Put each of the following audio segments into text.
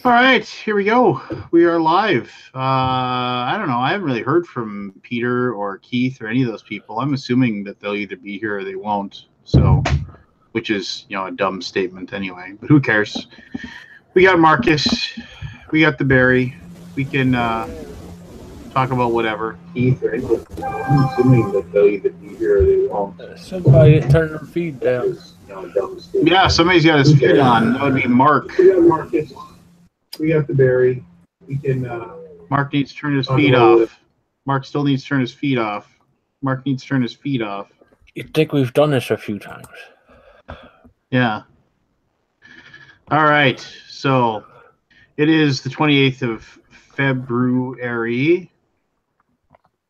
All right, here we go. We are live. I don't know. I haven't really heard from Peter or Keith or any of those people. I'm assuming that they'll either be here or they won't. So, which is, a dumb statement anyway. But who cares? We got Marcus. We got the Barry. We can talk about whatever. Keith or anything. I'm assuming that they'll either be here or they won't. Somebody turn their feed down. Yeah, somebody's got his feed on. That would be Mark. We got Marcus. We got the Barry. We can. Mark needs to turn his feed off. Mark still needs to turn his feed off. Mark needs to turn his feed off. You'd think we've done this a few times. Yeah. All right. So it is the 28th of February.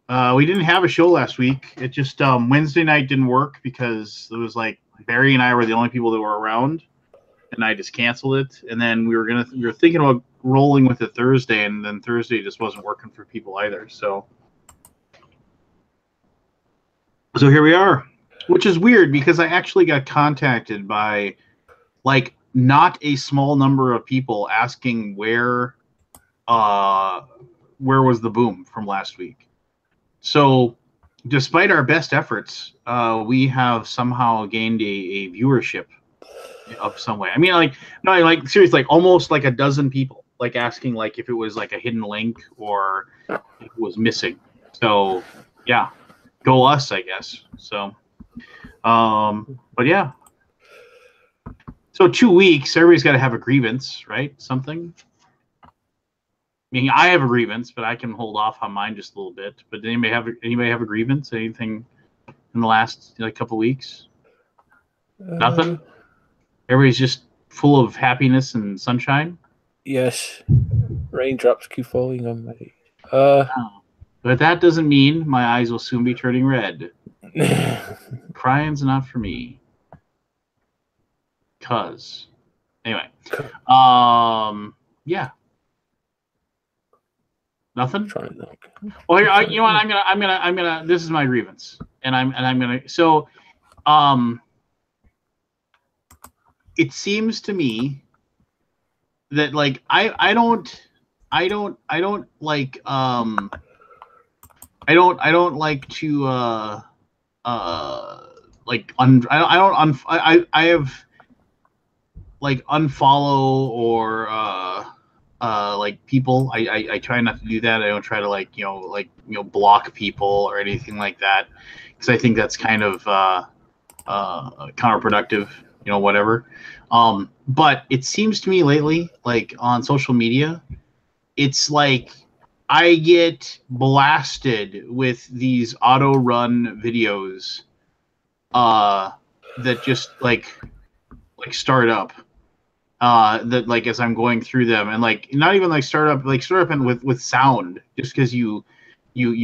We didn't have a show last week. It just Wednesday night didn't work because it was like Barry and I were the only people that were around. And I just canceled it, and then we were thinking about rolling with it Thursday, and then Thursday just wasn't working for people either. So here we are, which is weird because I actually got contacted by like not a small number of people asking where was the boom from last week. So despite our best efforts, we have somehow gained a viewership of some way. I mean, like seriously, like almost like a dozen people like asking like if it was like a hidden link or if it was missing. So yeah, go us, I guess. So but yeah, so 2 weeks, everybody's got to have a grievance, right? Something. I mean, I have a grievance, but I can hold off on mine just a little bit. But did anybody have a grievance? Anything in the last couple weeks? Nothing. Everybody's just full of happiness and sunshine. Yes, raindrops keep falling on me. But that doesn't mean my eyes will soon be turning red. Crying's not for me. Anyway, yeah. Nothing. Well, here, you know what? I'm gonna. This is my grievance, and I'm gonna. So, it seems to me that like I don't like like to like I have like unfollow or like people. I try not to do that. I don't try to like block people or anything like that because I think that's kind of counterproductive. Whatever. But it seems to me lately, like on social media, it's like I get blasted with these auto run videos that just like start up that like as I'm going through them, and like not even like start up and with sound, just because you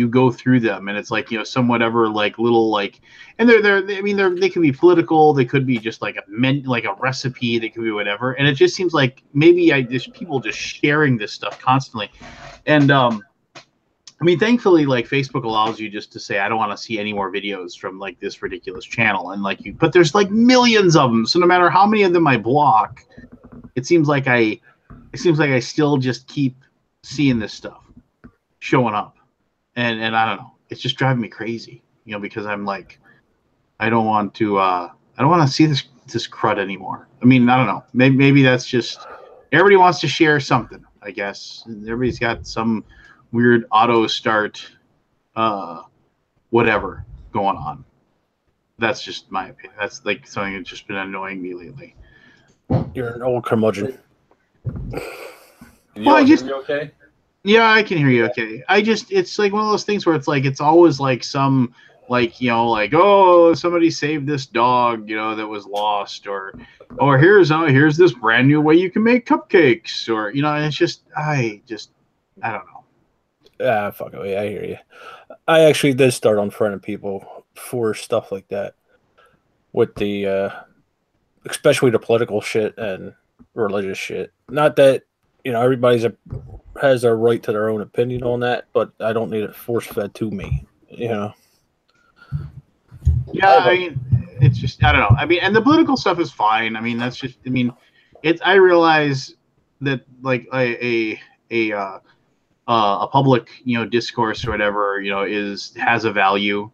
go through them, and it's like some whatever like little like, and they could be political, they could be just like a recipe, they could be whatever, and it just seems like maybe people just sharing this stuff constantly, and I mean, thankfully, like Facebook allows you just to say I don't want to see any more videos from like this ridiculous channel, and like but there's like millions of them, so no matter how many of them I block, it seems like I still just keep seeing this stuff showing up. And I don't know, it's just driving me crazy, because I'm like, I don't want to see this crud anymore. I mean, I don't know. Maybe that's just everybody wants to share something, I guess. Everybody's got some weird auto start, whatever going on. That's just my opinion. That's like something that's just been annoying me lately. You're an old curmudgeon. Well, you okay? Yeah, I can hear you okay. It's like one of those things where it's like, it's always like some, like, like, oh, somebody saved this dog, that was lost, or here's this brand new way you can make cupcakes, or, and it's just, I don't know. Fuck it, I hear you. I actually did start unfriending people for stuff like that, with the, especially the political shit and religious shit. Not that, everybody's has a right to their own opinion on that, but I don't need it force fed to me. Yeah, I mean, it's just, I don't know. I mean, and the political stuff is fine. I mean, that's just, I mean, I realize that like a public discourse or whatever has a value,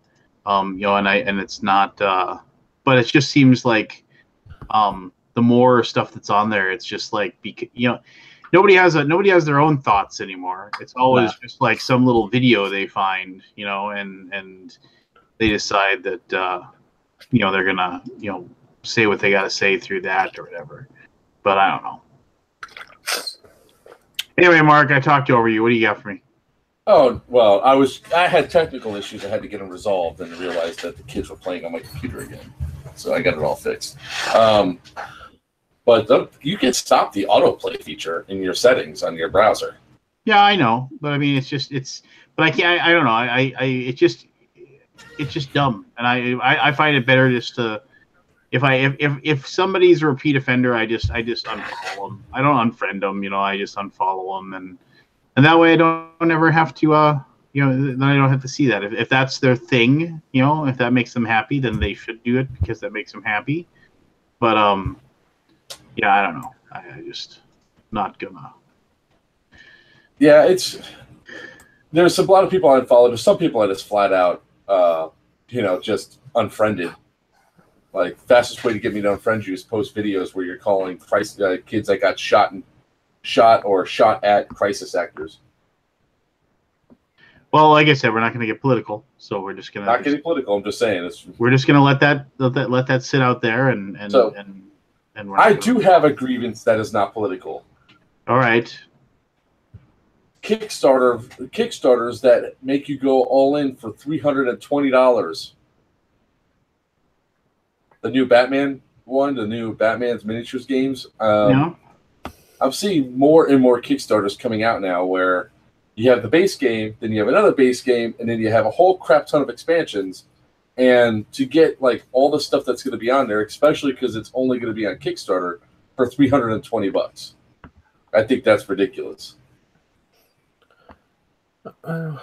and it's not, but it just seems like the more stuff that's on there, it's just like nobody has their own thoughts anymore. It's always just like some little video they find, and they decide that they're gonna say what they got to say through that or whatever. But I don't know. Anyway, Mark, I talked over you. What do you got for me? Oh, well, I had technical issues. I had to get them resolved and realized that the kids were playing on my computer again. So I got it all fixed. But you can stop the autoplay feature in your settings on your browser. Yeah, I know, but I mean, but I can't. I don't know. It's just dumb, and I find it better just to if somebody's a repeat offender, I just unfollow them. I don't unfriend them. I just unfollow them, and that way I don't ever have to then I don't have to see that. If that's their thing, if that makes them happy, then they should do it because that makes them happy. But yeah, I don't know. I just not gonna. Yeah, there's a lot of people I unfollowed. There's some people I just flat out, just unfriended. Like, fastest way to get me to unfriend you is post videos where you're calling kids that got shot at crisis actors. Well, like I said, we're not going to get political, so we're just going to getting political. I'm just saying we're just going to let that sit out there, and we're I do have a grievance that is not political. All right. Kickstarters that make you go all in for $320. The new Batman one, the new Batman's miniatures games. I'm seeing more and more Kickstarters coming out now where you have the base game, then you have another base game, and then you have a whole crap ton of expansions. And to get like all the stuff that's going to be on there, especially because it's only going to be on Kickstarter for $320, I think that's ridiculous. I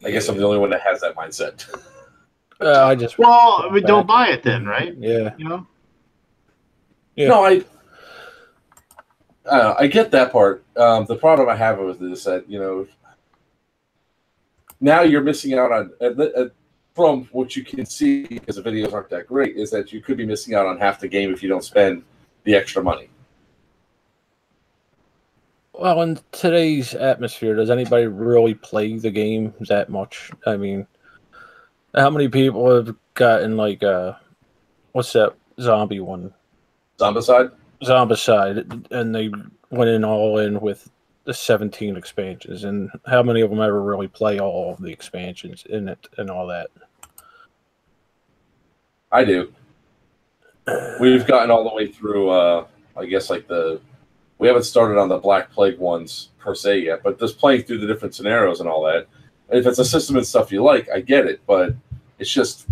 guess I'm the only one that has that mindset. Don't buy it then, right? Yeah. Yeah. No, I get that part. The problem I have with it is that now you're missing out on from what you can see because the videos aren't that great. Is that you could be missing out on half the game if you don't spend the extra money. Well, in today's atmosphere, does anybody really play the game that much? I mean, how many people have gotten like what's that zombie one? Zombicide, and they went all in with the 17 expansions, and how many of them ever really play all of the expansions in it and all that? I do. We've gotten all the way through. I guess we haven't started on the Black Plague ones per se yet, but just playing through the different scenarios and all that. If it's a system and stuff you like, I get it, but it's just,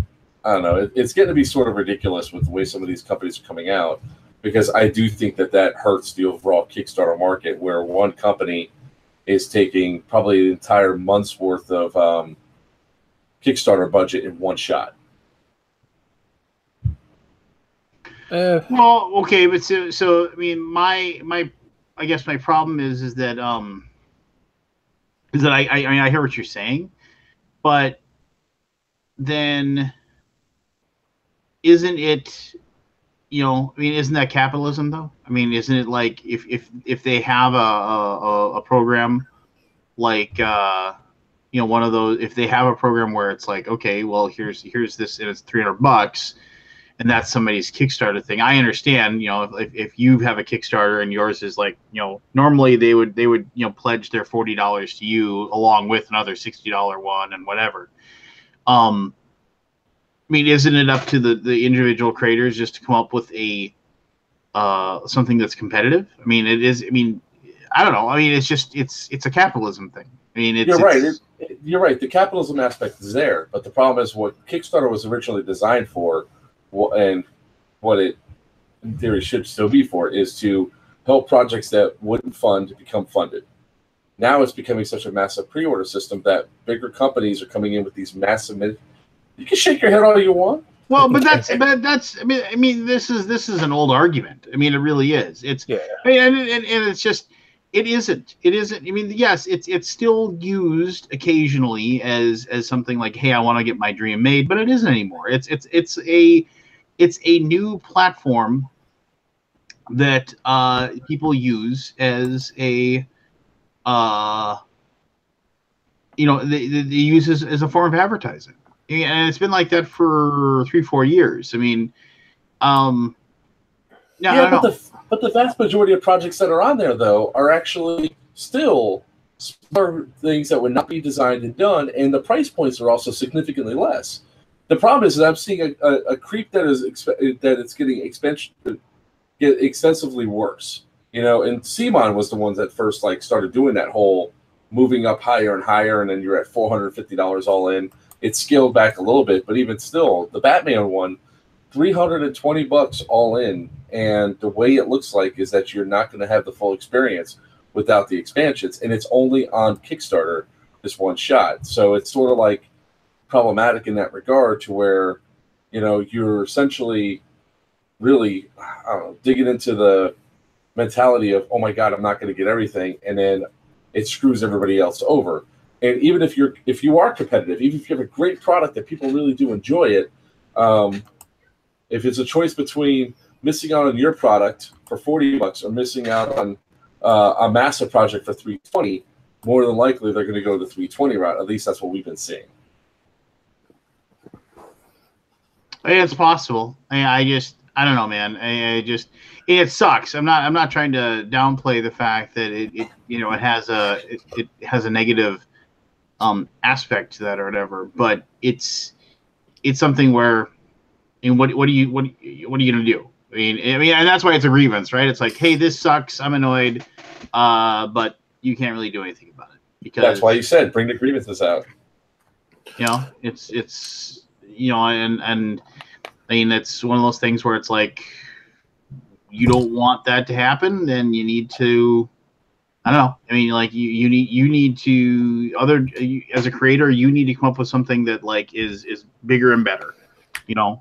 I don't know. It's getting to be sort of ridiculous with the way some of these companies are coming out, because I do think that hurts the overall Kickstarter market, where one company is taking probably an entire month's worth of Kickstarter budget in one shot. Well, okay, but so I mean, I guess my problem is that I hear what you're saying, but then isn't it, isn't that capitalism though? I mean, isn't it like if they have a program like one of those, if they have a program where it's like, okay, well, here's this and it's $300 and that's somebody's Kickstarter thing. I understand, if you have a Kickstarter and yours is like, normally they would pledge their $40 to you along with another $60 one and whatever. I mean, isn't it up to the individual creators just to come up with a something that's competitive? I mean, it is. I mean, I don't know. I mean, it's a capitalism thing. I mean, you're right. You're right. The capitalism aspect is there, but the problem is what Kickstarter was originally designed for, and what it in theory should still be for, is to help projects that wouldn't fund become funded. Now it's becoming such a massive pre-order system that bigger companies are coming in with these massive. You can shake your head all you want. Well, but that's I mean this is an old argument. I mean it really is. It's Yeah. I mean, and it's just it isn't. I mean, yes, it's still used occasionally as something like, hey, I want to get my dream made, but it isn't anymore. It's a new platform that people use as a they use as a form of advertising, and it's been like that for 3-4 years. I mean, yeah, I don't know. But the vast majority of projects that are on there, though, are actually still smaller things that would not be designed and done, and the price points are also significantly less. The problem is that I'm seeing a creep that it's getting extensively worse. You know, and CMON was the ones that first started doing that whole moving up higher and higher, and then you're at $450 all in. It scaled back a little bit, but even still, the Batman one, $320 all in, and the way it looks like is that you're not going to have the full experience without the expansions, and it's only on Kickstarter this one shot. So it's sort of like problematic in that regard, to where you're essentially really digging into the mentality of, oh my god, I'm not going to get everything, and then it screws everybody else over. And even if you are competitive, even if you have a great product that people really do enjoy it, if it's a choice between missing out on your product for $40 or missing out on a massive project for $320, more than likely they're going to go the $320 route. At least that's what we've been seeing. It's possible. I don't know, man. It sucks. I'm not trying to downplay the fact that it has a negative aspect to that or whatever, but it's something where, what are you gonna do? I mean, and that's why it's a grievance, right? It's like, hey, this sucks. I'm annoyed, but you can't really do anything about it, because that's why you said bring the grievances out. It's and I mean, it's one of those things where it's like, you don't want that to happen, then you need to, I don't know. I mean, like you need to, as a creator, you need to come up with something that is bigger and better. The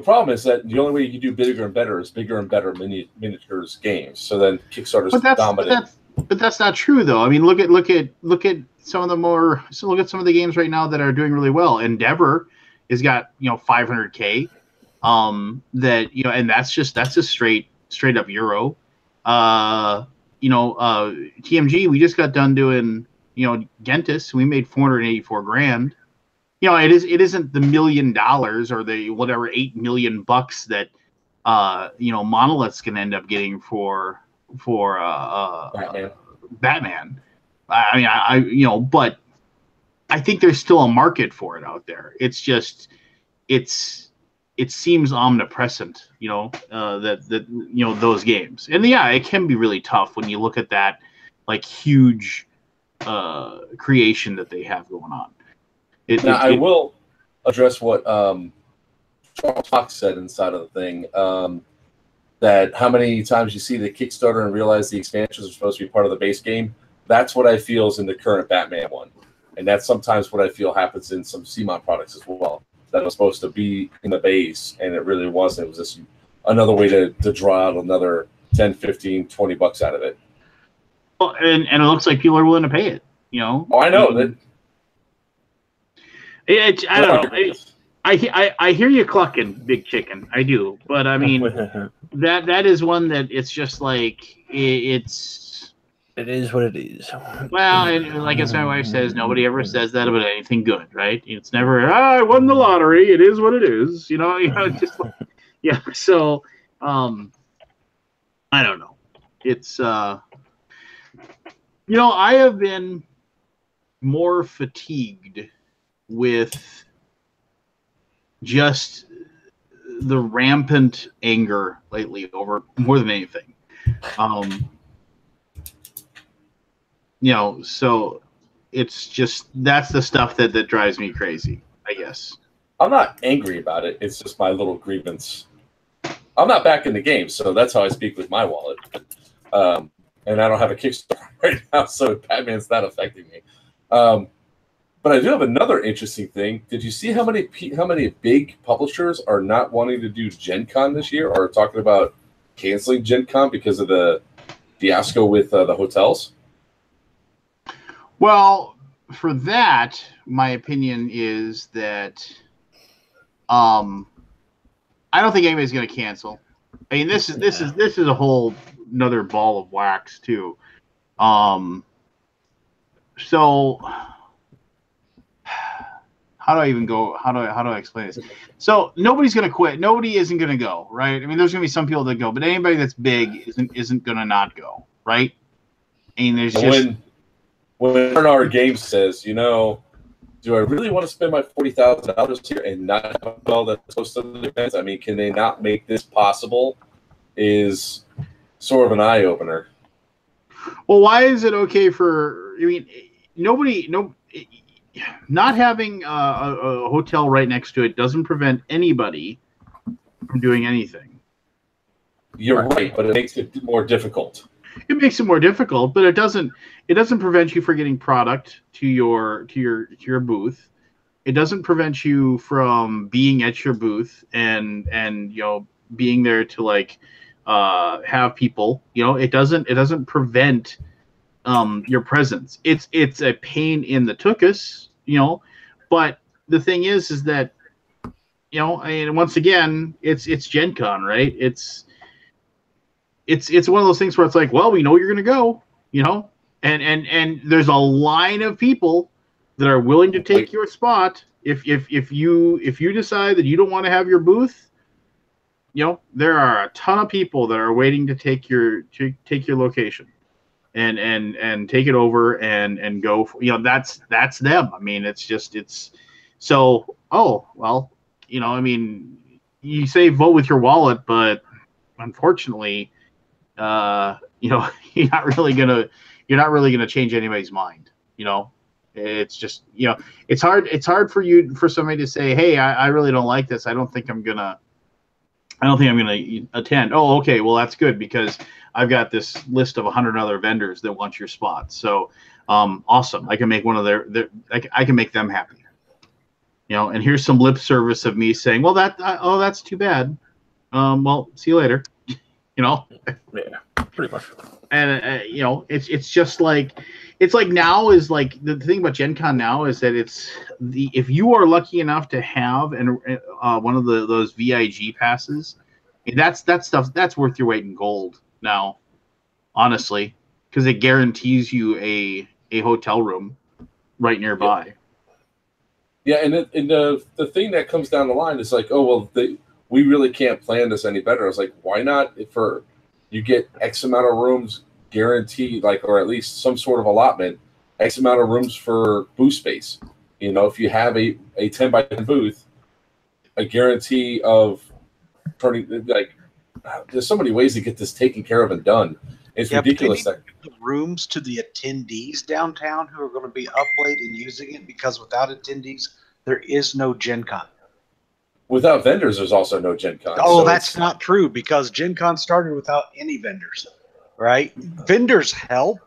problem is that the only way you can do bigger and better miniatures games. So then Kickstarter's dominant. But that's not true, though. I mean, look at some of look at some of the games right now that are doing really well. Endeavor has got 500K. And that's a straight up Euro. TMG, we just got done doing Gentis. We made 484 grand. It isn't the $1 million or the whatever $8 million that Monolith's gonna end up getting for Batman. I mean, but I think there's still a market for it out there. It's just it seems omnipresent, that those games. And yeah, it can be really tough when you look at that huge creation that they have going on. I will address what Charles Fox said inside of the thing, that how many times you see the Kickstarter and realize the expansions are supposed to be part of the base game. That's what I feel is in the current Batman one. And that's sometimes what I feel happens in some CMON products as well. That was supposed to be in the base, and it really wasn't. It was just another way to draw out another 10, 15, $20 out of it. Well, and it looks like people are willing to pay it, Oh, I know that. I don't know. I hear you clucking, Big Chicken. I do, but I mean that is one that it's just like it's. It is what it is. Well, and like as my wife says, nobody ever says that about anything good, right? It's never, I won the lottery. It is what it is. Just yeah. So, I don't know. It's I have been more fatigued with just the rampant anger lately over more than anything. So it's just, that's the stuff that drives me crazy, I guess. I'm not angry about it. It's just my little grievance. I'm not back in the game, so that's how I speak with my wallet. And I don't have a Kickstarter right now, so Batman's not affecting me. But I do have another interesting thing. Did you see how many big publishers are not wanting to do Gen Con this year, or talking about canceling Gen Con because of the fiasco with the hotels? Well, for that, my opinion is that I don't think anybody's going to cancel. I mean, this is a whole another ball of wax too. So how do I even go? How do I explain this? So nobody's going to quit. Nobody isn't going to go, right? I mean, there's going to be some people that go, but anybody that's big isn't going to not go, right? I mean, there's just when our game says, you know, do I really want to spend my $40,000 here and not have all that close to the events? I mean, can they not make this possible? Is sort of an eye opener. Well, why is it okay for? I mean, not having a hotel right next to it doesn't prevent anybody from doing anything. You're right, but it makes it more difficult. It makes it more difficult, but it doesn't prevent you from getting product to your booth. It doesn't prevent you from being at your booth and you know, being there to like have people. You know, it doesn't prevent your presence. It's a pain in the tuchus, you know, but the thing is that, you know, I mean, once again, it's Gen Con, right? It's one of those things where it's like, well, we know you're going to go, you know, and there's a line of people that are willing to take your spot. If you decide that you don't want to have your booth, you know, there are a ton of people that are waiting to take your location and take it over and go for, you know, that's them. I mean, it's so, oh, well, you know, I mean, you say vote with your wallet, but unfortunately, you know, you're not really gonna change anybody's mind. You know, it's just, you know, it's hard for somebody to say, hey, I really don't like this. I don't think I'm gonna attend. Oh, okay, well that's good because I've got this list of 100 other vendors that want your spot. So, awesome. I can make one of I can make them happy. You know, and here's some lip service of me saying, well, that's too bad. Well, see you later. You know, yeah, pretty much. And you know, it's just like, it's like now is like the thing about Gen Con now is that if you are lucky enough to have one of those VIG passes, that's stuff that's worth your weight in gold now, honestly, because it guarantees you a hotel room right nearby. Yeah, and the thing that comes down the line is like, oh well, we really can't plan this any better. I was like, why not? For you get X amount of rooms guaranteed, like, or at least some sort of allotment, X amount of rooms for booth space. You know, if you have a 10 by 10 booth, a guarantee of turning, like, there's so many ways to get this taken care of and done. It's ridiculous that rooms to the attendees downtown who are going to be up late and using it, because without attendees, there is no Gen Con. Without vendors, there's also no Gen Con. Oh, so that's not true, because Gen Con started without any vendors, right? Vendors help,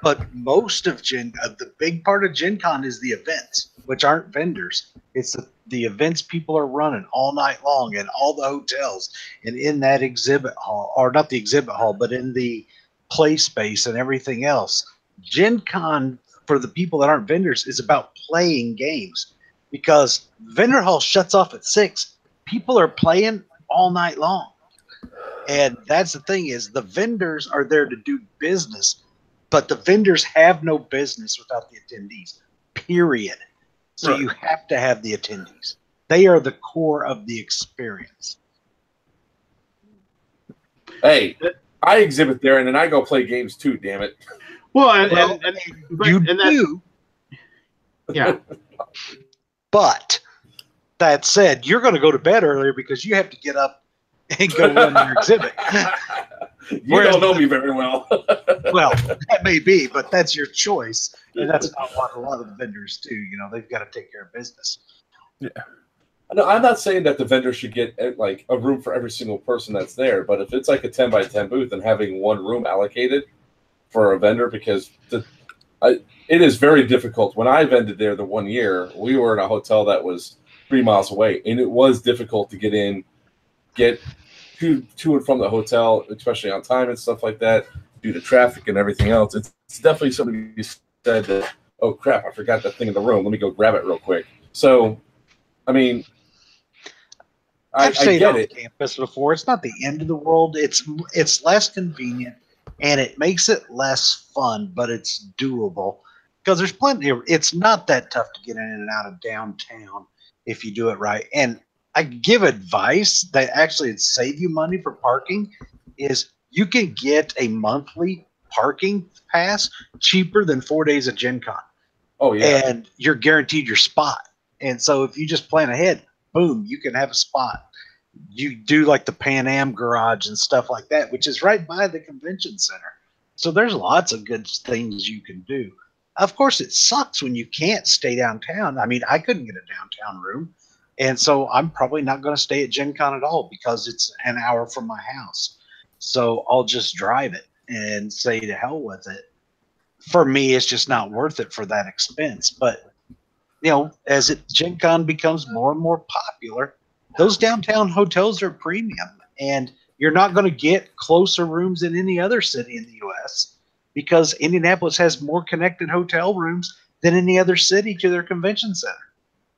but most of the big part of Gen Con is the events, which aren't vendors. It's the events people are running all night long in all the hotels and in that exhibit hall, or not the exhibit hall, but in the play space and everything else. Gen Con, for the people that aren't vendors, is about playing games. Because vendor hall shuts off at 6, people are playing all night long, and that's the thing, is the vendors are there to do business, but the vendors have no business without the attendees. Period. So right. You have to have the attendees. They are the core of the experience. Hey, I exhibit there, and then I go play games too. Damn it! Well, you do. Yeah. But that said, you're going to go to bed earlier because you have to get up and go run your exhibit. You don't know me very well. Well, that may be, but that's your choice. And that's not what a lot of the vendors do. You know, they've got to take care of business. Yeah. No, I'm not saying that the vendor should get like a room for every single person that's there, but if it's like a 10 by 10 booth and having one room allocated for a vendor, because it is very difficult. When I vended there the 1 year, we were in a hotel that was 3 miles away, and it was difficult to get in, get to and from the hotel, especially on time and stuff like that, due to traffic and everything else. It's definitely something you said that, oh crap, I forgot that thing in the room. Let me go grab it real quick. So, I mean, I stayed get on it. campus before. It's not the end of the world. It's less convenient and it makes it less fun, but it's doable because there's plenty. It's not that tough to get in and out of downtown if you do it right. And I give advice that actually it'd save you money for parking. Is you can get a monthly parking pass cheaper than 4 days of Gen Con. Oh yeah, And you're guaranteed your spot. And so if you just plan ahead, boom, you can have a spot. You do like the Pan Am garage and stuff like that, which is right by the convention center. So there's lots of good things you can do. Of course, it sucks when you can't stay downtown. I mean, I couldn't get a downtown room. And so I'm probably not going to stay at Gen Con at all because it's an hour from my house. So I'll just drive it and say to hell with it. For me, it's just not worth it for that expense. But you know, as Gen Con becomes more and more popular, those downtown hotels are premium, and you're not going to get closer rooms in any other city in the U.S. because Indianapolis has more connected hotel rooms than any other city to their convention center.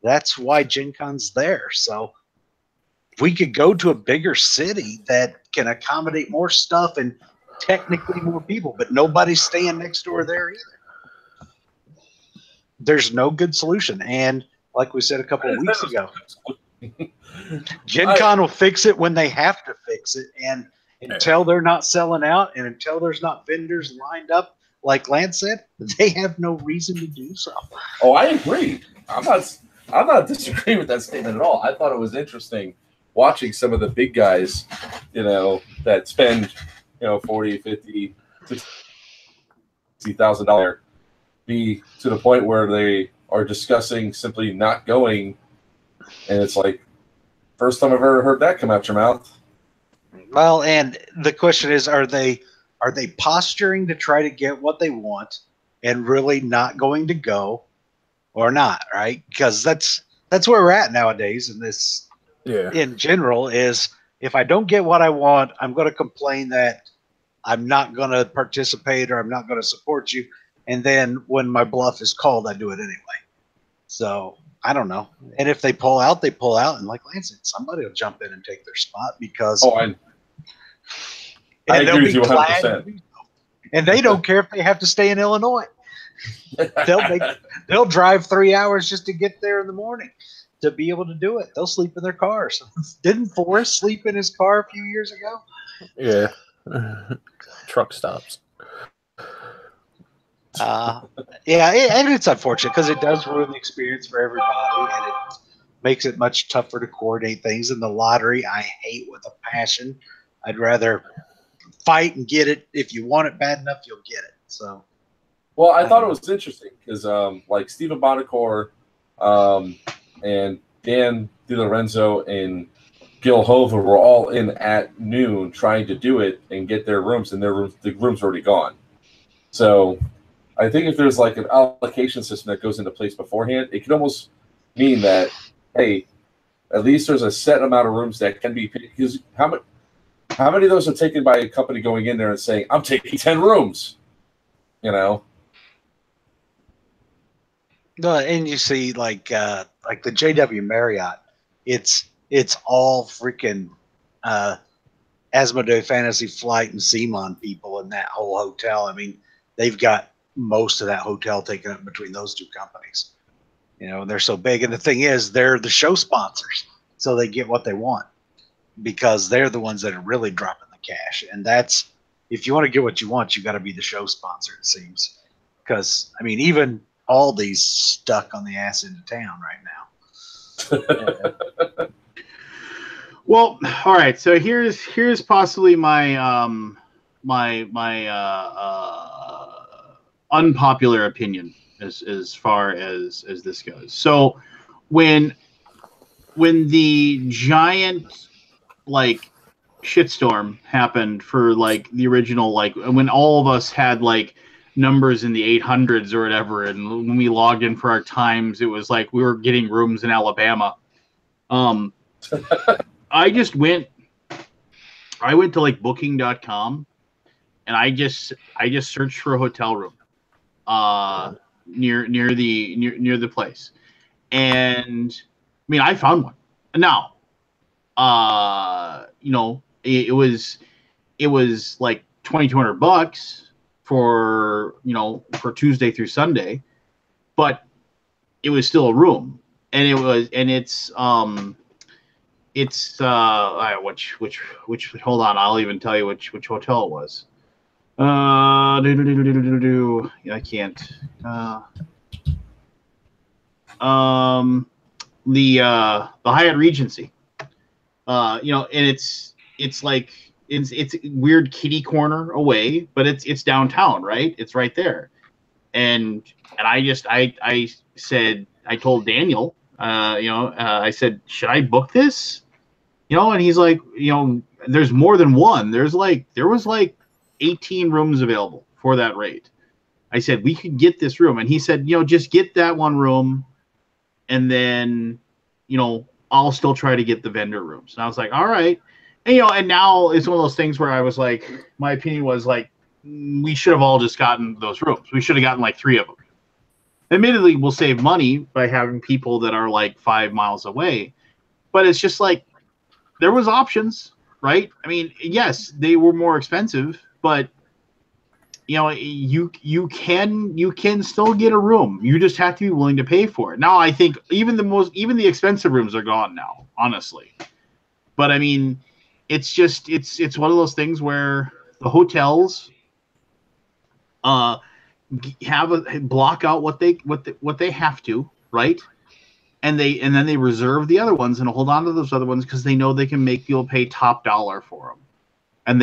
That's why Gen Con's there. So if we could go to a bigger city that can accommodate more stuff and technically more people, but nobody's staying next door there either. There's no good solution. And like we said a couple of weeks ago, Gen Con will fix it when they have to fix it. And until they're not selling out and until there's not vendors lined up, like Lance said, they have no reason to do so. Oh, I agree. I'm not disagreeing with that statement at all. I thought it was interesting watching some of the big guys, you know, that spend, you know, $40, $50, $60,000 be to the point where they are discussing simply not going, and it's like first time I've ever heard that come out your mouth. Well, and the question is, are they posturing to try to get what they want and really not going to go or not, right? Because that's where we're at nowadays in this in general is if I don't get what I want, I'm going to complain that I'm not going to participate or I'm not going to support you. And then when my bluff is called, I do it anyway. So I don't know. And if they pull out, they pull out. And like Lance said, somebody will jump in and take their spot because I agree with you 100%. And they don't care if they have to stay in Illinois. They'll drive 3 hours just to get there in the morning to be able to do it. They'll sleep in their cars. Didn't Forrest sleep in his car a few years ago? Yeah. Truck stops. And it's unfortunate because it does ruin the experience for everybody, and it makes it much tougher to coordinate things. In the lottery, I hate with a passion. I'd rather fight and get it. If you want it bad enough, you'll get it. So, well, I thought it was interesting because, like Stephen Bonacor, and Dan DiLorenzo and Gil Hova were all in at noon trying to do it and get their rooms, and the room's already gone. So I think if there's like an allocation system that goes into place beforehand, it could almost mean that, hey, at least there's a set amount of rooms that can be picked. Because how many of those are taken by a company going in there and saying, I'm taking 10 rooms, you know? No, and you see like the JW Marriott, it's all freaking Asmodee Fantasy Flight and Simon people in that whole hotel. I mean, they've got most of that hotel taken up between those two companies. You know, they're so big. And the thing is, they're the show sponsors, so they get what they want because they're the ones that are really dropping the cash. And that's, if you want to get what you want, you got to be the show sponsor, it seems. Because, I mean, even Aldi's stuck on the ass into town right now. Well, all right. So here's possibly my unpopular opinion as far as this goes. So when the giant like shitstorm happened for like the original, like when all of us had like numbers in the 800s or whatever. And when we logged in for our times, it was like we were getting rooms in Alabama. I went to like booking.com and I just searched for a hotel room near the place. And I mean, I found one. Now, you know, it was like $2,200 for, you know, for Tuesday through Sunday, but it was still a room, and it's which hold on, I'll even tell you which hotel it was. I can't. The Hyatt Regency. You know, and it's like it's weird kitty corner away, but it's downtown, right? It's right there. And I said, I told Daniel, I said, should I book this? You know, and he's like, you know, there's more than one. There was like 18 rooms available for that rate. I said, we could get this room. And he said, you know, just get that one room. And then, you know, I'll still try to get the vendor rooms. And I was like, all right. And, you know, and now it's one of those things where I was like, my opinion was like, we should have all just gotten those rooms. We should have gotten like 3 of them. Admittedly, we'll save money by having people that are like 5 miles away. But it's just like, there was options, right? I mean, yes, they were more expensive, but you know, you can still get a room. You just have to be willing to pay for it. Now, I think even the expensive rooms are gone now, honestly. But I mean, it's one of those things where the hotels block out what they have to, right? And then they reserve the other ones and hold on to those other ones because they know they can make people pay top dollar for them. And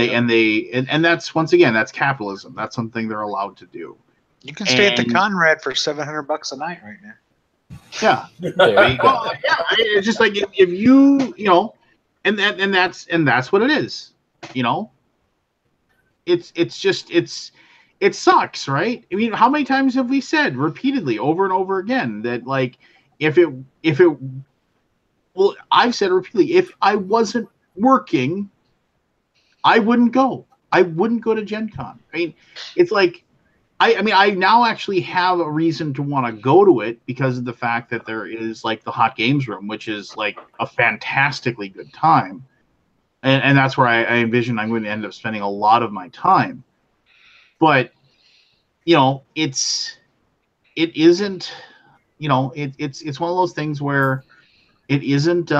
that's, once again, that's capitalism. That's something they're allowed to do. You can stay at the Conrad for $700 a night right now. Yeah. There you go. Yeah. It's just like if you know, and that's what it is. You know, it sucks, right? I mean, how many times have we said repeatedly over and over again that like well, I've said repeatedly, if I wasn't working, I wouldn't go. I wouldn't go to Gen Con. I mean, it's like, I now actually have a reason to want to go to it because of the fact that there is like the Hot Games room, which is like a fantastically good time. And that's where I envision I'm going to end up spending a lot of my time. But, you know, it isn't, you know, it's one of those things where it isn't,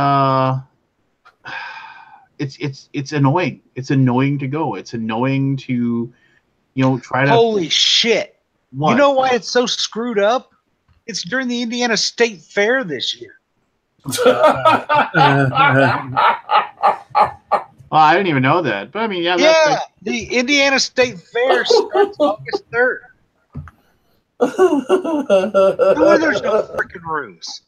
it's annoying. It's annoying to go. It's annoying to, you know, try to. Holy shit! What? You know why it's so screwed up? It's during the Indiana State Fair this year. Well, I didn't even know that, but I mean, yeah. The Indiana State Fair starts August 3rd. There's no freaking rooms.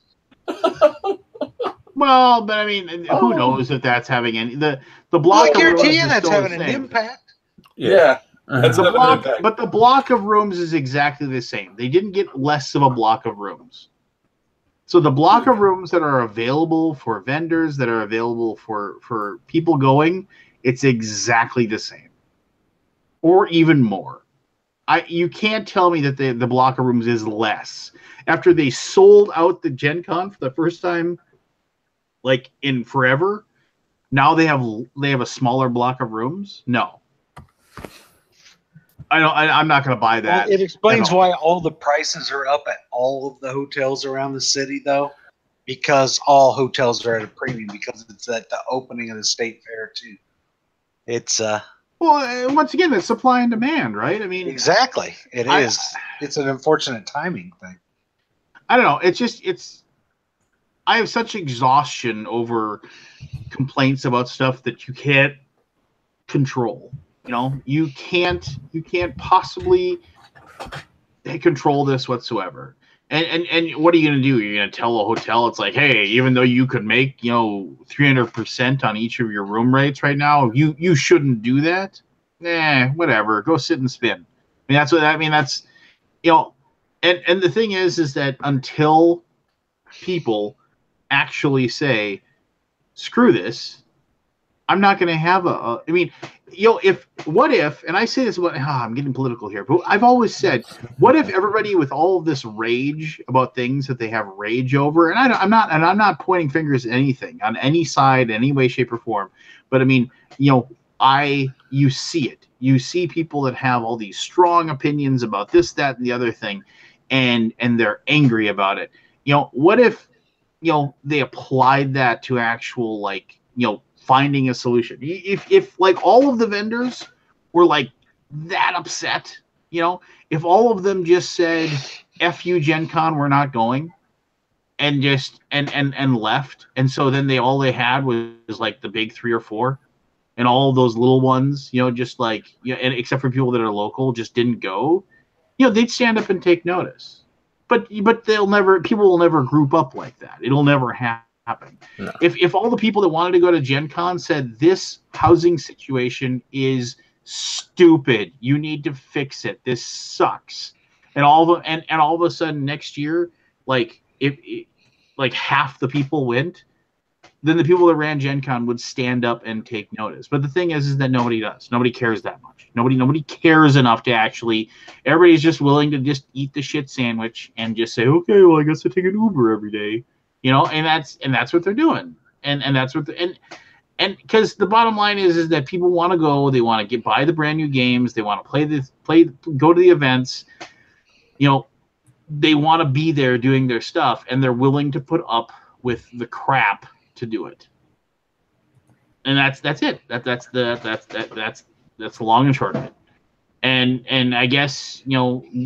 Well, but I mean, who knows if that's having any the block. I guarantee of you rooms that's is still having the an same. impact. Yeah. That's The block, but the block of rooms is exactly the same. They didn't get less of a block of rooms. So the block of rooms that are available for vendors, that are available for people going, it's exactly the same, or even more. You can't tell me that the block of rooms is less after they sold out the Gen Con for the first time, like in forever. Now they have a smaller block of rooms. No, I'm not going to buy that. Well, it explains why all the prices are up at all of the hotels around the city, though, because all hotels are at a premium because it's at the opening of the state fair too. It's well, once again, it's supply and demand, right? I mean, exactly. It is. It's an unfortunate timing thing. I don't know. I have such exhaustion over complaints about stuff that you can't control. You know, you can't possibly control this whatsoever. And what are you going to do? You're going to tell a hotel it's like, hey, even though you could make, you know, 300% on each of your room rates right now, you shouldn't do that. Nah, whatever. Go sit and spin. mean, that's what I mean. That's and the thing is that until people actually say, "Screw this," I'm not going to have I mean, what if? And I say this about. I'm getting political here, but I've always said, what if everybody with all of this rage about things that they have rage over, and I'm not pointing fingers at anything on any side, any way, shape, or form, but I mean, you see it. You see people that have all these strong opinions about this, that, and the other thing, and they're angry about it. What if, they applied that to actual, finding a solution? If like all of the vendors were like that upset, if all of them just said, "F you, Gen Con, we're not going," and just and left, and so then they had was like the big 3 or 4. And all those little ones, just and except for people that are local, just didn't go. They'd stand up and take notice. But people will never group up like that. It'll never happen. No. If all the people that wanted to go to Gen Con said this housing situation is stupid, you need to fix it, this sucks, and all of a sudden next year, if half the people went, then the people that ran Gen Con would stand up and take notice. But the thing is that nobody does. Nobody cares that much. Nobody cares enough to actually. Everybody's just willing to just eat the shit sandwich and just say, okay, well, I guess I take an Uber every day, and that's what they're doing, and that's what and because the bottom line is that people want to go, they want to buy the brand new games, they want to go to the events, they want to be there doing their stuff, and they're willing to put up with the crap to do it. And that's it. That's the long and short of it. And I guess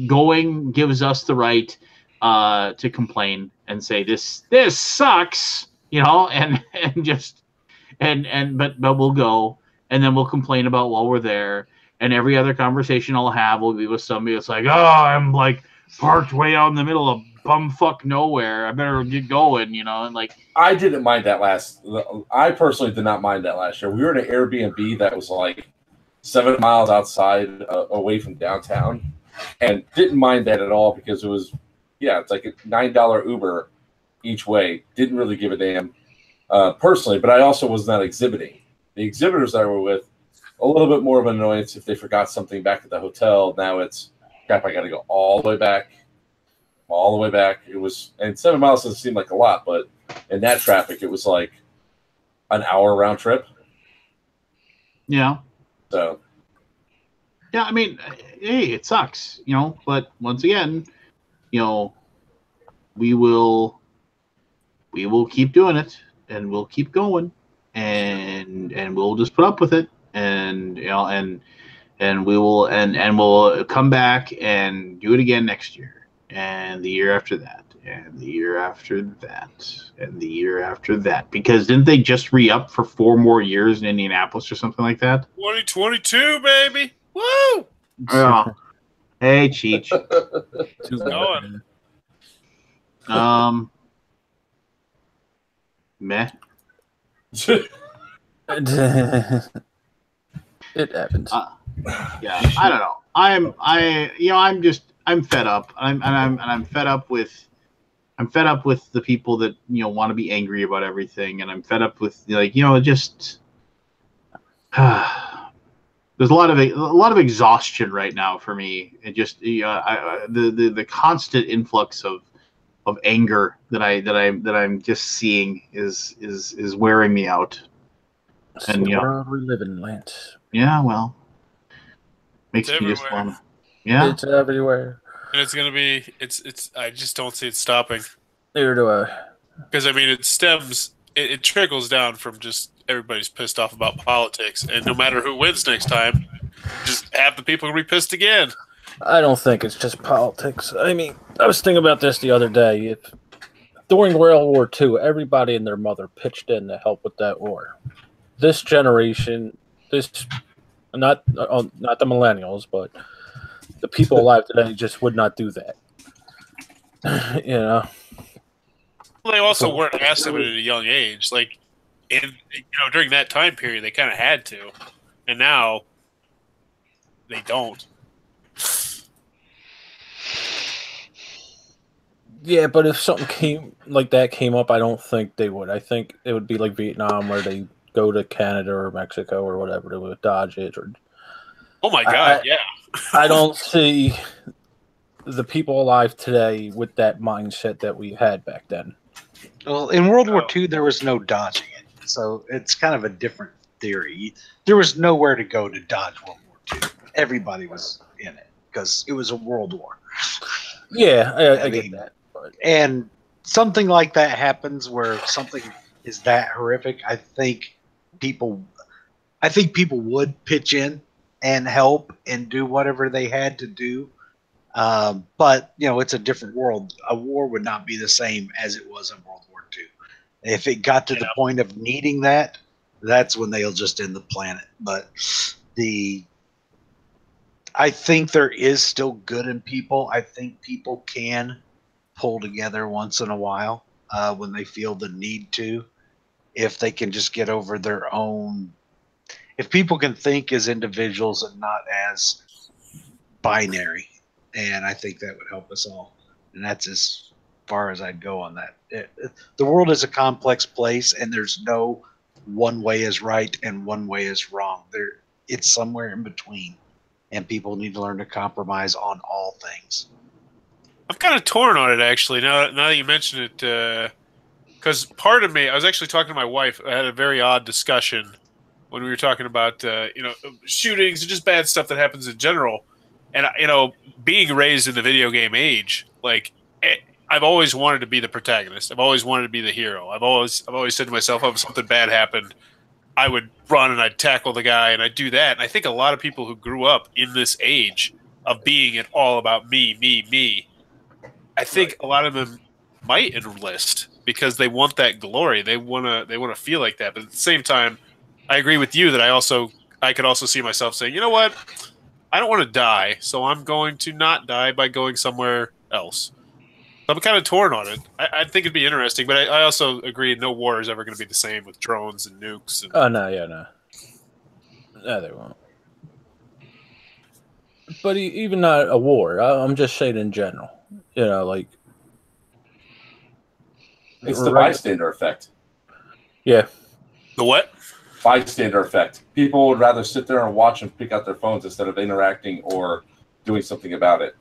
going gives us the right to complain and say this sucks, but we'll go, and then we'll complain about while we're there, and every other conversation I'll have will be with somebody that's like, oh, I'm like parked way out in the middle of bumfuck nowhere, I better get going, and like. I didn't mind that I personally did not mind that last year. We were in an Airbnb that was like 7 miles outside, away from downtown, and didn't mind that at all because it was, it's like a $9 Uber each way. Didn't really give a damn personally, but I also was not exhibiting. The exhibitors I were with, a little bit more of an annoyance if they forgot something back at the hotel. Now it's, crap, I got to go all the way back. It was, and 7 miles doesn't seem like a lot, but in that traffic, it was like an hour round trip. Yeah. So. Yeah, I mean, hey, it sucks, but once again, we will keep doing it, and we'll keep going, and we'll just put up with it, and and we will, and we'll come back and do it again next year. And the year after that, and the year after that, and the year after that. Because didn't they just re-up for 4 more years in Indianapolis or something like that? 2022, baby! Woo! Oh. Hey, Cheech. Meh. It happens. Yeah, I don't know. I'm fed up. I'm fed up with. I'm fed up with the people that want to be angry about everything, and I'm fed up with just. There's a lot of exhaustion right now for me. It just the constant influx of anger that I'm just seeing is wearing me out. And the world we live in, Lance. Yeah, well, makes me just want to. Yeah, it's everywhere, and it's gonna be. It's. I just don't see it stopping. Neither do I. Because I mean, it stems. It trickles down from just everybody's pissed off about politics, and no matter who wins next time, just half the people will be pissed again. I don't think it's just politics. I mean, I was thinking about this the other day. During World War II, everybody and their mother pitched in to help with that war. This generation, not the millennials, but the people alive today just would not do that. Well, they also weren't asked of it at a young age. Like, during that time period, they kind of had to, and now they don't. Yeah, but if something came up, I don't think they would. I think it would be like Vietnam, where they go to Canada or Mexico or whatever to dodge it. Or Oh my God, yeah. I don't see the people alive today with that mindset that we had back then. Well, in World War II, there was no dodging it, so it's kind of a different theory. There was nowhere to go to dodge World War II. Everybody was in it because it was a world war. Yeah, I get that. But. And something like that happens where something is that horrific. I think people would pitch in and help and do whatever they had to do. But it's a different world. A war would not be the same as it was in World War II. If it got to the point of needing that, that's when they'll just end the planet. But I think there is still good in people. I think people can pull together once in a while when they feel the need to, if they can just get over their own. If people can think as individuals and not as binary, and I think that would help us all. And that's as far as I'd go on that. The world is a complex place, and there's no one way is right and one way is wrong. It's somewhere in between, and people need to learn to compromise on all things. I'm kind of torn on it, actually, now that you mention it, because part of me, I was actually talking to my wife. I had a very odd discussion when we were talking about shootings and just bad stuff that happens in general. And being raised in the video game age, I've always wanted to be the protagonist. I've always wanted to be the hero. I've always said to myself, if something bad happened, I would run and I'd tackle the guy and I'd do that. And I think a lot of people who grew up in this age of being it all about me, I think a lot of them might enlist because they want that glory. They want to feel like that. But at the same time, I agree with you that I could also see myself saying, you know what? I don't want to die, so I'm going to not die by going somewhere else. So I'm kind of torn on it. I think it'd be interesting, but I also agree no war is ever going to be the same with drones and nukes. And... Oh, no. No, they won't. But even not a war, I'm just saying in general. It's the bystander effect. Yeah. The what? Bystander effect. People would rather sit there and watch and pick out their phones instead of interacting or doing something about it.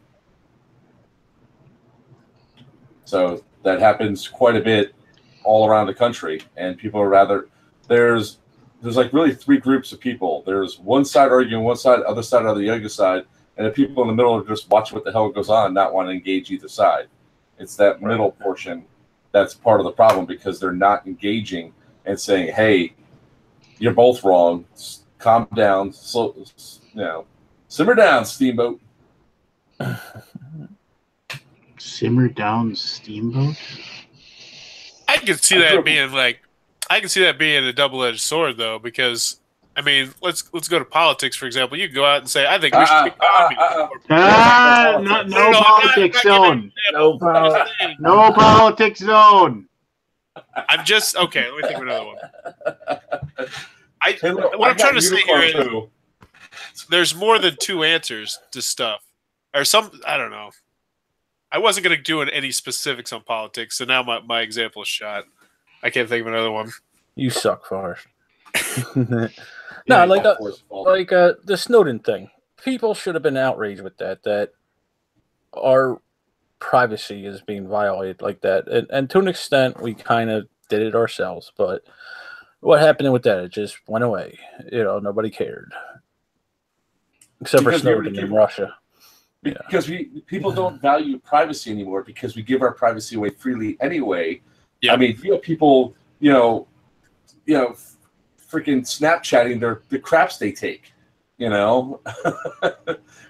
So that happens quite a bit all around the country, and people are rather there's really three groups of people. There's one side arguing one side, other side on the other side, and the people in the middle are just watching what the hell goes on, not want to engage either side. It's that middle portion that's part of the problem because they're not engaging and saying, "Hey, you're both wrong. Calm down. Simmer down, Steamboat." Simmer down, Steamboat. I can see that being a double-edged sword, though, because I mean, let's go to politics, for example. You can go out and say, "I think we should be no politics zone. No politics zone. I'm just okay. Let me think of another one. What I'm trying to say here is there's more than two answers to stuff, or some. I don't know. I wasn't going to do any specifics on politics, so now my example is shot. I can't think of another one. You suck, Forrest. No, the Snowden thing. People should have been outraged with that our privacy is being violated like that. And to an extent, we kind of did it ourselves. But what happened with that? It just went away. Nobody cared. Except for Snowden in Russia. Because people don't value privacy anymore because we give our privacy away freely anyway. Yeah. I mean, you have people, freaking Snapchatting the craps they take,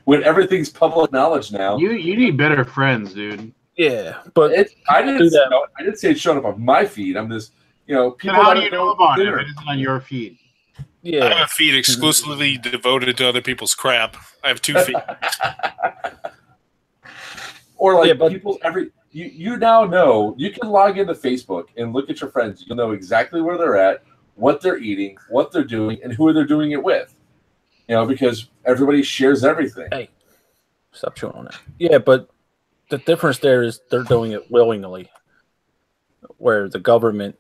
when everything's public knowledge now. You need better friends, dude. Yeah, but I didn't say it showed up on my feed. I'm just, people. How do you know about it if it isn't on your feed? Yeah, I have a feed exclusively devoted to other people's crap. I have 2 feet. Or people's you now know you can log into Facebook and look at your friends. You'll know exactly where they're at, what they're eating, what they're doing, and who they're doing it with. Because everybody shares everything. Hey, stop chewing on that. Yeah, but the difference there is they're doing it willingly, where the government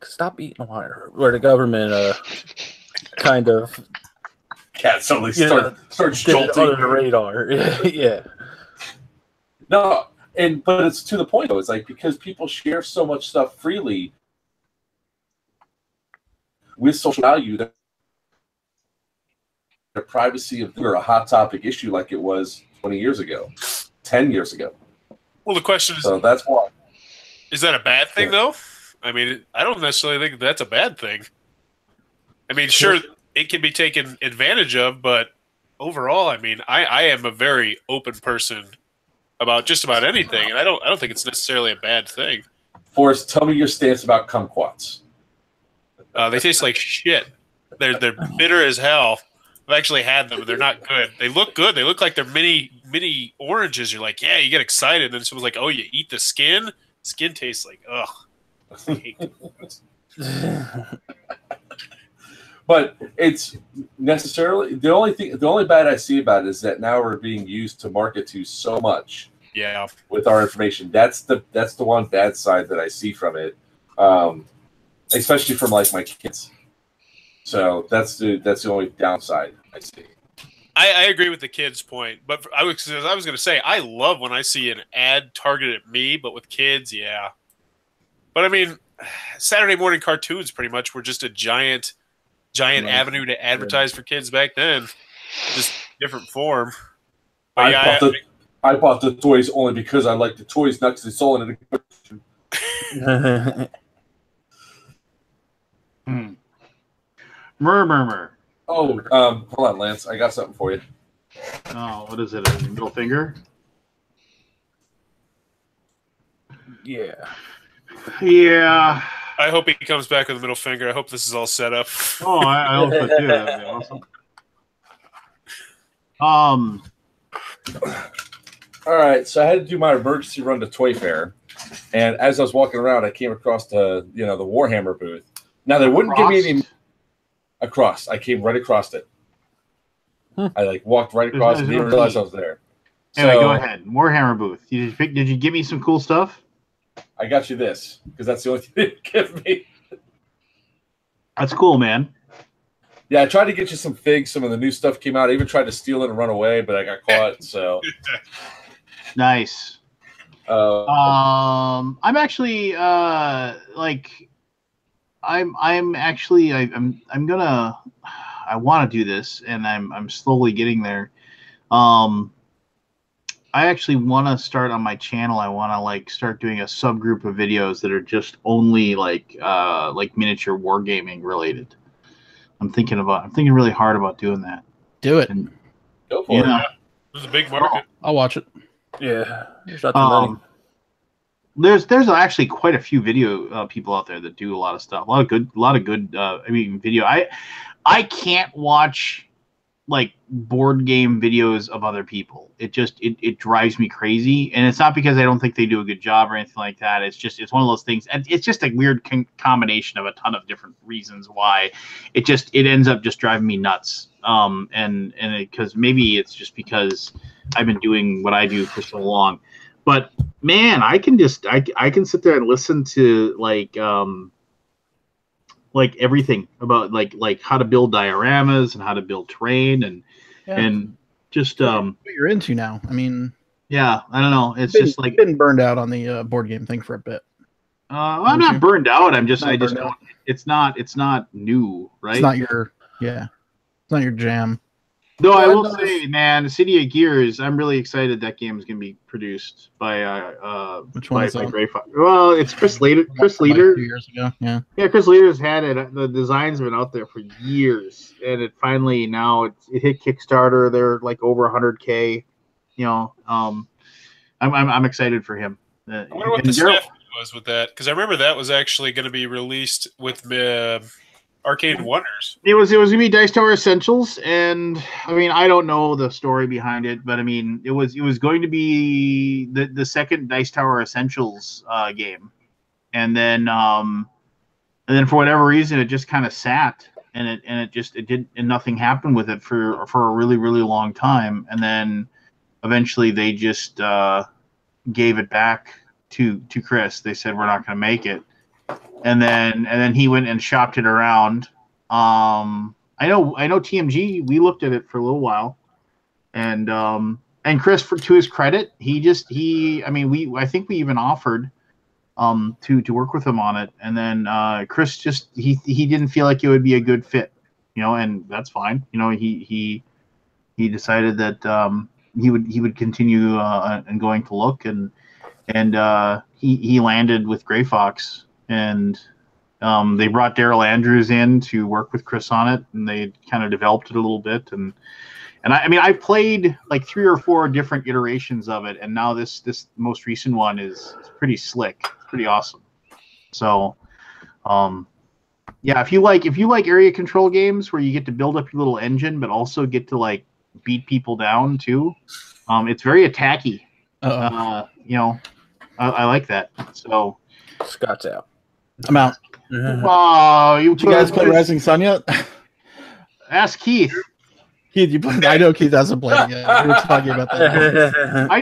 stop eating water. Where the government kind of suddenly starts did it jolting under the radar. Yeah. No, but it's to the point though. It's like because people share so much stuff freely with social value, that the privacy of a hot topic issue like it was 20 years ago, 10 years ago. Well, the question is, so that's why. Is that a bad thing though? I mean, I don't necessarily think that's a bad thing. I mean, sure, it can be taken advantage of, but overall, I mean, I am a very open person about just about anything, and I don't think it's necessarily a bad thing. Forrest, tell me your stance about kumquats. They taste like shit. They're bitter as hell. I've actually had them, and they're not good. They look good. They look like they're mini oranges. You're like, yeah, you get excited. And then someone's like, oh, you eat the skin? Skin tastes like, ugh. I hate kumquats. But it's necessarily the only bad I see about it is that now we're being used to market to so much. Yeah. With our information, that's the one bad side that I see from it, especially from like my kids. So that's the only downside I see. I agree with the kids' point, but I was going to say I love when I see an ad targeted at me, but with kids, yeah. But I mean, Saturday morning cartoons pretty much were just a giant avenue to advertise for kids back then, just different form. But I bought the toys only because I like the toys, not because it's all in it. Murmur. Oh, hold on, Lance. I got something for you. Oh, what is it? A middle finger? Yeah. Yeah. I hope he comes back with a middle finger. I hope this is all set up. Oh, I hope so too. That'd be awesome. All right, so I had to do my emergency run to Toy Fair, and as I was walking around, I came across the Warhammer booth. Now they wouldn't give me any across. I came right across it. I walked right across and didn't realize I was there. Anyway, go ahead. Warhammer booth. Did you give me some cool stuff? I got you this because that's the only thing they give me. That's cool, man. Yeah, I tried to get you some figs. Some of the new stuff came out. I even tried to steal it and run away, but I got caught. So nice. I'm actually I want to do this, and I'm slowly getting there. I actually want to start on my channel. I want to start doing a subgroup of videos that are just only like miniature wargaming related. I'm thinking really hard about doing that. Do it. And, go for it. Yeah. There's a big market. I'll watch it. Yeah. There's not too many. There's actually quite a few video people out there that do a lot of stuff. A lot of good video. I can't watch board game videos of other people. It drives me crazy, and it's not because I don't think they do a good job or anything like that. It's one of those things, and it's just a weird combination of a ton of different reasons why it ends up just driving me nuts. And because maybe it's just because I've been doing what I do for so long, but man, I can sit there and listen to everything about like how to build dioramas and how to build terrain and just what you're into now. I mean, yeah, I don't know. It's been burned out on the board game thing for a bit. I'm not burned out. It's not new, right? It's not your it's not your jam. Though I will say, man, City of Gears, I'm really excited that game is going to be produced by which one is by Gray Fox. Well, it's Chris Leader. Chris Leader. 2 years ago, yeah. Yeah, Chris Leader's had it. The designs have been out there for years, and it finally now it hit Kickstarter. They're over 100K. I'm excited for him. I wonder what the snafu was with that, because I remember that was actually going to be released with Arcade Wonders. It was gonna be Dice Tower Essentials, and I mean I don't know the story behind it, but I mean it was going to be the second Dice Tower Essentials game, and then for whatever reason it just kind of sat, and nothing happened with it for a really long time, and then eventually they just gave it back to Chris. They said we're not going to make it, and then he went and shopped it around. I know TMG. We looked at it for a little while, and Chris, to his credit, I think we even offered to work with him on it, and then Chris just he didn't feel like it would be a good fit, and that's fine. He decided that he would continue and going to look, and he landed with Gray Fox, and they brought Daryl Andrews in to work with Chris on it, and they kind of developed it a little bit, and I played like 3 or 4 different iterations of it, and now this most recent one is pretty slick, pretty awesome. So, yeah, if you like area control games where you get to build up your little engine, but also get to like beat people down too, it's very attacky. I like that. So Scott's out. I'm out. Oh, Did you guys play Rising Sun yet? Ask Keith. Keith, you played? I know Keith hasn't played it yet. We were talking about that. I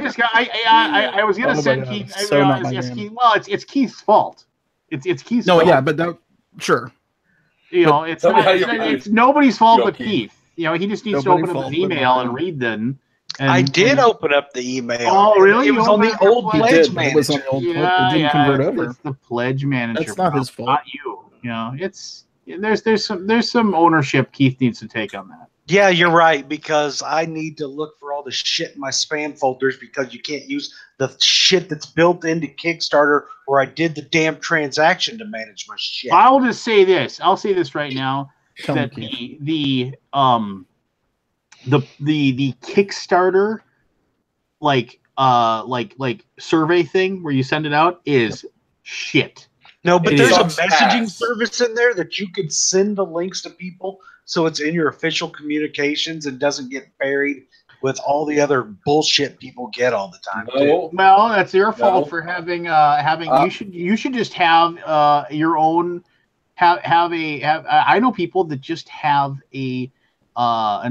was gonna send Keith. Well, it's Keith's fault. It's Keith's fault. Yeah, but sure. It's nobody's fault but Keith. He just needs to open up his email and read them. I did open up the email. Oh, really? It was on the old Pledge Manager. It was on the old it didn't convert over. It's the Pledge Manager. That's not his fault. Not you. There's some ownership Keith needs to take on that. Yeah, you're right, because I need to look for all the shit in my spam folders, because you can't use the shit that's built into Kickstarter where I did the damn transaction to manage my shit. I'll just say this. I'll say this right now. That the Kickstarter like survey thing where you send it out is shit. No, but there's a messaging service in there that you could send the links to people, so it's in your official communications and doesn't get buried with all the other bullshit people get all the time. No. Well, that's your fault for having you should just have your own I know people that just have an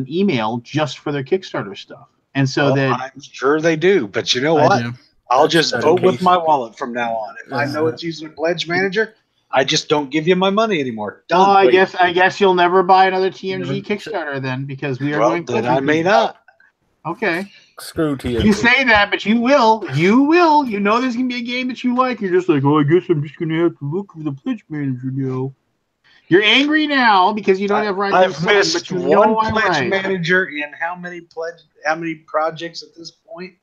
email just for their Kickstarter stuff. And so I'm sure they do, but you know what? I'll just vote with my wallet from now on. If I know it's using a Pledge Manager, I just don't give you my money anymore. Done. Oh, I guess you'll never buy another TMG Kickstarter then, because we are going. Then I may not. Okay. Screw TMG. You say that, but you will. You will. You know there's gonna be a game that you like. You're just like, I guess I'm just gonna have to look for the Pledge Manager now. You're angry now because you don't have Rising I've Sun, missed but you one know Pledge Manager in how many projects at this point?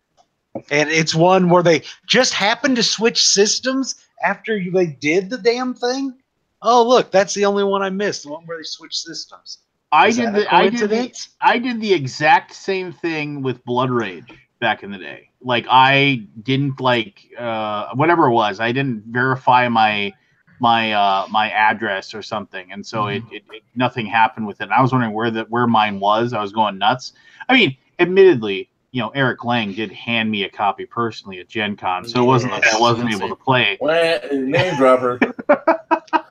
And it's one where they just happened to switch systems after they did the damn thing. Oh, look, that's the only one I missed. The one where they switched systems. I did the exact same thing with Blood Rage back in the day. Like, I didn't whatever it was. I didn't verify my address or something, and so it nothing happened with it. And I was wondering where mine was. I was going nuts. I mean, admittedly, Eric Lang did hand me a copy personally at Gen Con, so it wasn't like I wasn't able to play. Name dropper.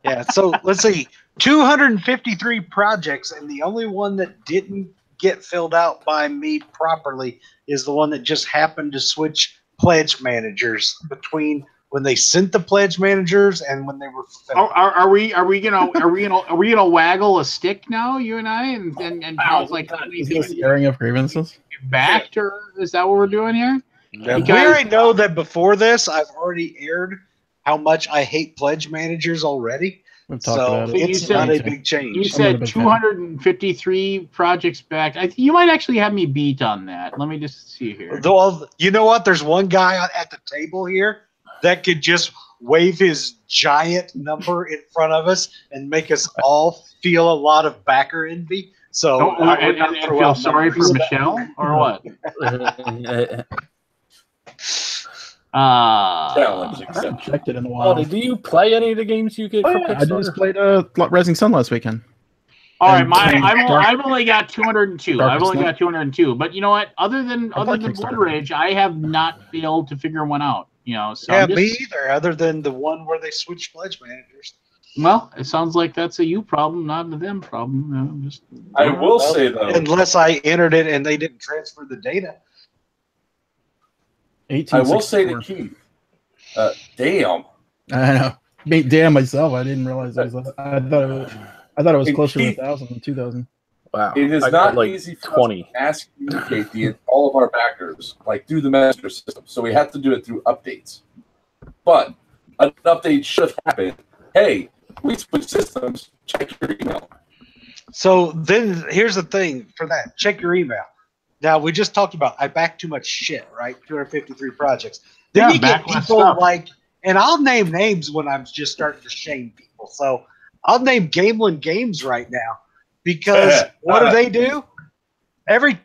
Yeah, so let's see. 253 projects, and the only one that didn't get filled out by me properly is the one that just happened to switch Pledge Managers between when they sent the Pledge Managers and when they were fulfilled. Are we gonna waggle a stick now, you and I, and count like how many things airing of grievances backed, or is that what we're doing here? Yeah, we already know that before this, I've already aired how much I hate Pledge Managers already. So it's not a big change. You said 253 projects backed. You might actually have me beat on that. Let me just see here. Well, you know what? There's one guy at the table here that could just wave his giant number in front of us and make us all feel a lot of backer envy. So and feel sorry for Michelle, or what? Challenge I haven't accepted. checked it in a while. Did you play any of the games you get? I just played Rising Sun last weekend. All right, I've only got 202. I've only got 202. But you know what? Other than Blood Rage, I have not been able to figure one out. So yeah, me either. Other than the one where they switch Pledge Managers. Well, it sounds like that's a you problem, not a them problem. I will say though, unless I entered it and they didn't transfer the data. I will say to Keith, damn. I know. Damn myself, I didn't realize it was. I thought it was closer to 1,000 than 2,000. Wow. It is I not got, like, easy for 20. us to ask communicate all of our backers like through the messenger system. So we have to do it through updates. But an update should happen. Hey, we switch systems. Check your email. So then here's the thing for that. Check your email. Now, we just talked about I back too much shit, right? 253 projects. Then you get people like, and I'll name names when I'm just starting to shame people. So I'll name Gamelin Games right now because what do?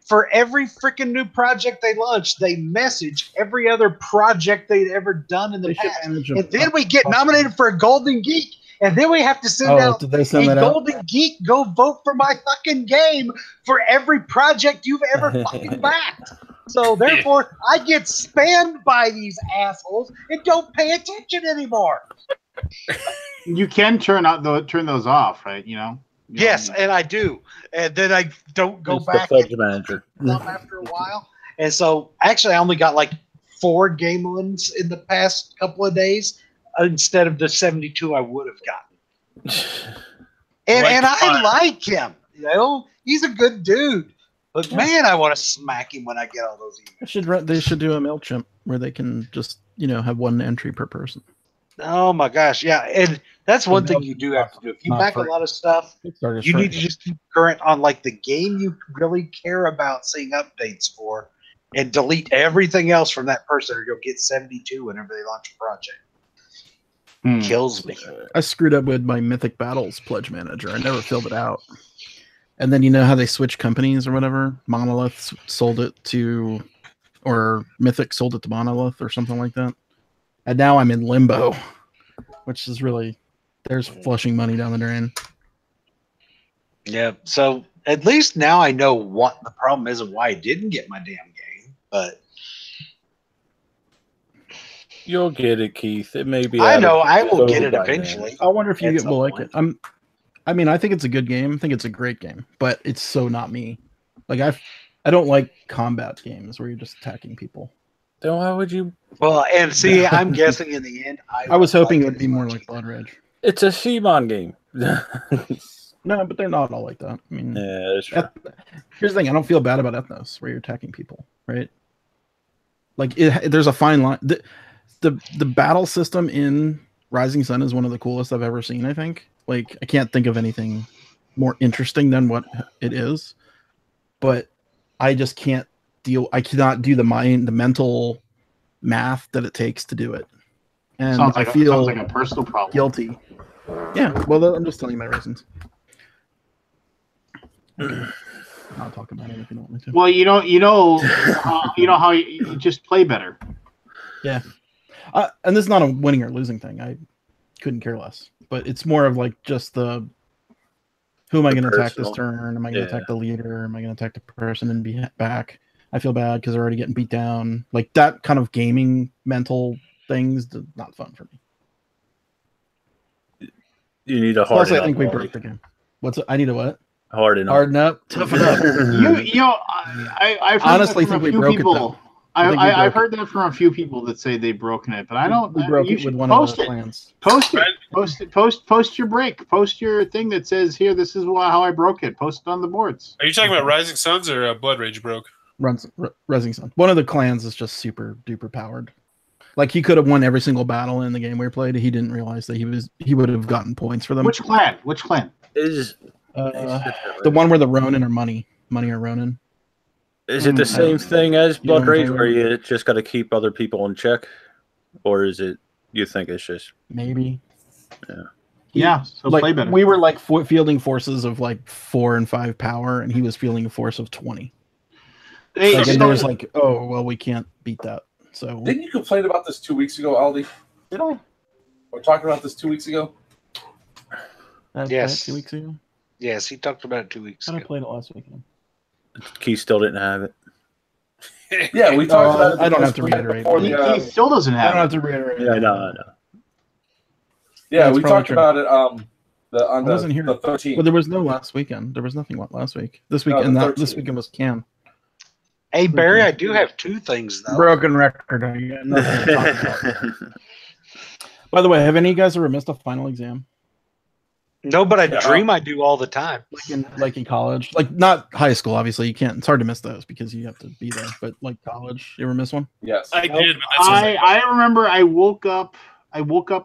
For every freaking new project they launch, they message every other project they'd ever done in the past. And then we get nominated for a Golden Geek. And then we have to send out a Golden Geek, go vote for my fucking game for every project you've ever fucking backed. So therefore, I get spammed by these assholes and don't pay attention anymore. You can turn those off, right? Yes, and I do. And then I don't go back the pledge manager after a while. And so actually I only got like 4 Gamelins in the past couple of days instead of the 72 I would have gotten. And I like him. He's a good dude. But man, I want to smack him when I get all those emails. They should do a MailChimp where they can just, have one entry per person. Oh my gosh, yeah. And that's one thing you do have to do. If you back a lot of stuff, you need to just keep current on like the game you really care about seeing updates for and delete everything else from that person or you'll get 72 whenever they launch a project. Kills me. I screwed up with my Mythic Battles pledge manager. I never filled it out. And then you know how they switch companies or whatever? Monolith sold it to, or Mythic sold it to Monolith or something like that. And now I'm in limbo, which is really, there's flushing money down the drain. Yeah, so at least now I know what the problem is and why I didn't get my damn game. But you'll get it, Keith. It may be. I know I will get it eventually. I wonder if you will like it. I mean, I think it's a good game. I think it's a great game, but it's so not me. Like I don't like combat games where you're just attacking people. Then why would you? Well, and see, I'm guessing in the end, I was hoping it would be more like Blood Rage. It's a Shimon game. No, but they're not all like that. I mean, yeah, that's true. Here's the thing: I don't feel bad about Ethnos, where you're attacking people, right? Like, there's a fine line. The battle system in Rising Sun is one of the coolest I've ever seen. I think. Like, I can't think of anything more interesting than what it is, but I just can't deal. I cannot do the mental math that it takes to do it, and I feel like a personal problem. Guilty. Yeah, well, I'm just telling you my reasons. I'll talk about it if you don't want me to. Well, you know how you just play better. Yeah, and this is not a winning or losing thing. I couldn't care less. But it's more of like just who am I going to attack this turn? Am I going to attack the leader? Am I going to attack the person and be back? I feel bad because they're already getting beat down. Like that kind of gaming mental things, not fun for me. You need a harden up. I think we broke the game. I need a what? Harden up. Toughen up. I've honestly think we broke it though. I've heard that from a few people that say they've broken it, but I don't. We broke it with one of the plans. Post your break. Post your thing that says here. This is how I broke it. Post it on the boards. Are you talking about Rising Suns or Blood Rage broke? Rising Sun. One of the clans is just super duper powered. Like he could have won every single battle in the game we played. He didn't realize that he would have gotten points for them. Which clan? Is the one where the Ronin or money or Ronin. Is it the same thing as Blood Rage where you just got to keep other people in check? Or is it, you think it's just... Maybe. Yeah, so play better. We were like fielding forces of like 4 and 5 power, and he was fielding a force of 20. And there was like, oh, well, we can't beat that. So didn't you complain about this 2 weeks ago, Aldi? Did I? We're talking about this 2 weeks ago? Yes. 2 weeks ago? Yes, he talked about it 2 weeks ago. I played it last weekend. Keith still didn't have it. Yeah, we talked about it. I don't have to reiterate. He still doesn't have it. I don't have to reiterate. Yeah, no. Yeah, we talked about it on the 13th. Well, there was no last weekend. There was nothing last week. This weekend, this weekend was Cam. Hey Barry, I do have two things though. Broken record. I got nothing to talk about. By the way, have any of you guys ever missed a final exam? No, but I dream I do all the time. Like in college, like not high school. Obviously, you can't. It's hard to miss those because you have to be there. But like college, you ever miss one? Yes. I did. But that's I remember I woke up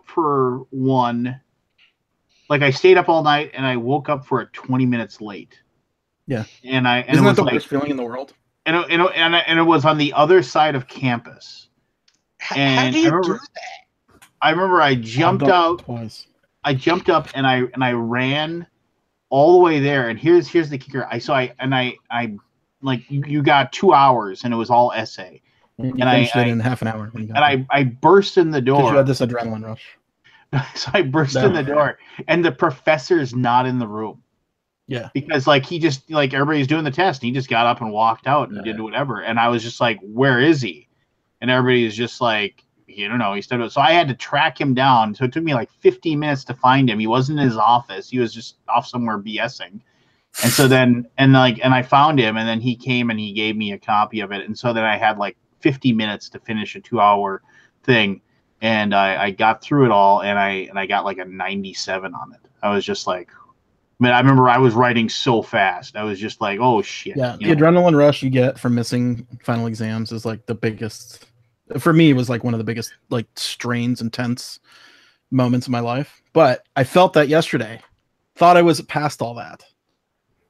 for one. Like I stayed up all night and I woke up for it 20 minutes late. Yeah. And Isn't it that was the like, worst feeling in the world? and it was on the other side of campus. How And do you do that? I remember I jumped out. Twice. I jumped up and I ran all the way there. And here's the kicker. I like you got 2 hours and it was all essay. And you finished it in half an hour. I burst in the door. Because you had this adrenaline rush. So I burst in the door and the professor's not in the room. Yeah. Because like he just like everybody's doing the test and he just got up and walked out and did whatever. And I was just like, where is he? And everybody's just like, you don't know. He stepped up. So I had to track him down. So it took me like 15 minutes to find him. He wasn't in his office. He was just off somewhere BSing. And so then and I found him and then he came and he gave me a copy of it. And so then I had like 50 minutes to finish a 2-hour thing. And I got through it all, and I got like a 97 on it. I was just like, man, I remember I was writing so fast. I was just like, oh shit. Yeah, the adrenaline rush you get from missing final exams is like the biggest. For me, it was like one of the biggest like strains and tense moments of my life. But I felt that yesterday. Thought I was past all that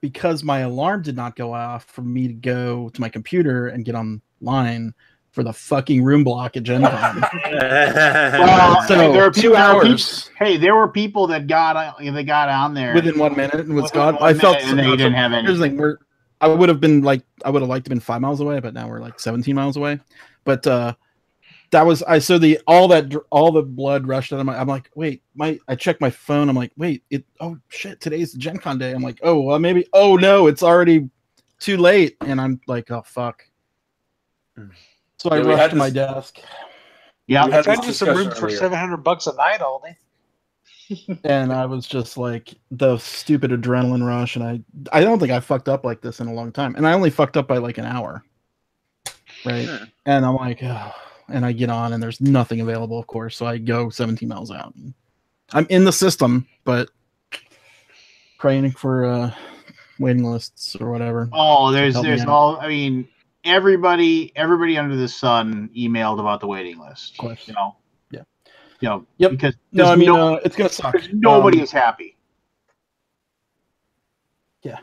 because my alarm did not go off for me to go to my computer and get online for the fucking room block at Gen Con. Well, So, there are 2 hours. Hey, there were people that got on there Within 1 minute and was Within gone. 1 I felt minute and they didn't have Here's the thing: I would have liked to been 5 miles away, but now we're like 17 miles away. But that was all the blood rushed out of my. I'm like, wait, I checked my phone. I'm like, wait, oh shit, today's the Gen Con day. I'm like, oh well, maybe. Oh no, it's already too late. And I'm like, oh fuck. So I rushed to my desk. Yeah, I found you some room for $700 a night, Aldi. And I was just like the stupid adrenaline rush, and I don't think I fucked up like this in a long time. And I only fucked up by like an hour. Right. Yeah. And I'm like, oh. And I get on and there's nothing available, of course. So I go 17 miles out. I'm in the system, but praying for waiting lists or whatever. Oh, there's all. I mean, everybody under the sun emailed about the waiting list. Of course, you know. Yeah. You know. Yep. Because no, I mean, it's gonna suck. Nobody is happy. Yeah.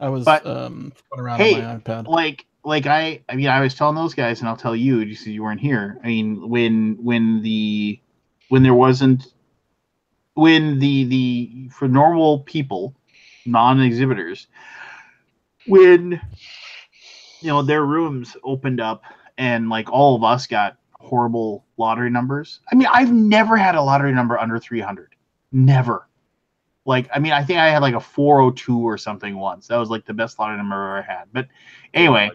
I was around on my iPad. I mean, I was telling those guys, and I'll tell you, just because you weren't here. I mean, when the for normal people, non-exhibitors, when their rooms opened up and like all of us got horrible lottery numbers. I mean, I've never had a lottery number under 300. Never. Like, I mean, I think I had like a 402 or something once. That was like the best lottery number I've ever had. But anyway.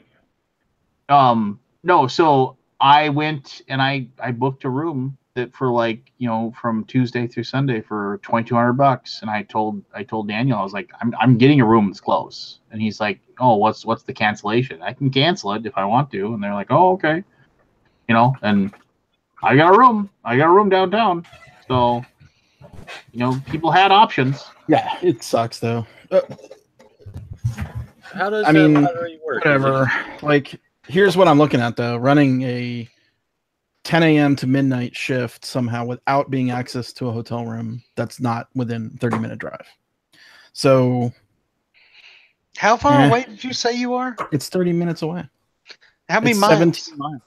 No, so I went and I booked a room that for like, from Tuesday through Sunday for $2,200. And I told Daniel, I was like, I'm getting a room that's close. And he's like, oh, what's the cancellation? I can cancel it if I want to. And they're like, oh, okay. And I got a room downtown. So, people had options. Yeah, it sucks though. How does lottery work? Whatever. Like, here's what I'm looking at though: running a 10 a.m. to midnight shift somehow without being access to a hotel room that's not within 30-minute drive. So, how far away did you say you are? It's 30 minutes away. How many miles? 17 miles.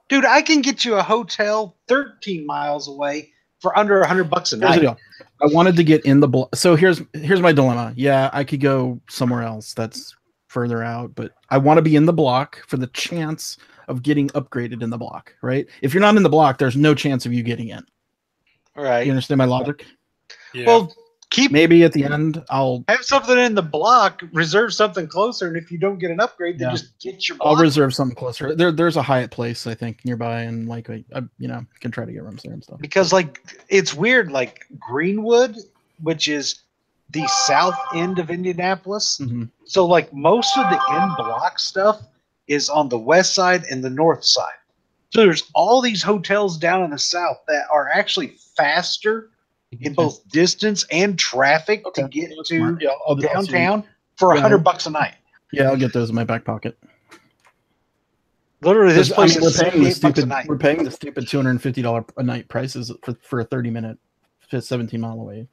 Dude, I can get you a hotel 13 miles away for under $100 a night. I wanted to get in the block. So here's my dilemma. Yeah, I could go somewhere else that's further out, but I want to be in the block for the chance of getting upgraded in the block, right? If you're not in the block, there's no chance of you getting in. Right. You understand my logic? Yeah. Well, maybe at the end I'll have something in the block, reserve something closer, and if you don't get an upgrade, then just get your block. I'll reserve something closer. There's a Hyatt place I think nearby, and like I can try to get rooms there and stuff. Because like it's weird, like Greenwood, which is the south end of Indianapolis. Mm-hmm. So like most of the in block stuff is on the west side and the north side. So there's all these hotels down in the south that are actually faster in both distance and traffic to get That's to smart. Yeah, I'll see. downtown for Yeah. $100 a night. Yeah, I'll get those in my back pocket. Literally, this place we're is paying the $78 a stupid. night. We're paying the stupid $250 a night prices for a 30-minute, 17-mile away.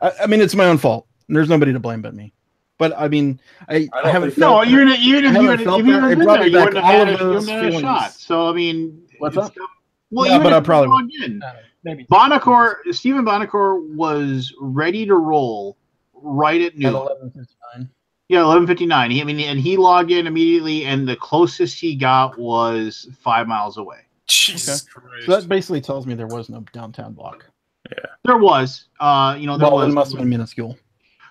I mean, it's my own fault. There's nobody to blame but me. But I mean, I haven't. No, even if you been hadn't been brought there, me you back wouldn't all have of had those a feelings. shot. So I mean, What's up? Well, Yeah, even but if I probably you logged in, maybe Stephen Bonacore was ready to roll right at noon. at 11:59. Yeah, 11:59. He logged in immediately, and the closest he got was 5 miles away. Jesus Christ. So that basically tells me there was no downtown block. There was, there was. It must have been minuscule.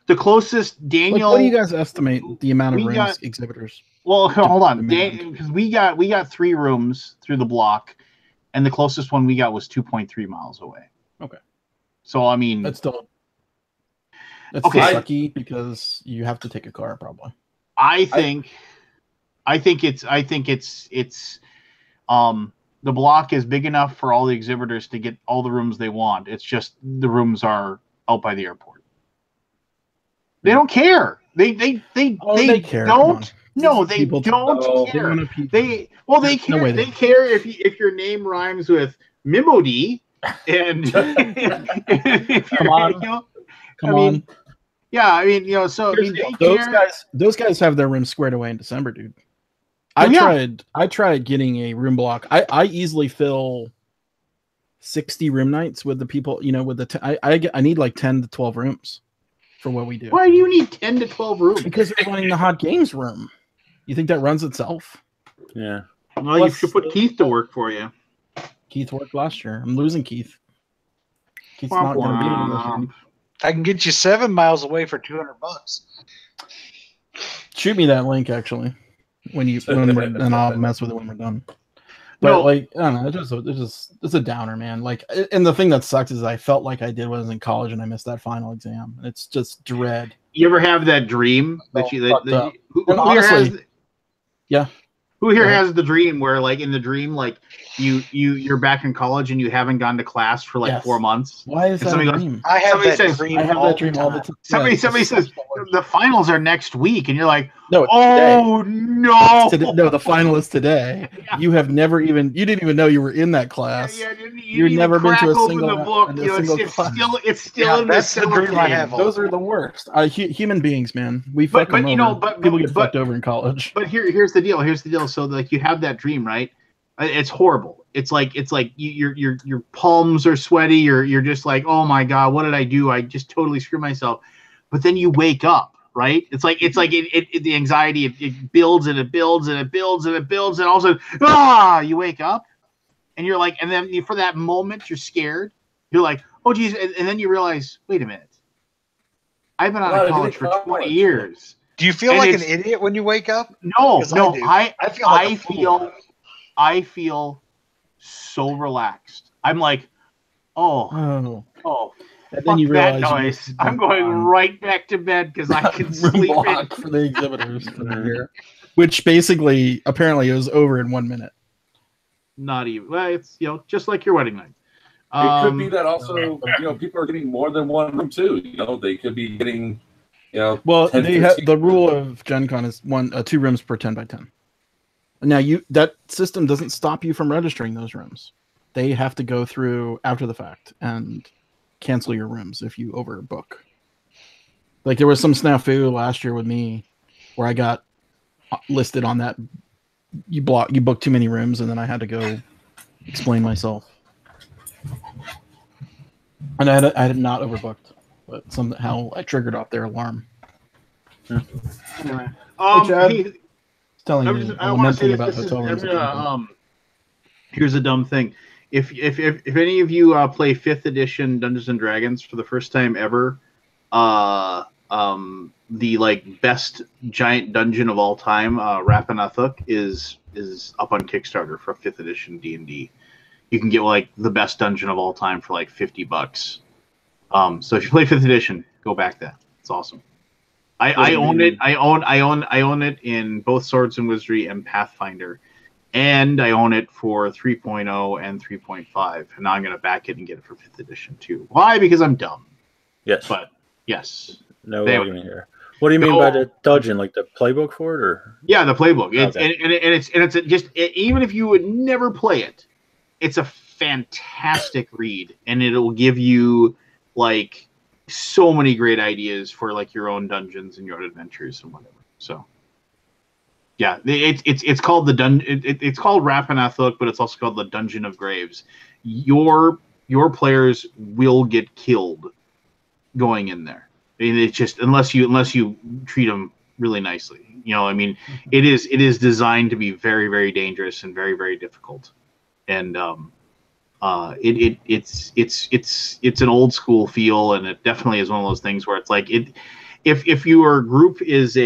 The closest Daniel. What do you guys estimate the amount of we rooms got- exhibitors? Well, hold on, demand? because we got 3 rooms through the block, and the closest one we got was 2.3 miles away. Okay. So I mean, That's still Okay. sucky because you have to take a car probably. I think it's the block is big enough for all the exhibitors to get all the rooms they want. It's just the rooms are out by the airport. They don't care. They care. don't. No, they People don't care. They There's no care. way They care if your name rhymes with Mimody and if Come you're, on. you know, Come I mean, on. yeah, I mean, so Here's the deal. Those guys have their rooms squared away in December, dude. I tried getting a room block. I easily fill 60 room nights with the people, with the I need like 10 to 12 rooms for what we do. Why do you need 10 to 12 rooms? Because we're running the hot games room. You think that runs itself? Yeah. Well, you should put Keith to work for you. Keith worked last year. I'm losing Keith. Keith's Womp not going to be womp. here this year. I can get you 7 miles away for $200. Shoot me that link actually. And I'll mess with it when we're done. But No. I don't know. It's a downer, man. And the thing that sucks is I felt like I did when I was in college and I missed that final exam. It's just dread. You ever have that dream that who honestly, who here Yeah. has the dream where in the dream you're back in college and you haven't gone to class for Yes. 4 months? Why is that a somebody goes, dream? I have Somebody that says- dream. I have all that dream all the time. time. Somebody Yeah, it's says so the finals are next week and you're like, No, it's today. oh no. No, the final is today. Yeah. You didn't even know you were in that class. You've never been to a single the book. a single It's class. still Yeah, in that's the the dream I cellophane. have. Those are the worst. Human beings, man. We But- fuck them but, over. People get fucked over in college. But here's the deal. So you have that dream, right? It's horrible. It's like your palms are sweaty. You're just like, oh my god, what did I do? I just totally screwed myself. But then you wake up, right? It's like the anxiety it builds and it builds and it builds and it builds and all of a sudden you wake up and you're like, and then for that moment you're scared. You're like, oh geez, and then you realize, wait a minute, I've been out of college for 20 years. Do you feel And like an it's- idiot when you wake up? No, 'Cause no, do. I feel like a fool. I feel so relaxed. I'm like, oh, Oh. And fuck then you that realize noise. I'm going right back to bed because I can room sleep in. block for the exhibitors for the year. Which basically apparently it was over in 1 minute. Not even. Well, it's just like your wedding night. It could be that also, people are getting more than one room too. They could be getting, Well, 10, they have 15. the rule of Gen Con is 2 rooms per 10 by 10. Now that system doesn't stop you from registering those rooms. They have to go through after the fact and cancel your rooms if you overbook. Like there was some snafu last year with me where I got listed on that. You booked too many rooms, and then I had to go explain myself. And I had not overbooked, but somehow I triggered off their alarm. Anyway, Chad. he- Telling I'm you just- I want to one say thing this, about this is, hotel rooms. I'm gonna, here's a dumb thing. If any of you play 5th edition Dungeons and Dragons for the first time ever, the best giant dungeon of all time, Rapanathuk, is up on Kickstarter for 5th edition D&D. You can get the best dungeon of all time for $50. So if you play 5th edition, go back that. It's awesome. I own it. I own it in both Swords and Wizardry and Pathfinder, and I own it for 3.0 and 3.5. And now I'm going to back it and get it for 5th edition too. Why? Because I'm dumb. Yes. But yes. No argument here. What do you mean by the dungeon? Like the playbook for it, or? Yeah, the playbook. It's Okay. and it's just even if you would never play it, it's a fantastic read, and it'll give you like so many great ideas for like your own dungeons and your own adventures and whatever. So yeah, it's called the it's called Rapanathuk, but it's also called the Dungeon of Graves. Your players will get killed going in there. I mean, it's just unless you treat them really nicely. You know, I mean, it is designed to be very, very dangerous and very, very difficult. And it's an old school feel, and it definitely is one of those things where it's like if your group is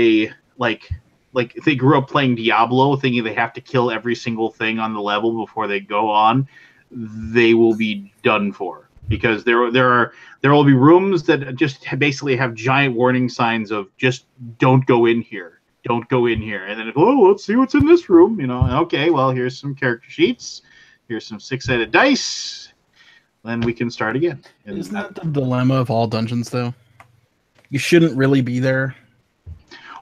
like if they grew up playing Diablo, thinking they have to kill every single thing on the level before they go on, they will be done for, because there will be rooms that just basically have giant warning signs of just don't go in here, don't go in here, and then let's see what's in this room. You know, okay, well, here's some character sheets. Here's some 6-sided dice. Then we can start again. And isn't that the dilemma of all dungeons, though? You shouldn't really be there.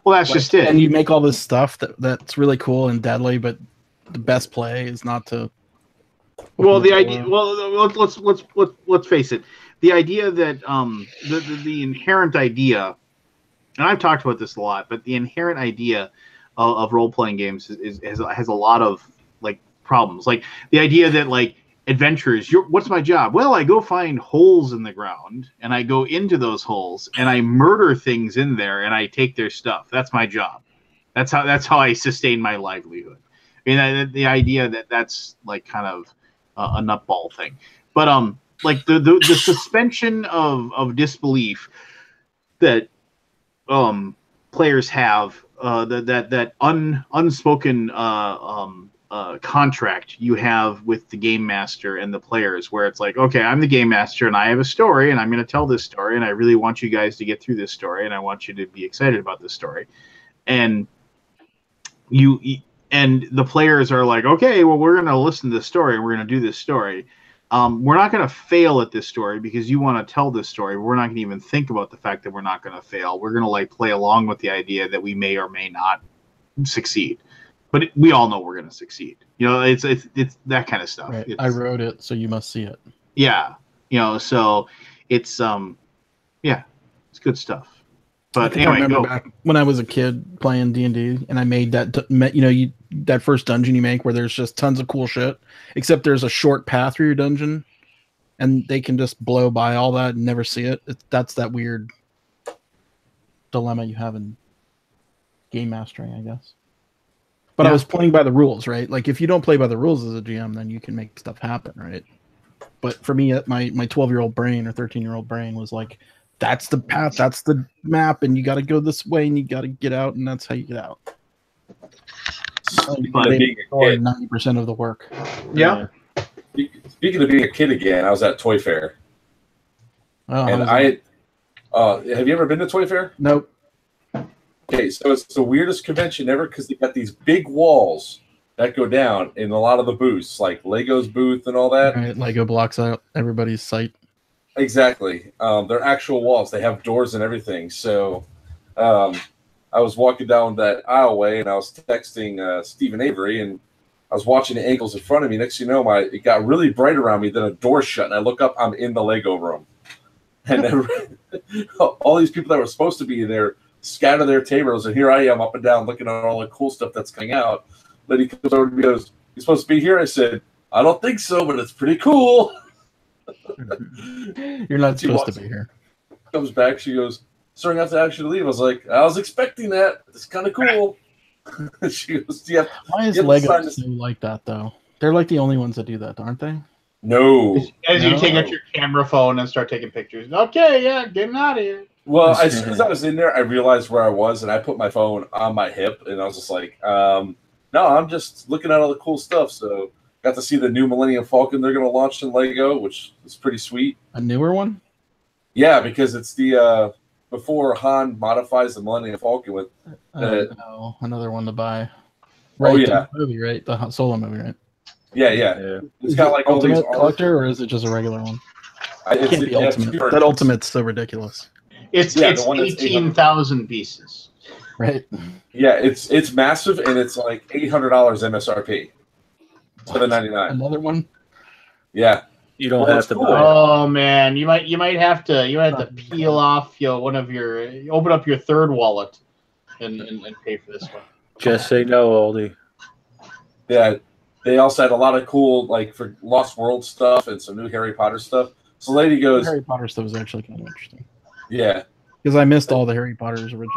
Well, that's just it. And you make all this stuff that's really cool and deadly, but the best play is not to. Well, the idea. Well, let's face it. The idea that the inherent idea, and I've talked about this a lot, but the inherent idea of role playing games has a lot of like problems. Like the idea that like adventurers, what's my job? Well, I go find holes in the ground and I go into those holes and I murder things in there and I take their stuff. That's my job. That's how I sustain my livelihood. I mean, the idea that that's like kind of a nutball thing, but like the suspension of disbelief that players have, that unspoken contract you have with the game master and the players, where it's like, okay, I'm the game master and I have a story and I'm going to tell this story and I really want you guys to get through this story and I want you to be excited about this story, and the players are like, okay, well, we're going to listen to this story and we're going to do this story. We're not going to fail at this story because you want to tell this story. We're not going to even think about the fact that we're not going to fail. We're going to like play along with the idea that we may or may not succeed, but we all know we're going to succeed. You know, it's that kind of stuff. Right. I wrote it, so you must see it. Yeah, you know, so it's yeah, it's good stuff. But anyway, I remember back when I was a kid playing D&D, and I made that, that first dungeon you make where there's just tons of cool shit, except there's a short path through your dungeon, and they can just blow by all that and never see it. That's that weird dilemma you have in game mastering, I guess. But I was playing by the rules, right? Like, if you don't play by the rules as a GM, then you can make stuff happen, right? But for me, my 12-year-old brain or 13-year-old brain was like, that's the path, that's the map, and you got to go this way, and you got to get out, and that's how you get out. Speaking of being a kid, 90% of the work. Yeah. Speaking of being a kid again, I was at Toy Fair, and have you ever been to Toy Fair? Nope. Okay, so it's the weirdest convention ever because they got these big walls that go down in a lot of the booths, like Lego's booth and all that. Right, Lego blocks out everybody's sight. Exactly. They're actual walls. They have doors and everything. So I was walking down that aisleway and I was texting Stephen Avery, and I was watching the angles in front of me. Next thing you know, it got really bright around me. Then a door shut, and I look up. I'm in the Lego room. And all these people that were supposed to be in there scatter their tables, and here I am up and down looking at all the cool stuff that's coming out. Then he comes over to me and goes, "You supposed to be here?" I said, "I don't think so, but it's pretty cool." You're not supposed to be here. Comes back, she goes, "Sorry, I have to actually leave." I was like, "I was expecting that. It's kind of cool." She goes, "Why is Lego so like that, though? They're like the only ones that do that, aren't they?" No. As you take out your camera phone and start taking pictures. Okay, yeah, getting out of here. Well, as soon as I was in there, I realized where I was, and I put my phone on my hip, and I was just like, no, I'm just looking at all the cool stuff. So got to see the new Millennium Falcon they're going to launch in Lego, which is pretty sweet. A newer one? Yeah, because it's the before Han modifies the Millennium Falcon with. No, another one to buy. Oh, Right, yeah. the movie, right? The Han Solo movie, right? Yeah. It's Is got it like all these Ultimate Collector, or is it just a regular one? It can't be Ultimate. That Ultimate's so ridiculous. It's the one that's 18,000 pieces. Right. Yeah, it's massive, and it's like $800 MSRP. $799. Another one. Yeah. You don't Well, have it's to cool. buy it. Oh man, you might have to peel off one of your open up your third wallet and pay for this one. Just say no, Oldie. Yeah. They also had a lot of cool, like, for Lost World stuff and some new Harry Potter stuff. So the lady goes, Harry Potter stuff was actually kind of interesting. yeah. Because I missed all the Harry Potter's original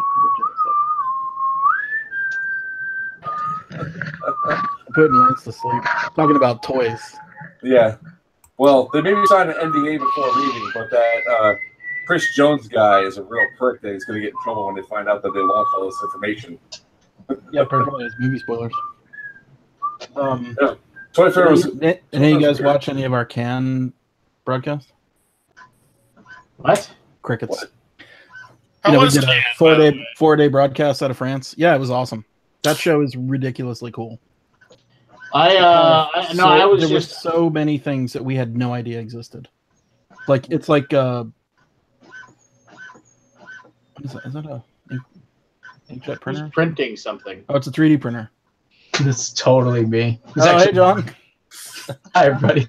stuff. Putting Lance to sleep. Talking about toys. Yeah. Well, they made me sign an NDA before leaving, but that Chris Jones guy is a real prick that he's going to get in trouble when they find out that they launched all this information. Yeah, probably has movie spoilers. Yeah. Toy Fair was. Any of you guys watch any of our Cannes broadcasts? What? Crickets. What? We was did a Cannes, by the way? 4-day broadcast out of France. Yeah, it was awesome. That show is ridiculously cool. There were so many things that we had no idea existed. Like it's like what is that? Is that a inkjet printer? Who's printing something? Oh, it's a 3D printer. This is totally me. Hey, John. Hi, everybody.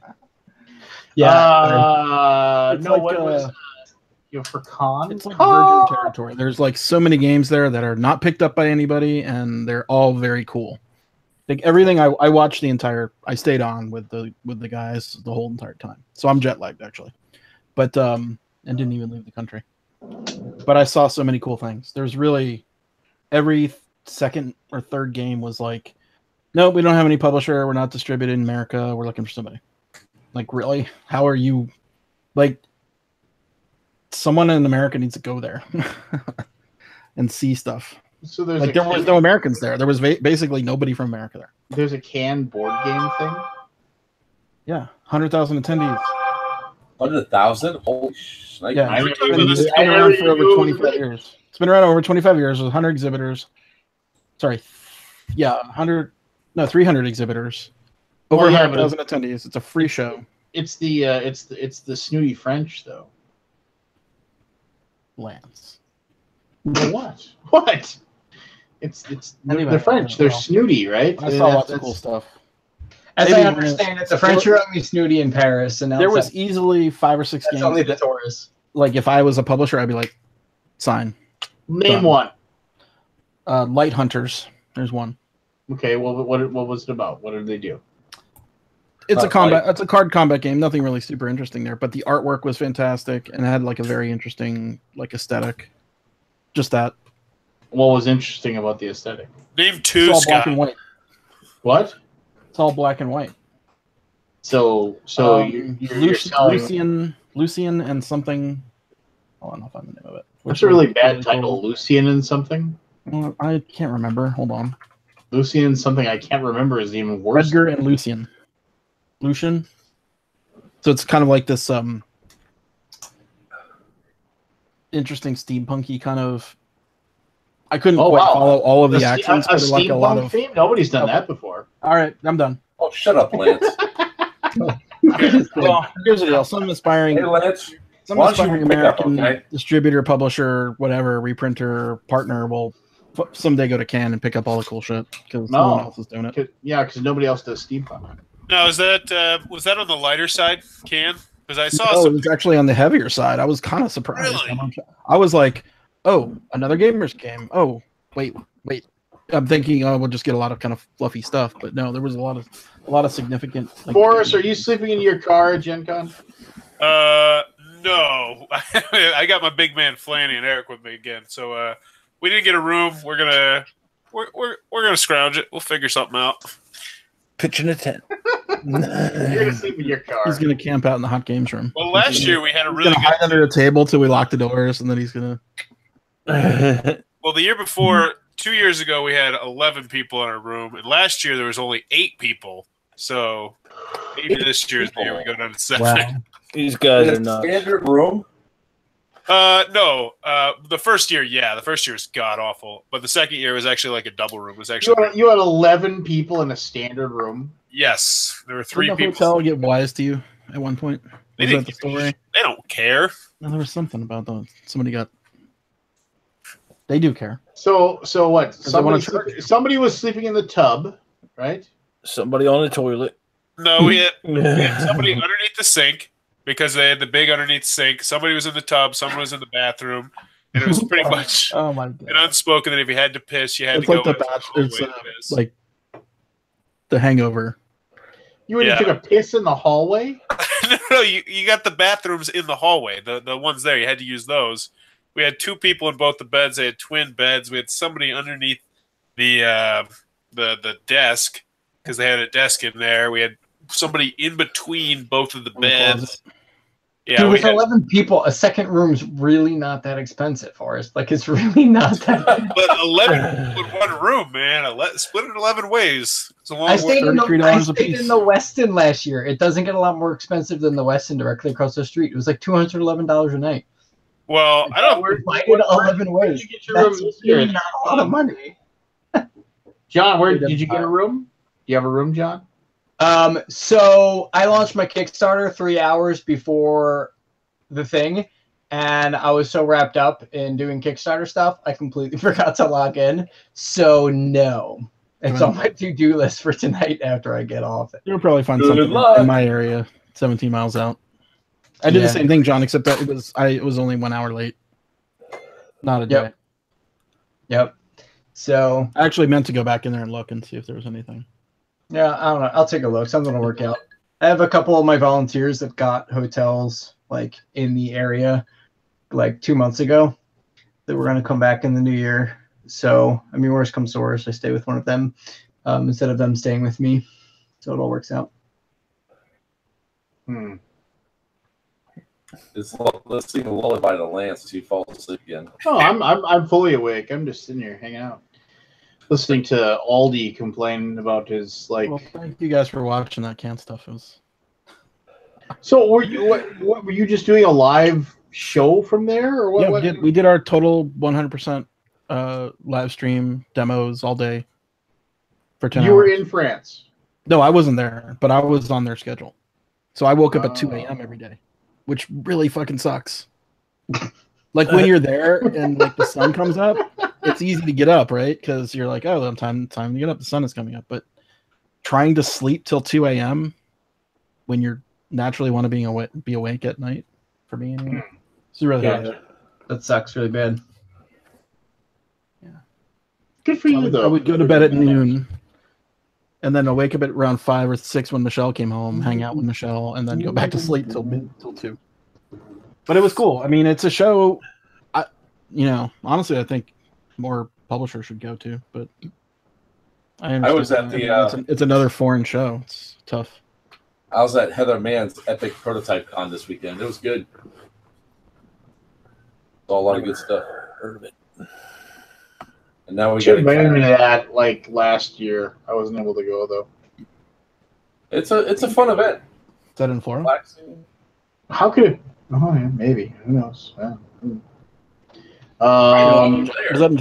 Yeah. It's No, like, what was for con? It's like virgin territory. There's like so many games there that are not picked up by anybody, and they're all very cool. Like everything, I watched the entire. I stayed on with the guys the whole entire time. So I'm jet lagged actually, but and didn't even leave the country. But I saw so many cool things. There's really every second or third game was like, no, we don't have any publisher. We're not distributed in America. We're looking for somebody. Like, really? How are you? Like, someone in America needs to go there and see stuff. So there was no Americans there. There was basically nobody from America there. There's a Cannes board game thing. Yeah, 100,000 attendees. 100,000? Holy shit! Yeah, You're talking about it's this been around for over 25 years. It's been around over 25 years with 100 exhibitors. Sorry, yeah, 300 exhibitors. Over 100,000 attendees. It's a free show. It's the snooty French though. Lance. What? What? It's Anyway, the French. They're snooty, right? I saw lots of cool stuff. As Maybe I understand it, the French are only snooty in Paris, and there was easily 5 or 6 that's games. only the tourists. Like if I was a publisher, I'd be like, sign. Name Done. one. Light Hunters. There's one. Okay. Well, what was it about? What did they do? It's a combat. It's a card combat game. Nothing really super interesting there, but the artwork was fantastic and it had like a very interesting like aesthetic. Just that. What was interesting about the aesthetic? Name It's two, all black and Scott. white. What? It's all black and white. So you're selling. Lucian and something. Oh, I'll find the name of it. What's a really bad really title? cool. Lucian and something. Well, I can't remember. Hold on. Lucian and something I can't remember is even worse. Edgar and Lucian. Lucian. So it's kind of like this interesting steampunky kind of. I couldn't quite follow all of the actions, but like a lot of theme. Nobody's done that before. All right, I'm done. Oh, shut up, Lance. Well, here's the deal. Some aspiring, Hey, Lance. some why don't you aspiring pick up, American okay? distributor, publisher, whatever, reprinter, partner will someday go to Cannes and pick up all the cool shit because no one else is doing it. Because nobody else does steampunk. No, was that on the lighter side, Can? Because I saw Oh, it some. was actually on the heavier side. I was kind of surprised. Really? I was like, oh, another gamers game. Oh, wait. I'm thinking, oh, we'll just get a lot of kind of fluffy stuff, but no, there was a lot of significant. Like, Boris, are you sleeping in your car at Gen Con? No, I got my big man Flanny and Eric with me again. So we didn't get a room. We're gonna scrounge it. We'll figure something out. Pitch in a tent. You're gonna sleep in your car. he's gonna camp out in the hot games room. Well, last year we had a He's really gonna hide good. under a table till we lock the doors, and then he's gonna. Well, the year before, 2 years ago, we had 11 people in our room, and last year there was only 8 people. So maybe this year's the year we go down to 7. Wow. These guys In are a nuts. standard room? No. The first year, yeah, the first year was god awful, but the second year was actually like a double room. It was actually You had 11 people in a standard room. yes, there were 3 Did the people. hotel get wise to you at one point? They Was didn't that the give a story? They don't care. No, there was something about that. Somebody got. They do care. So what? they wanna charge Somebody was sleeping in the tub, right? Somebody on the toilet. No, we had somebody underneath the sink because they had the big underneath sink. Somebody was in the tub. Someone was in the bathroom, and it was pretty much Oh my god! an unspoken that if you had to piss, you had It's to like go. the into batch. It's hallway to piss. like the Hangover. You went and took a piss in the hallway? no, you got the bathrooms in the hallway. The ones there, you had to use those. We had 2 people in both the beds. They had twin beds. We had somebody underneath the desk because they had a desk in there. We had somebody in between both of the In the beds. closet. Yeah, Dude, we with had, 11 people, a second room's really not that expensive for us. Like, it's really not that. but 11 people in one room, man. Split it 11 ways. It's a long I way. stayed, in the, $33 I a stayed piece. in the Westin last year. It doesn't get a lot more expensive than the Westin directly across the street. It was like $211 a night. Well, I don't. Divided 11 Where did ways. you get your room That's this year? really not a lot of money. John, where did you get a room? Do you have a room, John? So I launched my Kickstarter 3 hours before the thing, and I was so wrapped up in doing Kickstarter stuff, I completely forgot to log in. So no, it's on my to-do list for tonight after I get off. You'll probably find Good something luck. in my area, 17 miles out. I did the same thing, John, except that it was only 1 hour late. Not a day. Yep. Yep. So I actually meant to go back in there and look and see if there was anything. yeah, I don't know. I'll take a look. Something will work out. I have a couple of my volunteers that got hotels like in the area like 2 months ago that were going to come back in the new year. So, I mean, worst comes to worst, I stay with one of them instead of them staying with me. So it all works out. Let's sing a lullaby to Lance as he falls asleep again. Oh, I'm fully awake. I'm just sitting here hanging out, listening to Aldi complain about his like. Well, thank you guys for watching that can stuff. It was... So were you what were you just doing a live show from there or what? Yeah, we did our total 100% live stream demos all day for 10 You hours. were in France. No, I wasn't there, but I was on their schedule. So I woke up at 2 a.m. every day, which really fucking sucks. Like when you're there and like the sun comes up, it's easy to get up, right? Because you're like, oh, time to get up. The sun is coming up. But trying to sleep till 2 a.m. when you're naturally want to be awake at night, for me anyway, it's really hard. That sucks really bad. Good for you, though. I would go to bed at noon, and then I'll wake up at around 5 or 6 when Michelle came home, hang out with Michelle, and then go back to sleep till 2. But it was cool. I mean, it's a show. Honestly, I think more publishers should go to. But I was at the. It's another foreign show. It's tough. I was at Heather Mann's Epic Prototype Con this weekend. It was good. Saw a lot of good stuff. Heard of it. And now we Should got have been to that like last year. I wasn't able to go though. It's a fun event. Is that in Florida? Relaxing. How could it? Oh, yeah, maybe. Who knows? Yeah. Was that in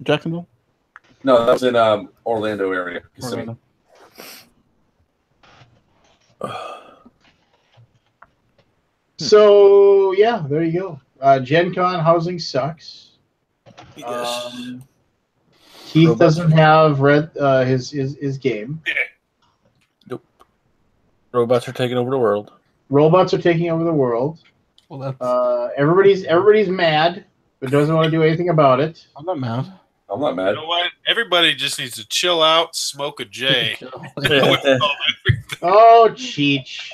Jacksonville? No, that was in Orlando area. Orlando. So yeah, there you go. Gen Con housing sucks. Yes. Keith doesn't have his game. Nope. Robots are taking over the world. Robots are taking over the world. Well, that's. Everybody's mad, but doesn't want to do anything about it. I'm not mad. I'm not You mad. know what? Everybody just needs to chill out, smoke a J. Oh, Cheech.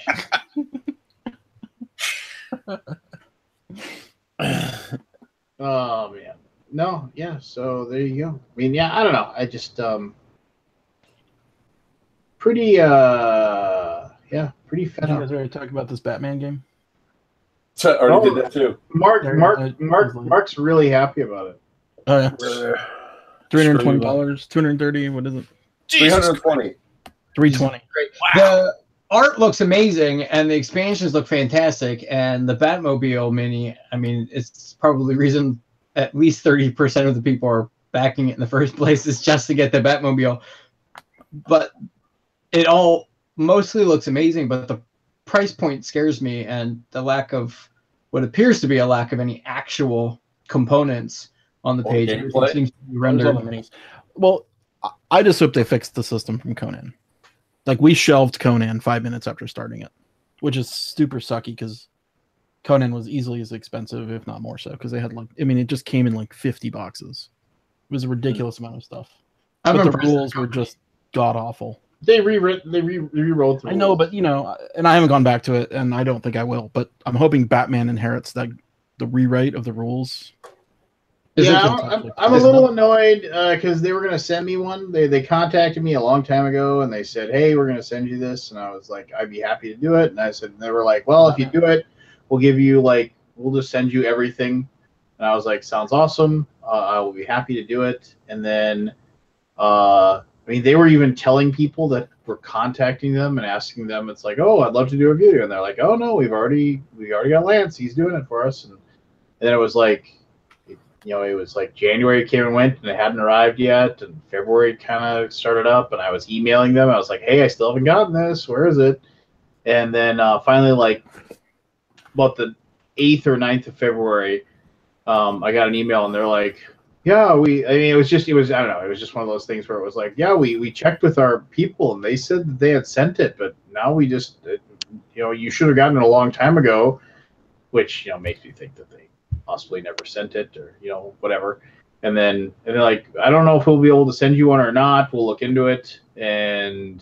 Oh man. No, yeah, so there you go. I mean, yeah, I don't know. I just pretty fed You up. guys already talked about this Batman game? Already did that too. Mark's really happy about it. Oh yeah. $320, $230. What is it? Jesus 320. $320. The art looks amazing, and the expansions look fantastic, and the Batmobile mini. I mean, it's probably the reason at least 30% of the people are backing it in the first place is just to get the Batmobile. But it all mostly looks amazing, but the price point scares me, and the lack of what appears to be a lack of any actual components on the Or page. gameplay. Everything seems to be There's all rendered. the minis. Well, I just hope they fixed the system from Conan. Like, we shelved Conan 5 minutes after starting it, which is super sucky because Conan was easily as expensive, if not more so, because they had like, I mean, it just came in like 50 boxes. It was a ridiculous amount of stuff. I'm But the impressed with rules were just god awful. They rewrote the I know, rules. but you know, and I haven't gone back to it, and I don't think I will. But I'm hoping Batman inherits the rewrite of the rules. Is it Yeah, fantastic? I'm a little annoyed because they were going to send me one. They contacted me a long time ago and they said, "Hey, we're going to send you this," and I was like, "I'd be happy to do it." And I said, they were like, "Well, if you do it, we'll give you we'll just send you everything." And I was like, "Sounds awesome. I will be happy to do it." And then, I mean, they were even telling people that were contacting them and asking them, it's like, "Oh, I'd love to do a video," and they're like, "Oh no, we already got Lance. He's doing it for us." And then it was like, you know, it was like January came and went and it hadn't arrived yet, and February kind of started up, and I was emailing them. I was like, "Hey, I still haven't gotten this. Where is it?" And then finally, like about the 8th or 9th of February, I got an email and they're like, "Yeah, I mean, it was I don't know, it was just one of those things where it was like, yeah, we checked with our people and they said that they had sent it, but now we just, you know, you should have gotten it a long time ago," which, you know, makes me think that they possibly never sent it, or, you know, whatever. And then they're like, "I don't know if we'll be able to send you one or not. We'll look into it." And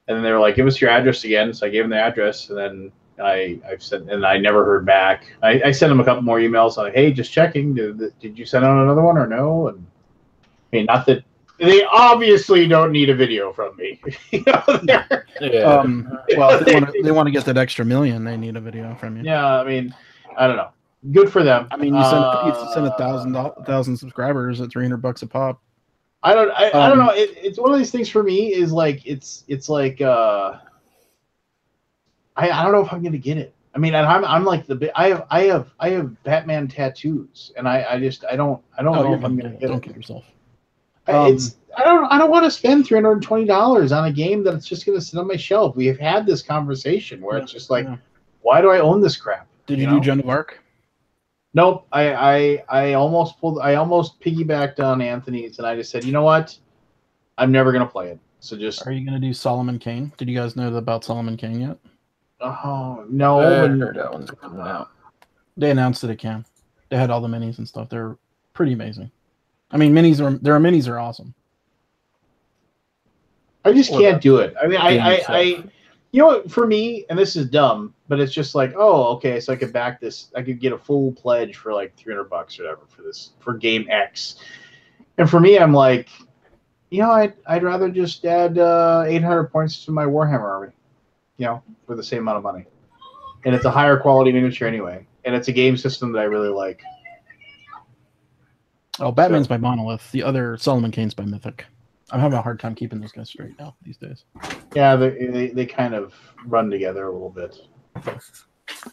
then they were like, "Give us your address again." So I gave them the address, and then I've sent, and I never heard back. I sent them a couple more emails like, "Hey, just checking. Did you send out another one or no?" And I mean, not that they obviously don't need a video from me. You know, Yeah. Well, if they want to get that extra million, they need a video from you. yeah. I mean, I don't know. Good for them. I mean, you send 1,000 subscribers at $300 a pop. I don't know. It's one of these things for me is like it's like I don't know if I'm gonna get it. I mean, I'm like I have Batman tattoos, and I don't know if I'm gonna get Don't it. get yourself. I don't want to spend $320 on a game that's just gonna sit on my shelf. We have had this conversation where it's just like, why do I own this crap? Did you do Joan of Arc? Nope. I almost piggybacked on Anthony's, and I just said, you know what? I'm never gonna play it. So just. Are you gonna do Solomon Kane? Did you guys know about Solomon Kane yet? Oh no! I but heard that one's coming out. They announced that it can. They had all the minis and stuff. They're pretty amazing. I mean, minis are awesome. I just can't do it. I mean, itself. you know what, for me, and this is dumb, but it's just like, oh, okay, so I could back this. I could get a full pledge for like $300 or whatever for game X. And for me, I'm like, you know, I'd rather just add 800 points to my Warhammer army, you know, for the same amount of money. And it's a higher quality miniature anyway, and it's a game system that I really like. Oh, Batman's by Monolith. The other Solomon Kane's by Mythic. I'm having a hard time keeping those guys straight now these days. Yeah, they kind of run together a little bit.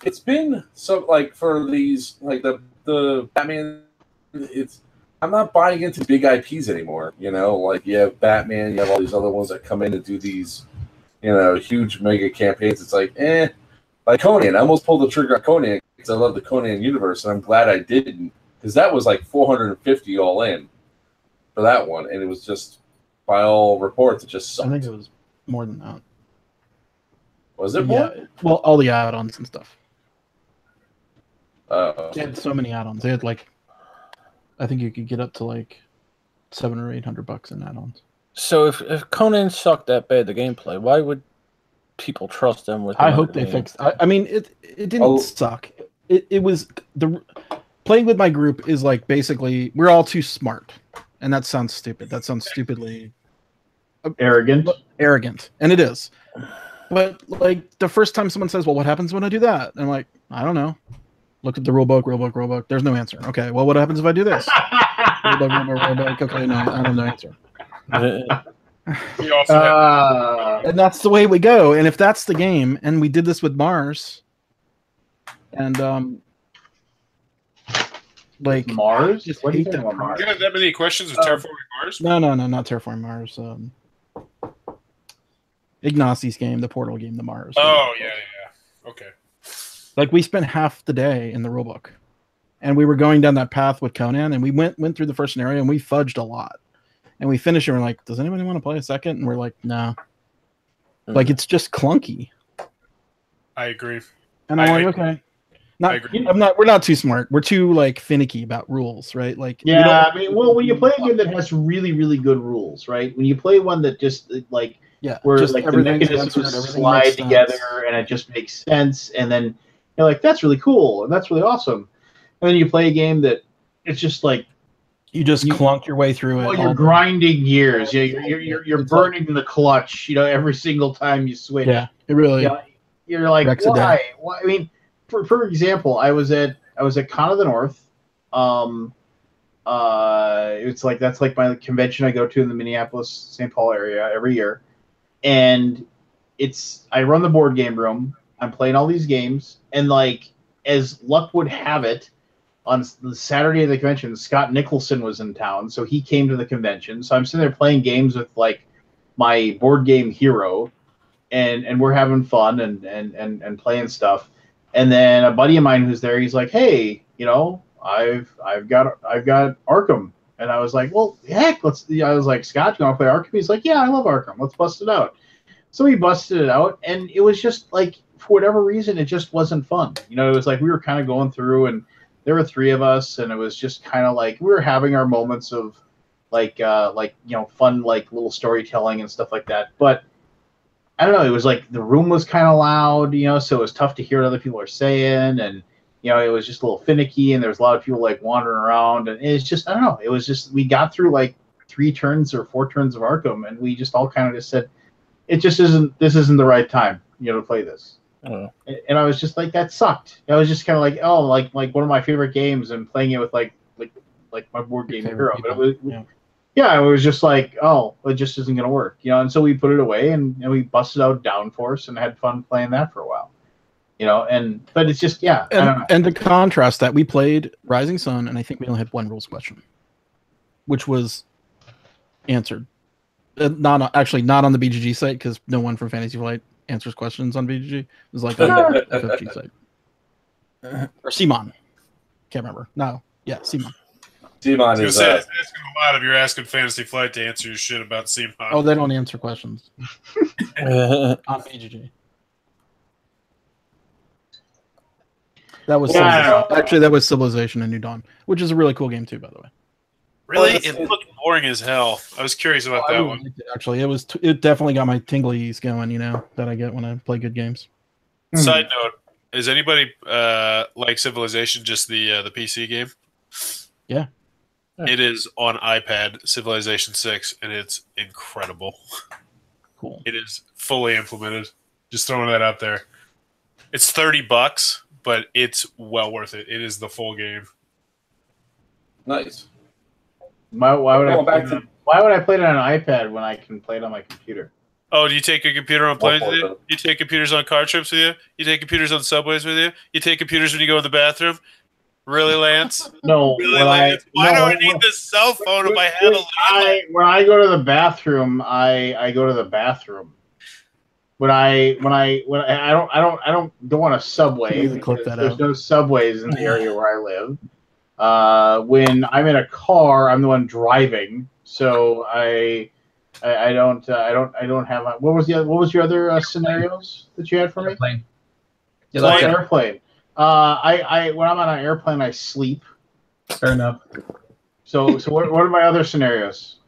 It's been so like for these like the Batman. I'm not buying into big IPs anymore. You know, like you have Batman, you have all these other ones that come in and do these, you know, huge mega campaigns. It's like, like Conan. I almost pulled the trigger on Conan because I love the Conan universe, and I'm glad I didn't, because that was like 450 all in for that one, and it was just, by all reports, it just sucked. I think it was more than that. Was it more? Yeah, well, all the add-ons and stuff. They Uh, had so many add-ons. They had like, I think you could get up to like $700 or $800 in add-ons. So if Conan sucked that bad, the gameplay, why would people trust them with? I hope they fixed. I mean, it didn't suck. It was playing with my group is like basically we're all too smart, and that sounds stupid. That sounds stupidly Arrogant, and it is. But like the first time someone says, "Well, what happens when I do that?" And I'm like, I don't know. Look at the rulebook. There's no answer. Okay, well, what happens if I do this? Rulebook. Okay, no, I have no answer. We also have And that's the way we go. And if that's the game, and we did this with Mars, and like Mars. just What are you hate talking that about, Mars? you got that many questions with Terraforming Mars? No, not Terraform Mars. Ignacci's game, the Portal game, the Mars. Oh yeah. Okay. Like we spent half the day in the rulebook, and we were going down that path with Conan, and we went through the first scenario, and we fudged a lot, and we finished, and we're like, does anybody want to play a second? And we're like, no. Like it's just clunky. I agree. And I'm like, okay. I agree. We're not too smart. We're too like finicky about rules, right? Like Yeah, I mean, well, when you play a game that has really, really good rules, right? When you play one that just like where just like the everything's mechanisms answered, everything slide makes together sense. and it just makes sense, and then you're like, that's really cool and that's really awesome. And then you play a game that it's just like You just clunk your way through well, it. you're grinding gears. Yeah, you're burning the clutch. You know, every single time you switch. Yeah, it really. Yeah, you're like, wrecks a why? day. Why? I mean, for example, I was at Con of the North. It's like that's like my convention I go to in the Minneapolis St. Paul area every year, and I run the board game room. I'm playing all these games, and like as luck would have it, on the Saturday of the convention, Scott Nicholson was in town, so he came to the convention. So I'm sitting there playing games with like my board game hero, and we're having fun and playing stuff. And then a buddy of mine who's there, he's like, "Hey, you know, I've got Arkham," and I was like, "Well, heck, let's." I was like, "Scott, you want to play Arkham?" He's like, "Yeah, I love Arkham. Let's bust it out." So we busted it out, and it was just like, for whatever reason, it just wasn't fun. You know, it was like we were kind of going through, and there were three of us, and it was just kind of like we were having our moments of like fun, like little storytelling and stuff like that. But I don't know, it was like the room was kind of loud, so it was tough to hear what other people are saying, and it was just a little finicky, and there was a lot of people like wandering around, and it's just, I don't know, it was just, we got through like 3 turns or 4 turns of Arkham, and we just all kind of just said, this isn't the right time, to play this. Oh. And I was just like, that sucked. I was just kind of like, oh, like one of my favorite games, and playing it with like my board game hero. But it was, it was just like, oh, it just isn't going to work, And so we put it away, and we busted out Downforce and had fun playing that for a while, But it's just, I don't know. And to contrast that, we played Rising Sun, and I think we only had one rules question, which was answered. Not on the BGG site, because no one from Fantasy Flight answers questions on BGG. It was like on the FFG site. Or Simon. Can't remember. No. Yeah, Simon. Simon is asking a lot if you're asking Fantasy Flight to answer your shit about Simon. Oh, they don't answer questions on BGG. That was actually that was Civilization and New Dawn, which is a really cool game too, by the way. Really? It looked boring as hell. I was curious about that one. Actually, it definitely got my tinglies going, that I get when I play good games. Side note, is anybody like Civilization, just the PC game? Yeah. It is on iPad, Civilization 6, and it's incredible. Cool. It is fully implemented. Just throwing that out there. It's $30, but it's well worth it. It is the full game. Nice. Why would I play it on an iPad when I can play it on my computer? Oh, do you take your computer on planes with you? You take computers on car trips with you? You take computers on subways with you? You take computers when you go in the bathroom? Really, Lance? No. Really, Lance? Why do I need this cell phone if I have a landline? When I go to the bathroom, I go to the bathroom. When I don't go on a subway. There's no subways in the area where I live. When I'm in a car, I'm the one driving, so I don't have. What was your other scenarios that you had for me? Airplane. Airplane. When I'm on an airplane, I sleep. Fair enough. So what are my other scenarios?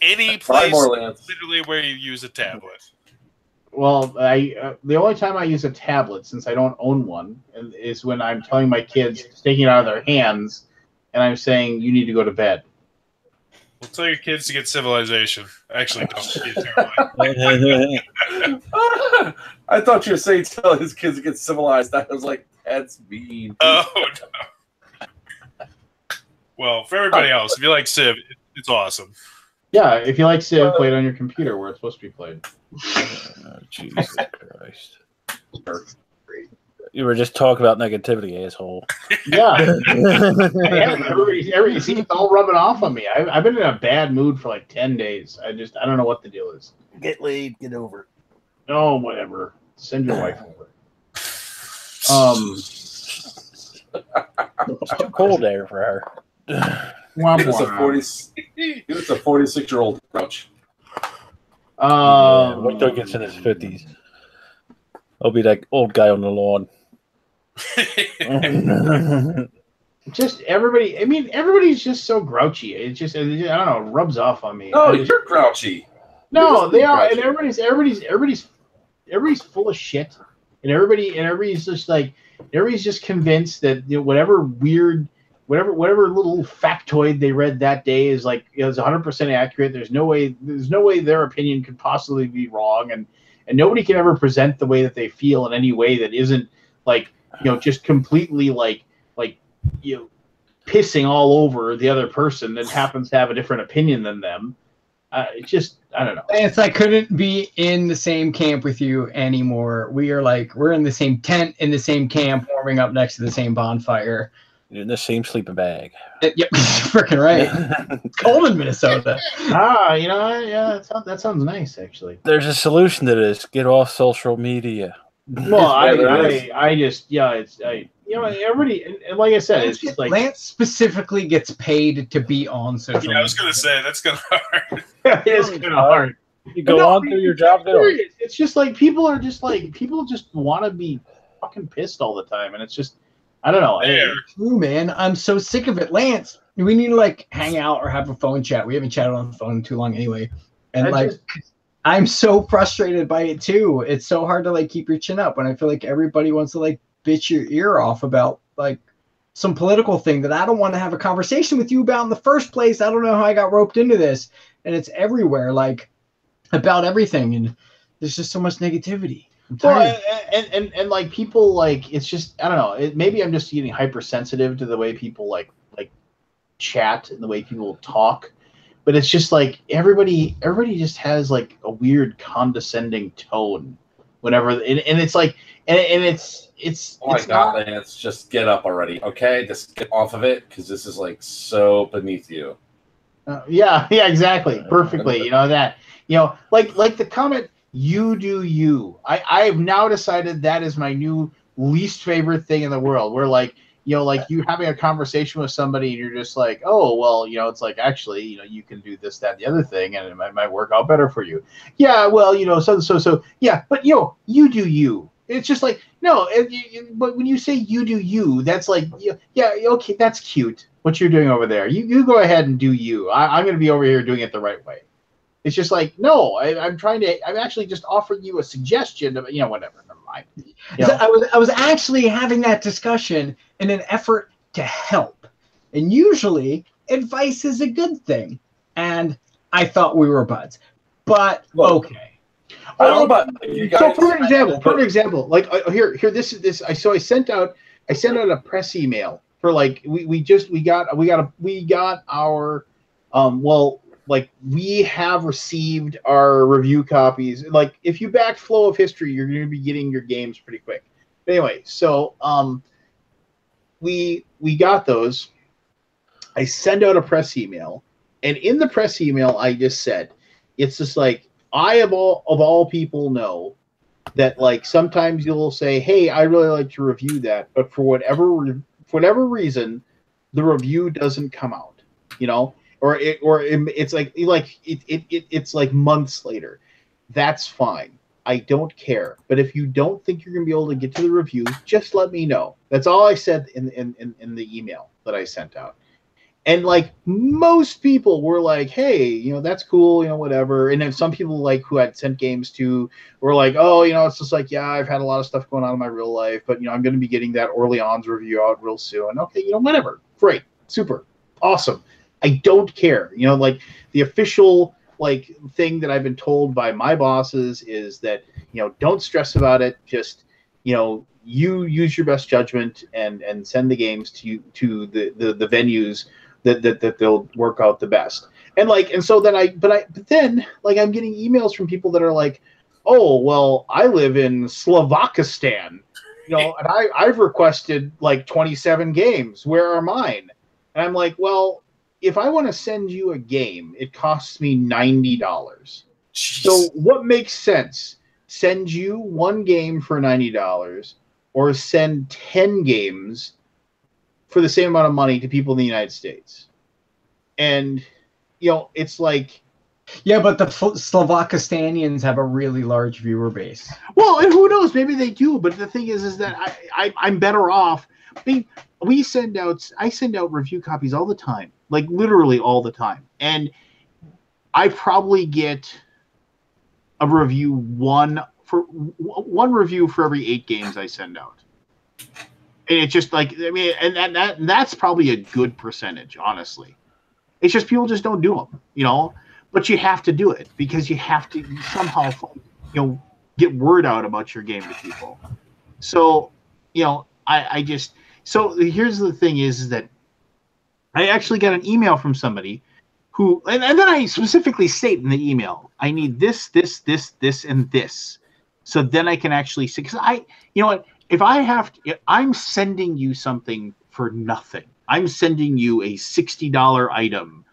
Any place, literally where you use a tablet. Well, the only time I use a tablet, since I don't own one, is when I'm telling my kids, taking it out of their hands, and I'm saying, you need to go to bed. Well, tell your kids to get Civilization. Actually, don't. I thought you were saying tell his kids to get civilized. I was like, that's mean. Oh, no. Well, for everybody else, if you like Civ, it's awesome. Yeah, if you like Civ, play it on your computer where it's supposed to be played. Jesus Christ. You were just talking about negativity, asshole. Yeah. Everybody, see, it's all rubbing off on me. I've been in a bad mood for like 10 days. I don't know what the deal is. Get laid, get over it. Oh, whatever. Send your wife over. It's too cold there for her. It's a 46-year-old grouch. Wait till he gets in his 50s. I'll be that old guy on the lawn. Just everybody. I mean, everybody's just so grouchy. It's just, I don't know, it rubs off on me. No, you're grouchy. No, they are, and everybody's full of shit, and everybody's just like, everybody's just convinced that, you know, whatever little factoid they read that day is like, you know, is 100% accurate. There's no way their opinion could possibly be wrong, and nobody can ever present the way that they feel in any way that isn't like, you know, just completely like you know, pissing all over the other person that happens to have a different opinion than them. It's just, I don't know. Lance, I couldn't be in the same camp with you anymore. We're in the same tent, in the same camp, warming up next to the same bonfire. You're in the same sleeping bag. Yep, freaking right. It's cold in Minnesota. You know, yeah, that sounds nice, actually. There's a solution to this. Get off social media. Well, you know, everybody, and like I said, it's just like Lance specifically gets paid to be on social media. I was going to say, that's kind of hard. It is kind of hard. You go on through your job there. It's just like people just want to be fucking pissed all the time, and it's just, I don't know. True, man. I'm so sick of it. Lance, we need to like hang out or have a phone chat. We haven't chatted on the phone in too long anyway. And I'm so frustrated by it too. It's so hard to like keep your chin up when I feel like everybody wants to like bitch your ear off about like some political thing that I don't want to have a conversation with you about in the first place. I don't know how I got roped into this, and it's everywhere, like about everything, and there's just so much negativity. Well, and like people, like, it's just, I don't know. Maybe I'm just getting hypersensitive to the way people like chat and the way people talk, but it's just like everybody just has like a weird condescending tone whenever, and it's like, and it's. Oh my God, Lance, just get up already, okay? Just get off of it, because this is like so beneath you. Yeah, exactly, perfectly. You know that. You know, like the comment, "You do you." I have now decided that is my new least favorite thing in the world. Where like, you know, like you having a conversation with somebody and you're just like, oh well, you know, it's like, actually, you know, you can do this, that, and the other thing, and it might work out better for you. Yeah, well, you know, so yeah, but you know, you do you. It's just like, no, but when you say you do you, that's like, yeah, okay, that's cute, what you're doing over there. You go ahead and do you. I'm going to be over here doing it the right way. It's just like, no, I'm actually just offering you a suggestion of, you know, whatever, never mind. You know? I was actually having that discussion in an effort to help. And usually, advice is a good thing. And I thought we were buds. But, okay. I don't know about you guys. So for example, like here, this is this. I sent out a press email for like we got our like we have received our review copies. Like if you back Flow of History, you're going to be getting your games pretty quick. But anyway, so we got those. I send out a press email, and in the press email, I just said, it's just like, I of all people know that like sometimes you'll say, hey, I really like to review that, but for whatever reason, the review doesn't come out, you know, it's like months later. That's fine. I don't care. But if you don't think you're gonna be able to get to the review, just let me know. That's all I said in the email that I sent out. And like most people were like, hey, you know, that's cool, you know, whatever. And then some people like who had sent games to were like, oh, you know, it's just like, yeah, I've had a lot of stuff going on in my real life, but you know, I'm going to be getting that Orleans review out real soon. Okay, you know, whatever. Great. Super. Awesome. I don't care. You know, like the official like thing that I've been told by my bosses is that, you know, don't stress about it. Just, you know, you use your best judgment and send the games to the venues that they'll work out the best. And like, and so then but then like I'm getting emails from people that are like, oh, well, I live in Slovakistan, you know, and I've requested like 27 games. Where are mine? And I'm like, well, if I want to send you a game, it costs me $90. So what makes sense? Send you one game for $90 or send 10 games for the same amount of money to people in the United States? And, you know, it's like... Yeah, but the Slovakistanians have a really large viewer base. Well, and who knows? Maybe they do. But the thing is that I'm better off. I mean, I send out review copies all the time, like literally all the time. And I probably get a review one review for every 8 games I send out. And it's just like, I mean, and that's probably a good percentage, honestly. It's just people just don't do them, you know. But you have to do it because you have to somehow, you know, get word out about your game to people. So, you know, so here's the thing is that I actually got an email from somebody who, and then I specifically state in the email, I need this, and this. So then I can actually see, because you know what, if I'm sending you something for nothing. I'm sending you a $60 item.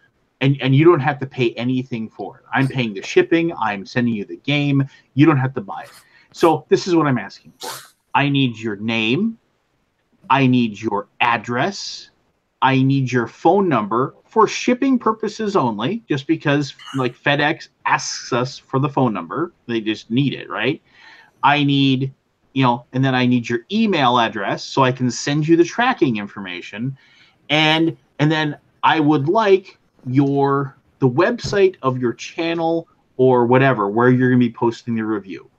And you don't have to pay anything for it. I'm paying the shipping. I'm sending you the game. You don't have to buy it. So this is what I'm asking for. I need your name. I need your address. I need your phone number for shipping purposes only, just because like FedEx asks us for the phone number. They just need it, right? I need, you know, and then I need your email address so I can send you the tracking information. And then I would like the website of your channel or whatever where you're going to be posting the review,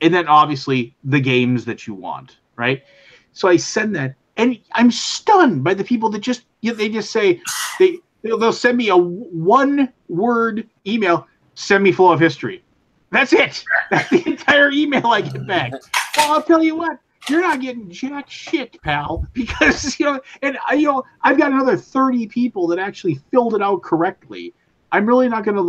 and then obviously the games that you want, right? So I send that, and I'm stunned by the people that they just say they'll send me a 1-word email, send me Flow of History. That's it. That's the entire email I get back. Well, I'll tell you what, you're not getting jack shit, pal, because, you know, and I've got another 30 people that actually filled it out correctly. I'm really not going to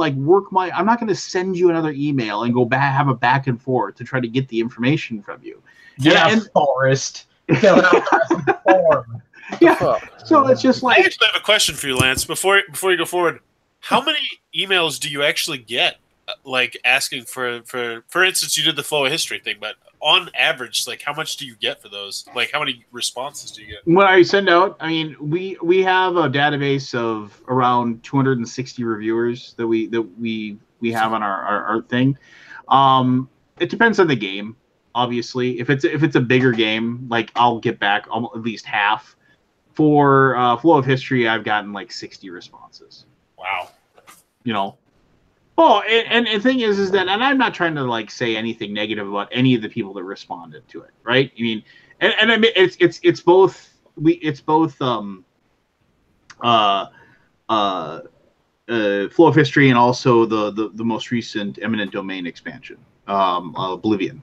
I'm not going to send you another email and go back, have a back and forth to try to get the information from you. Yeah, Forrest. Fill it out the form. Yeah. So it's just like, I actually have a question for you, Lance. Before you go forward, how many emails do you actually get? Like asking for instance, you did the Flow of History thing, but on average, like how much do you get for those? Like how many responses do you get? When I send out, I mean, we have a database of around 260 reviewers that we have on our thing. It depends on the game, obviously. If it's a bigger game, like I'll get back at least half. For Flow of History, I've gotten like 60 responses. Wow. You know. Oh, and the thing is that, and I'm not trying to like say anything negative about any of the people that responded to it, right? I mean, and I mean it's both Flow of History and also the most recent Eminent Domain expansion, Oblivion,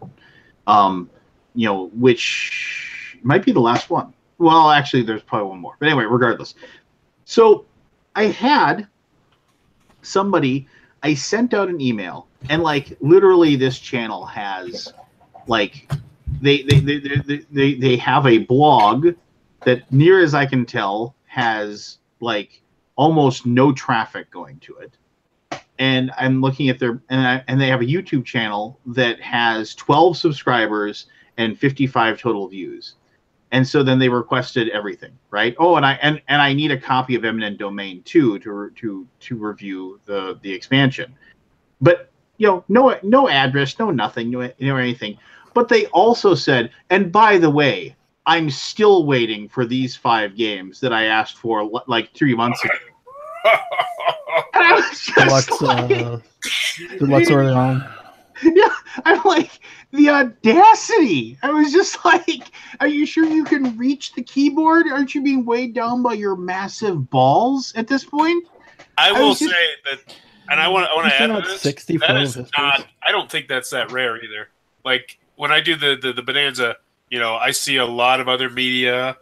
you know, which might be the last one. Well, actually, there's probably one more, but anyway, regardless. So I had somebody. I sent out an email, and like literally, this channel has like they have a blog that, near as I can tell, has like almost no traffic going to it. And I'm looking at and they have a YouTube channel that has 12 subscribers and 55 total views. And so then they requested everything, right? Oh, and I need a copy of Eminent Domain 2 to review the expansion. But you know, no address, no nothing, no anything. But they also said, and by the way, I'm still waiting for these 5 games that I asked for like 3 months ago. And I was just good luck's early on. Yeah, I'm like, the audacity. I was just like, are you sure you can reach the keyboard? Aren't you being weighed down by your massive balls at this point? I will say that, and I want to add to this, 60 that is not, I don't think that's that rare either. Like, when I do the Bonanza, you know, I see a lot of other media,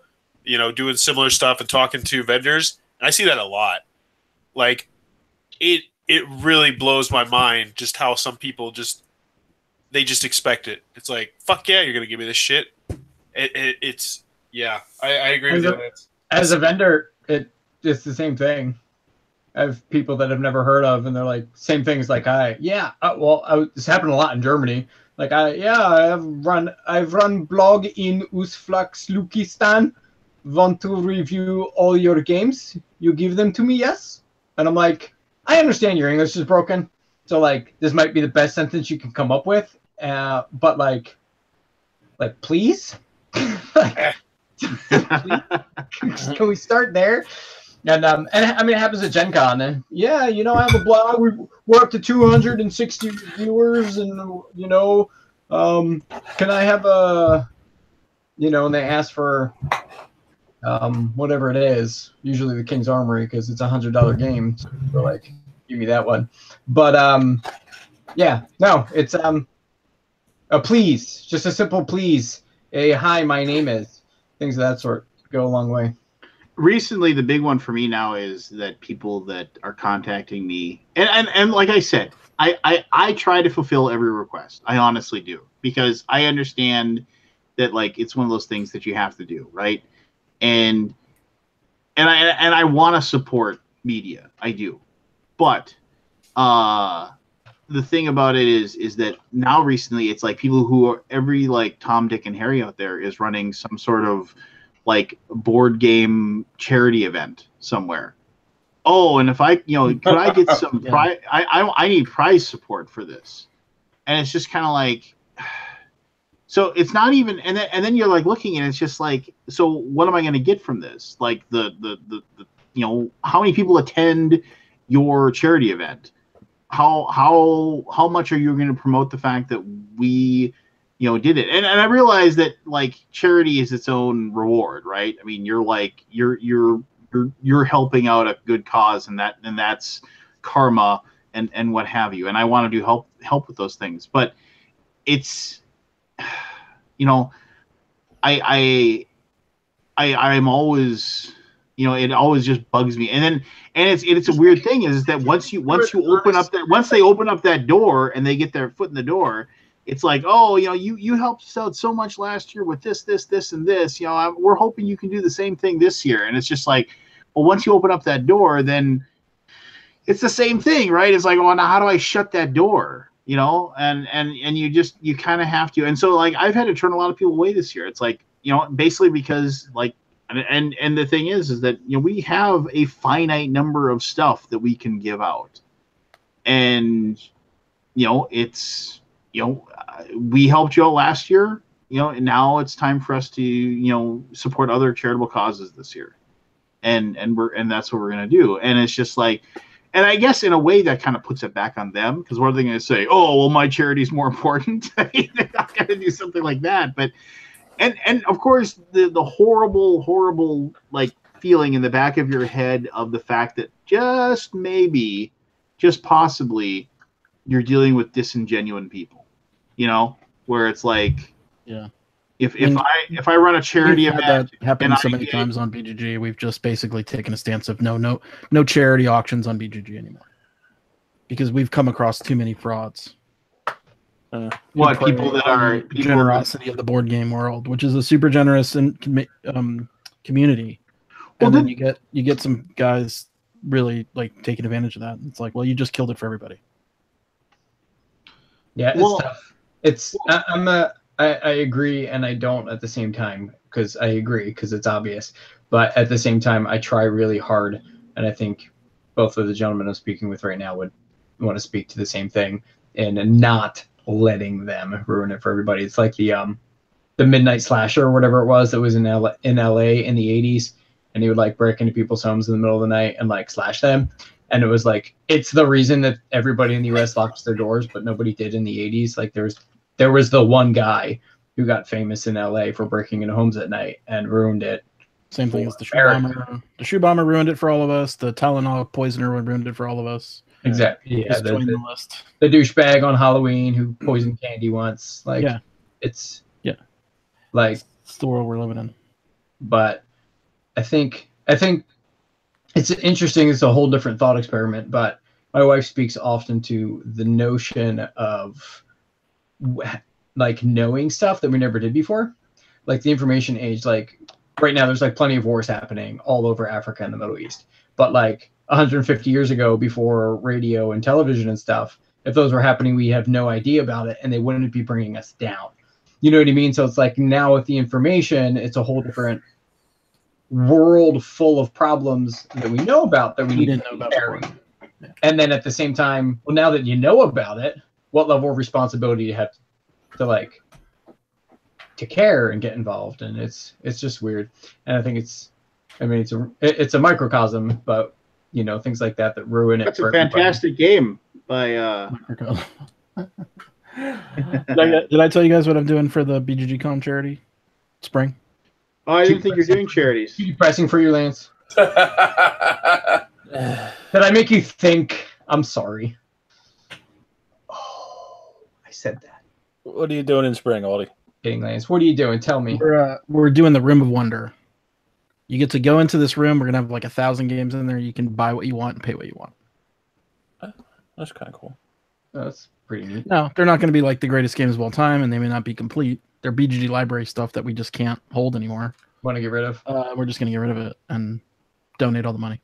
you know, doing similar stuff and talking to vendors, I see that a lot. Like, it really blows my mind just how some people they just expect it. It's like, fuck yeah, you're gonna give me this shit. It's yeah, I agree with you. As a vendor, it's the same thing. I have people that I've never heard of, and they're like, same things like this happened a lot in Germany. Like I've run blog in Uzbekistan. Want to review all your games? You give them to me, yes? And I'm like, I understand your English is broken, so like this might be the best sentence you can come up with, but like please, like, please? Can we start there? And I mean, it happens at Gen Con. And yeah, I have a blog. We're up to 260 viewers, and can I have and they ask for whatever it is, usually the King's Armory, because it's $100 game. So they're like, give me that one. But yeah, no, it's a please, just a simple please. A hi, my name is. Things of that sort go a long way. Recently, the big one for me now is that people that are contacting me, and like I said, I try to fulfill every request. I honestly do, because I understand that like it's one of those things that you have to do, right? And I want to support media, I do, but the thing about it is that now recently it's like people who are every like Tom, Dick, and Harry out there is running some sort of like board game charity event somewhere. Oh, and if I, could I get some prize? I need prize support for this, and it's just kind of like, so it's not even, and then you're like looking and it's just like, so what am I going to get from this? Like the how many people attend your charity event? How much are you going to promote the fact that we did it? And I realize that like charity is its own reward, right? I mean, you're like you're helping out a good cause, and that's karma and what have you. And I want to do help with those things, but it's I'm always it always just bugs me. And it's a weird thing is that once you open up once they open up that door and they get their foot in the door, it's like, oh, you helped us out so much last year with this, and this. We're hoping you can do the same thing this year. And it's just like, well, once you open up that door, then it's the same thing, right? It's like, well, now how do I shut that door? And you kind of have to. And so like I've had to turn a lot of people away this year. It's like, basically because like, and the thing is that we have a finite number of stuff that we can give out, and it's we helped you out last year, and now it's time for us to support other charitable causes this year, and that's what we're gonna do. And it's just like, and I guess in a way that kind of puts it back on them, because what are they going to say? Oh, well, my charity is more important. They're not going to do something like that. But and of course the horrible like feeling in the back of your head of the fact that just maybe, just possibly, you're dealing with disingenuous people, where it's like, yeah. If I run a charity event, that happened so many times on BGG, we've just basically taken a stance of no charity auctions on BGG anymore, because we've come across too many frauds. People that are generosity of the board game world, which is a super generous community, and then you get some guys really like taking advantage of that. It's like, well, you just killed it for everybody. Yeah, it's tough. It's I agree and I don't at the same time, because I agree because it's obvious, but at the same time I try really hard, and I think both of the gentlemen I'm speaking with right now would want to speak to the same thing, and not letting them ruin it for everybody. It's like the Midnight Slasher or whatever it was that was in LA in the 80s, and he would like break into people's homes in the middle of the night and like slash them. And it was like, it's the reason that everybody in the US locks their doors, but nobody did in the 80s. Like there was the one guy who got famous in LA for breaking into homes at night and ruined it. Same thing as the shoe bomber. The shoe bomber ruined it for all of us. The Tylenol poisoner ruined it for all of us. Exactly. Yeah. The list. The douchebag on Halloween who poisoned candy once. Like, yeah. It's like, it's the world we're living in. But I think it's It's interesting. It's a whole different thought experiment, but my wife speaks often to the notion of like knowing stuff that we never did before, like the information age. Like right now, there's like plenty of wars happening all over Africa and the Middle East, but like 150 years ago, before radio and television and stuff, if those were happening, we have no idea about it, and they wouldn't be bringing us down. You know what I mean? So it's like now with the information, it's a whole different world full of problems that we know about that we need didn't to know be about carrying. before. Yeah. And then at the same time, well, now that you know about it, what level of responsibility you have to like to care and get involved? And it's just weird. And I think it's a microcosm, but you know, things like that ruin it. That's for a fantastic game by Did I tell you guys what I'm doing for the BGG Con charity? Spring. Oh, I didn't think you're doing charities. Keep pressing for you, Lance. Did I make you think? I'm sorry. Oh, I said that. What are you doing in spring, Aldi? Kidding, Lance. What are you doing? Tell me. We're doing the Room of Wonder. You get to go into this room. We're gonna have like 1,000 games in there. You can buy what you want and pay what you want. That's kind of cool. Oh, that's pretty neat. No, they're not going to be like the greatest games of all time, and they may not be complete. They're BGG library stuff that we just can't hold anymore. Want to get rid of? We're just going to get rid of it and donate all the money.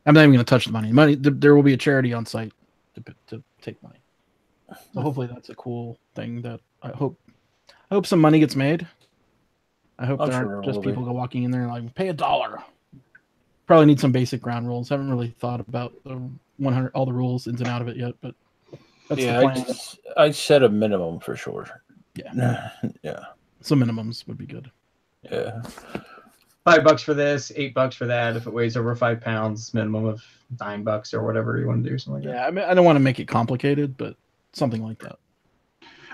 I'm not even going to touch the money. There will be a charity on site to take money. So hopefully that's a cool thing that I hope some money gets made. I hope there aren't just people go walking in there and like pay $1. Probably need some basic ground rules. Haven't really thought about the 100 all the rules ins and out of it yet, but that's the plan. I set a minimum for sure. Yeah. Yeah. Some minimums would be good. Yeah. $5 for this, $8 for that. If it weighs over 5 pounds, minimum of $9 or whatever you want to do, something like that. Yeah, I mean, I don't want to make it complicated, but something like that.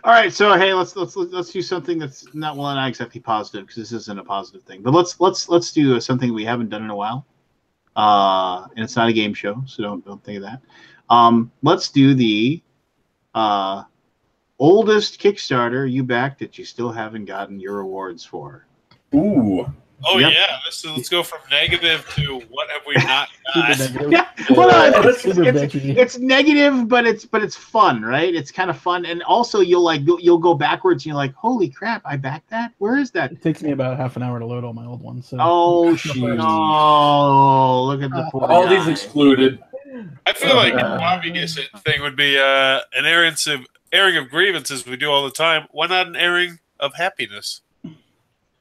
All right, so hey, let's do something that's not exactly positive, because this isn't a positive thing. But let's do something we haven't done in a while. And it's not a game show, so don't think of that. Let's do the oldest Kickstarter you backed that you still haven't gotten your rewards for. Ooh. Oh Yep. yeah, let's go from negative to what have we not got? Yeah, well, it's negative, but it's fun, right? It's kind of fun, and also you'll go backwards, and you're like, holy crap, I backed that. Where is that? It takes me about half an hour to load all my old ones. So. Oh, no! Look at the poor All guy. these excluded. I feel like the obvious thing would be an airing of grievances we do all the time. Why not an airing of happiness?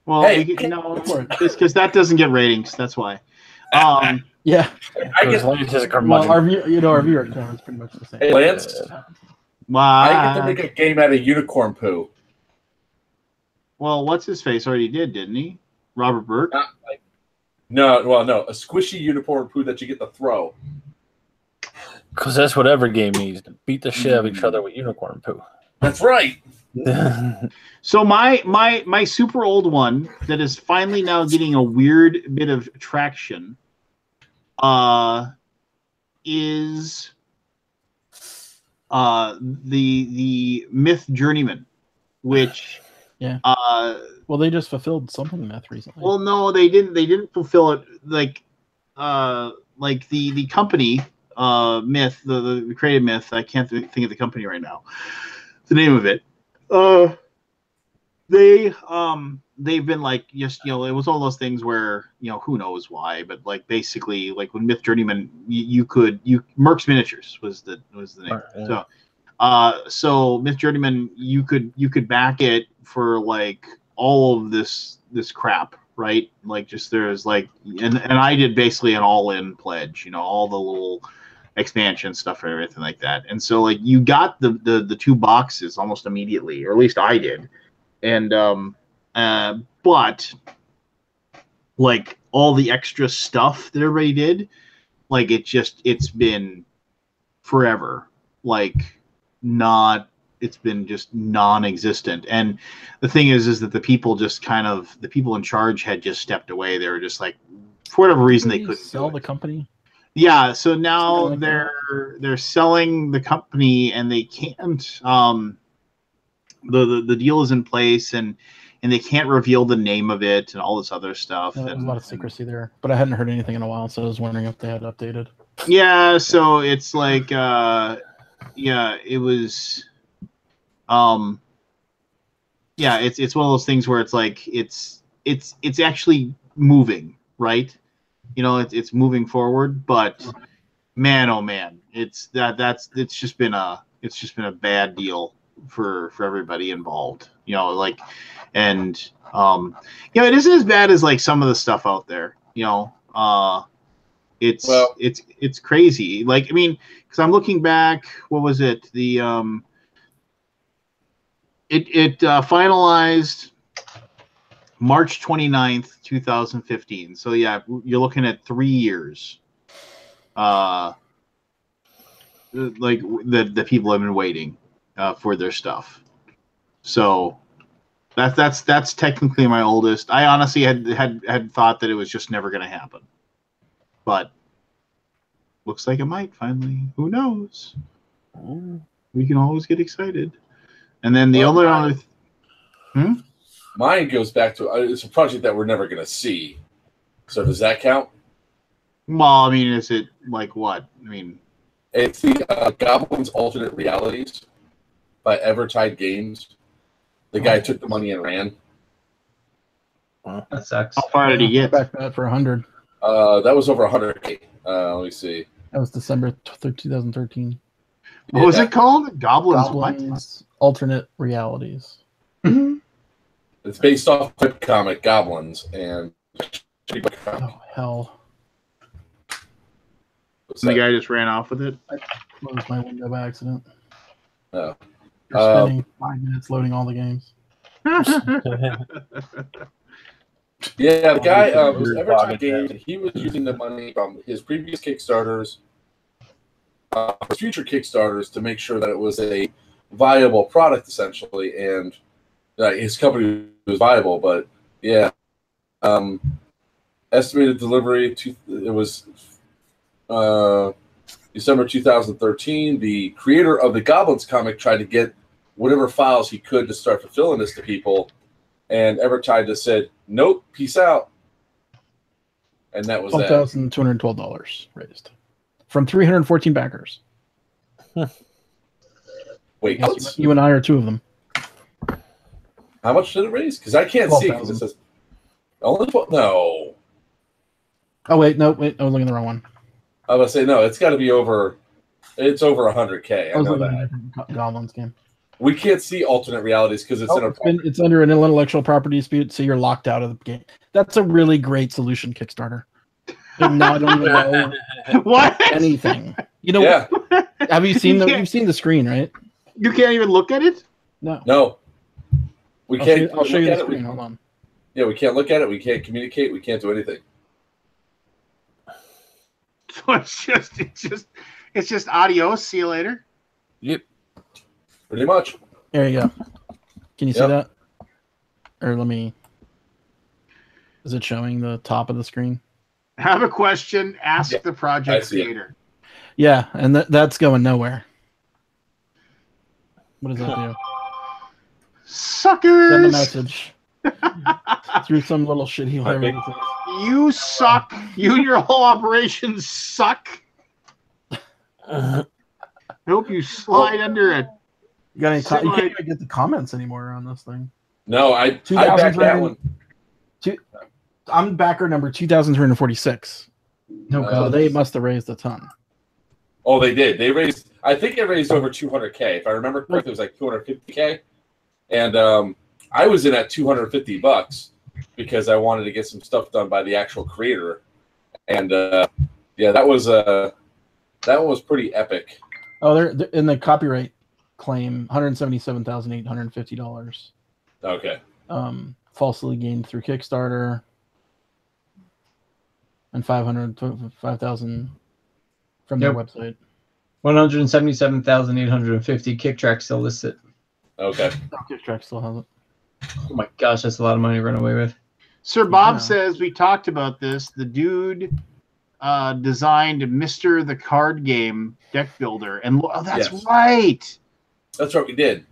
Well, because that doesn't get ratings. That's why. Yeah. I get, our viewer count is pretty much the same. hey, Lance, Why? I get to make a game out of unicorn poo. Well, what's his face already did, didn't he? Robert Burke. No, a squishy unicorn poo that you get to throw. Because that's what every game needs, to beat the shit out of each other with unicorn poo. That's right. So my super old one that is finally now getting a weird bit of traction is the Myth Journeyman, which well, they just fulfilled something Myth recently. Well, no, they didn't fulfill it like the company Myth, the creative Myth. I can't think of the company right now. The name of it. They've been like, just, it was all those things where, who knows why, but like basically like when Myth Journeyman, Merck's Miniatures was the name. Right, so Myth Journeyman, you could back it for like all of this crap, right? Like just there's like, and I did basically an all-in pledge, all the little expansion stuff and everything like that. And so like you got the 2 boxes almost immediately, or at least I did. And but like all the extra stuff that everybody did, like it's been forever, like it's been just non-existent. And the thing is that the people in charge had just stepped away. They were just like, for whatever reason, they couldn't sell the company. Yeah, so now they're selling the company, and they can't. The deal is in place, and they can't reveal the name of it and all this other stuff. Yeah, there was and, a lot of secrecy there, but I hadn't heard anything in a while, so I was wondering if they had updated. Yeah, so it's like, yeah, it was, yeah, it's one of those things where it's like it's actually moving, right? You know, it's moving forward, but man, oh man, it's just been a bad deal for everybody involved. You know, like, and you know, it isn't as bad as like some of the stuff out there. You know, it's crazy. Like, I mean, because I'm looking back, what was it? The it finalized March 29th, 2015. So yeah, you're looking at 3 years. Like the people have been waiting for their stuff. So that's technically my oldest. I honestly had thought that it was just never going to happen, but looks like it might finally. Who knows? We can always get excited. And then the other. Mine goes back to it's a project that we're never going to see. So does that count? Well, I mean, is it like what? I mean, it's the Goblins Alternate Realities by Evertide Games. The guy took the money and ran. That sucks. How far did he get? Back that for 100. That was over 100K. Let me see. That was December 2013. What was it called? Goblins Alternate Realities. It's based off the comic Goblins and. Oh hell! The guy just ran off with it. I closed my window by accident. Oh. You're spending 5 minutes loading all the games. Yeah, the guy was Evertide Games, and he was using the money from his previous Kickstarters, for future Kickstarters, to make sure that it was a viable product, essentially, and his company was viable. But yeah, estimated delivery it was December 2013. The creator of the Goblins comic tried to get whatever files he could to start fulfilling this to people, and Evertide just said, "Nope, peace out." And that was $12,212 raised from 314 backers. Wait, you and I are two of them. How much did it raise? Because I can't see it because it says only 12. No. Oh wait, no, wait, I was looking at the wrong one. I was going to say no. It's got to be over. It's over 100K. I know that. At a Goblins game. We can't see alternate realities because it's under an intellectual property dispute, so you're locked out of the game. That's a really great solution, Kickstarter. Now I don't even know what anything. You know? Yeah. Have you seen You've seen the screen, right? You can't even look at it. No. We can't. I'll show you the screen. Hold on. Yeah, we can't look at it. We can't communicate. We can't do anything. So it's just adios. See you later. Yep. Pretty much. There you go. Can you see that? Or let me. Is it showing the top of the screen? Have a question. Ask the project creator. Yeah, and that's going nowhere. What does that do? Suckers! Send a message through some little shitty way. You suck. You and your whole operation suck. I hope you slide under it. You can't even get the comments anymore on this thing. No, I backed that one. I'm backer number 2,346. No, so they must have raised a ton. Oh, they did. I think it raised over 200K. If I remember correctly, it was like 250K. And I was in at $250 because I wanted to get some stuff done by the actual creator. And that was pretty epic. Oh, they're in the copyright claim, $177,850. Okay. Falsely gained through Kickstarter, and $5,000 from their website. 177,850. Kicktrack still lists it. Okay. Kicktrack still has it. Oh my gosh, that's a lot of money to run away with. Sir Bob says we talked about this. The dude designed Mr. the Card Game deck builder, and that's right. That's right. We did.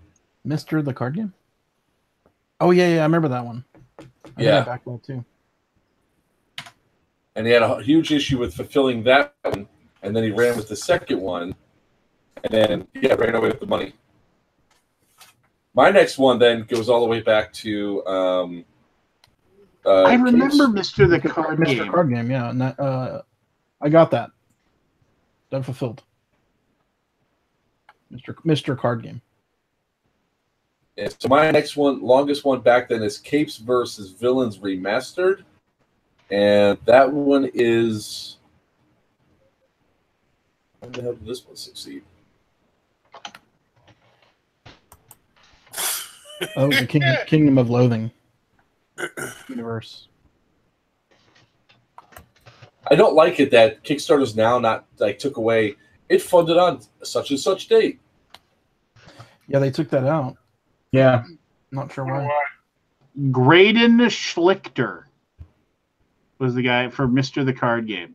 Mr. the Card Game. Oh yeah, I remember that one. Yeah. I backed that too. And he had a huge issue with fulfilling that one, and then he ran with the second one, and then ran away with the money. My next one then goes all the way back to. I remember Mr. the Card Mr. Game. Card Game, yeah. And that, I got that. Done fulfilled. Mr. Card Game. And so my next one, longest one back then, is Capes versus Villains Remastered, and that one is. When the hell did this one succeed? Oh, the Kingdom of Loathing universe. I don't like it that Kickstarter's now not like took away. It funded on such and such date. Yeah, they took that out. Yeah. Not sure why. Graydon Schlichter was the guy for Mr. the Card Game.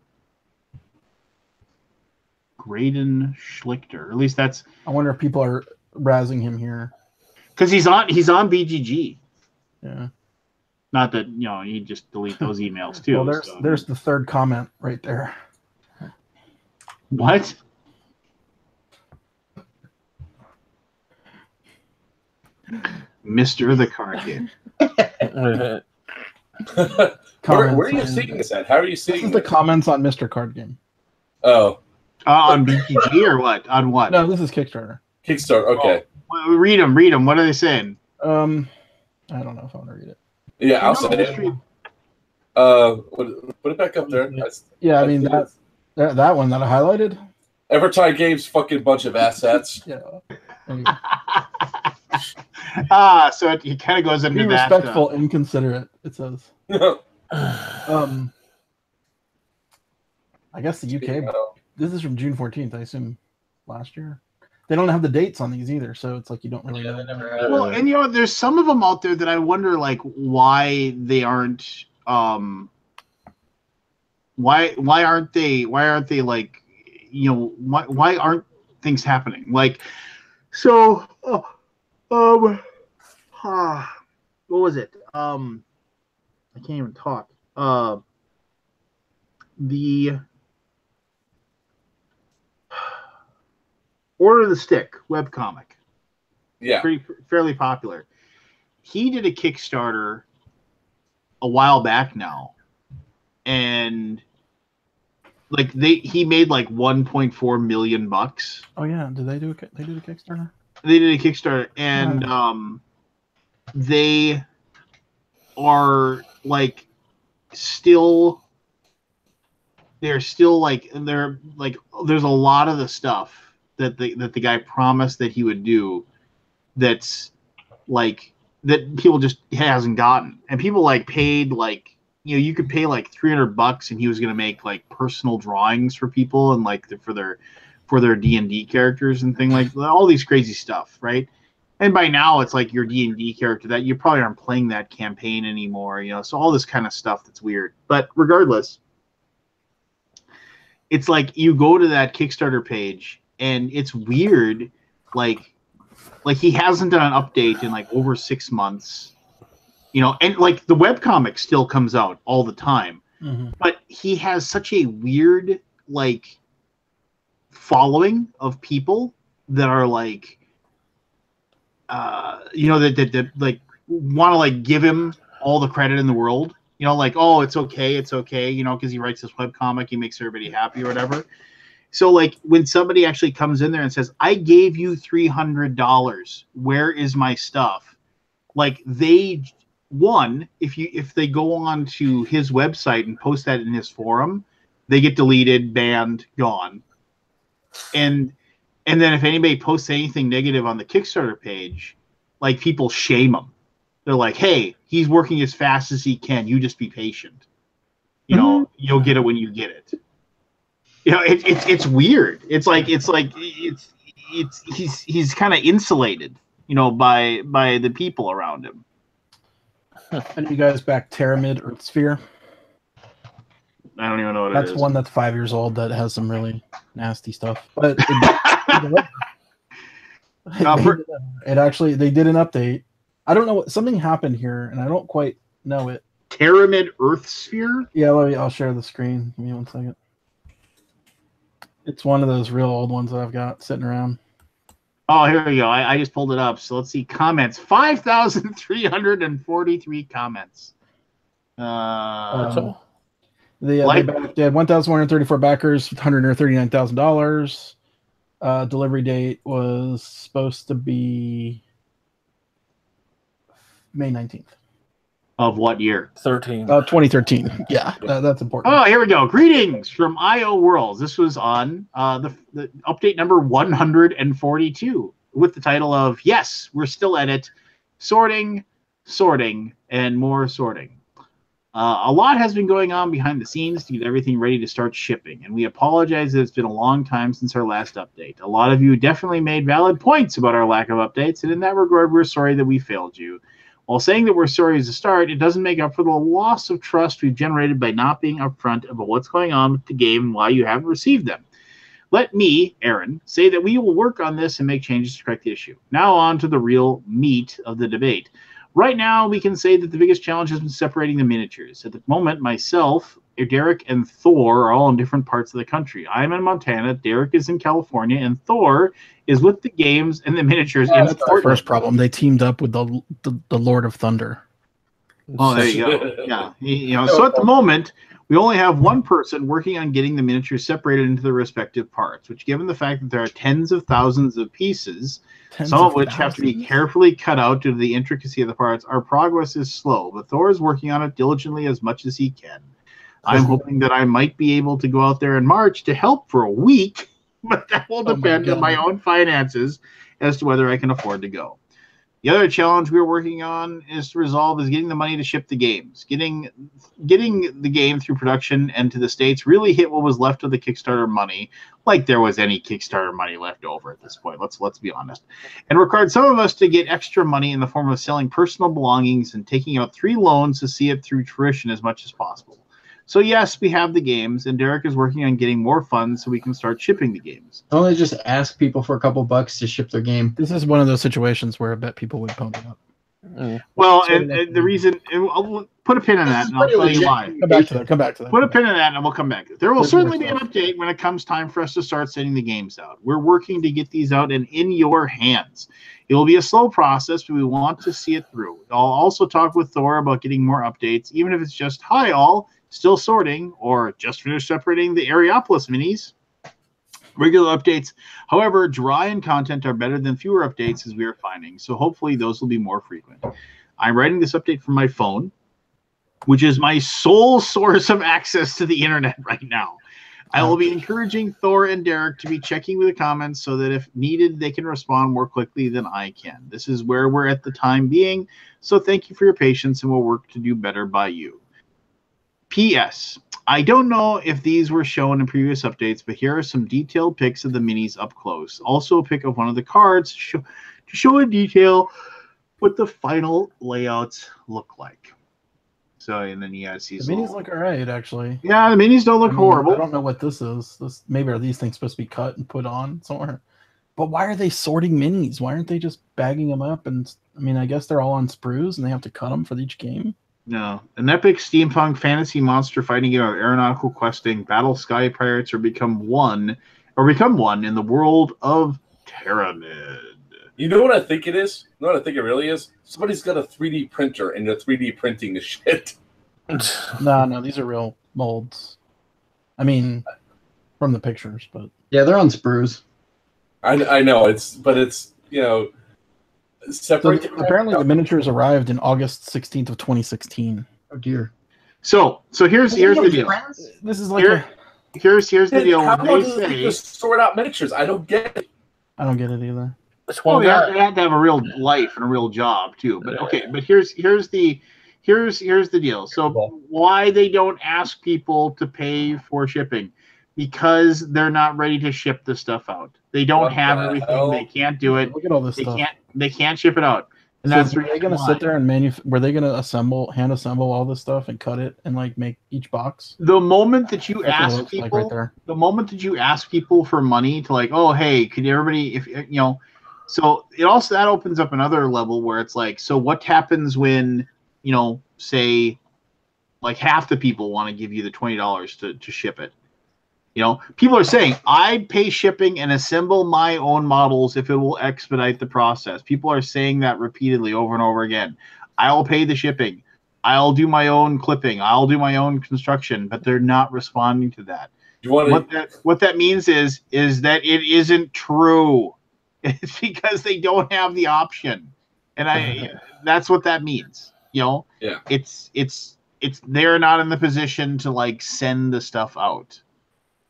Graydon Schlichter. At least that's. I wonder if people are razzing him here. Because he's on BGG. Yeah. Not that you just delete those emails too. Well, there's the third comment right there. What? Mr. the Card Game. Where are you seeing this at? How are you seeing this? Is the comments on Mr. Card Game. Oh. On BGG or what? On what? No, this is Kickstarter. Kickstarter, okay. Oh, read them. What are they saying? I don't know if I want to read it. Yeah, I'll say it. Put it back up there. Yeah, I mean that one that I highlighted. Evertide Games, fucking bunch of assets. Yeah. So it kind of goes into Be that. Respectful, inconsiderate. It says. I guess the UK. This is from June 14th. I assume last year. They don't have the dates on these either, so it's like you don't really know. They never had well, and there's some of them out there that I wonder like why they aren't why aren't they like why aren't things happening? Like so what was it? I can't even talk. The Order of the Stick webcomic. Yeah. Fairly popular. He did a Kickstarter a while back now. And like he made like 1.4 million bucks. Oh yeah, did they do a Kickstarter? They did a Kickstarter and they are like they're there's a lot of the stuff that the guy promised that he would do that's like that people just hasn't gotten, and people like paid like you could pay like $300 and he was going to make like personal drawings for people and like for their D&D characters and thing like all these crazy stuff, right? And by now it's like your D&D character that you probably aren't playing that campaign anymore, so all this kind of stuff that's weird. But regardless, it's like you go to that Kickstarter page and it's weird, like he hasn't done an update in like over 6 months, and like the webcomic still comes out all the time, but he has such a weird like following of people that are like, that like want to like give him all the credit in the world, like, oh, it's okay, because he writes this webcomic, he makes everybody happy or whatever. So, like, when somebody actually comes in there and says, I gave you $300, where is my stuff? Like, if they go on to his website and post that in his forum, they get deleted, banned, gone. And then if anybody posts anything negative on the Kickstarter page, like, people shame him. They're like, hey, he's working as fast as he can. You just be patient. You'll get it when you get it. It's weird. It's he's kind of insulated, by the people around him. And you guys back Pyramid Earth Sphere? I don't even know what it is. That's one that's 5 years old that has some really nasty stuff. But it actually, they did an update I don't know what something happened here, and I don't quite know it. Pyramid Earth Sphere? Yeah, I'll share the screen. Give me 1 second. It's one of those real old ones that I've got sitting around. Oh, here we go. I just pulled it up. So let's see. Comments. 5,343 comments. They had 1,134 backers, $139,000. Delivery date was supposed to be May 19th. Of what year? 2013. Yeah, that's important. Oh, here we go. Greetings from IO Worlds. This was on the update number 142 with the title of Yes, We're Still at It. Sorting, and more sorting. A lot has been going on behind the scenes to get everything ready to start shipping, and we apologize that it's been a long time since our last update. A lot of you definitely made valid points about our lack of updates, and in that regard, we're sorry that we failed you. While saying that we're sorry as a start, it doesn't make up for the loss of trust we've generated by not being upfront about what's going on with the game and why you haven't received them. Let me, Aaron, say that we will work on this and make changes to correct the issue. Now on to the real meat of the debate. Right now, we can say that the biggest challenge has been separating the miniatures. At the moment, myself, Derek, and Thor are all in different parts of the country. I'm in Montana, Derek is in California, and Thor is with the games and the miniatures. That's the first problem. They teamed up with the Lord of Thunder. Oh, there you go. Yeah, so at the moment, we only have one person working on getting the miniatures separated into the respective parts, which, given the fact that there are tens of thousands of pieces, some of which have to be carefully cut out due to the intricacy of the parts, our progress is slow. But Thor is working on it diligently as much as he can. I'm hoping that I might be able to go out there in March to help for a week, but that will depend on my own finances as to whether I can afford to go. The other challenge we're working on is getting the money to ship the games. Getting the game through production and to the States really hit what was left of the Kickstarter money, like there was any Kickstarter money left over at this point. Let's be honest. And required some of us to get extra money in the form of selling personal belongings and taking out 3 loans to see it through fruition as much as possible. So yes, we have the games, and Derek is working on getting more funds so we can start shipping the games. Only just ask people for a couple bucks to ship their game. This is one of those situations where I bet people would pony up. Well, and the reason I'll put a pin in that, and I'll tell you why. Come back to that. Put a pin in that, and we'll come back. There will certainly be an update when it comes time for us to start sending the games out. We're working to get these out and in your hands. It will be a slow process, but we want to see it through. I'll also talk with Thor about getting more updates, even if it's just, hi all, still sorting, or just finished separating the Areopolis minis. Regular updates, however, dry and content are better than fewer updates, as we are finding, so hopefully those will be more frequent. I'm writing this update from my phone, which is my sole source of access to the internet right now. I will be encouraging Thor and Derek to be checking with the comments so that if needed, they can respond more quickly than I can. This is where we're at the time being, so thank you for your patience, and we'll work to do better by you. P.S. I don't know if these were shown in previous updates, but here are some detailed pics of the minis up close. Also a pic of one of the cards to show in detail what the final layouts look like. So, and then you guys see the minis look all right, actually. Yeah, the minis don't look horrible. I don't know what this is. Maybe are these things supposed to be cut and put on somewhere? But why are they sorting minis? Why aren't they just bagging them up? And I mean, I guess they're all on sprues and they have to cut them for each game. No, an epic steampunk fantasy monster fighting game of aeronautical questing, battle sky pirates, or become one in the world of Tyranid. You know what I think it is? You know what I think it really is? Somebody's got a 3D printer and they're 3D printing the shit. No, these are real molds. I mean, from the pictures, but yeah, they're on sprues. I know it's separate. So apparently, the miniatures arrived in August 16th of 2016. Oh dear. So here's the deal. This is like here's the deal. How does it just sort out miniatures? I don't get it. I don't get it either. Well, they have to have a real life and a real job too. But okay, but here's the deal. So why they don't ask people to pay for shipping? Because they're not ready to ship the stuff out. They don't have everything. Hell? They can't do it. Look at all this stuff. They can't ship it out. And so that's are they going to sit there and were they going to hand assemble all this stuff and cut it and like make each box? The moment that you ask people, the moment that you ask people for money to like, oh hey, could everybody, if So it also that opens up another level where it's like, so what happens when, say, like half the people want to give you the $20 to ship it? People are saying, I'd pay shipping and assemble my own models if it will expedite the process. People are saying that repeatedly over and over again. I'll pay the shipping. I'll do my own clipping. I'll do my own construction, but they're not responding to that. What that means is that it isn't true. It's because they don't have the option. And that's what that means. Yeah. It's they're not in the position to like send the stuff out.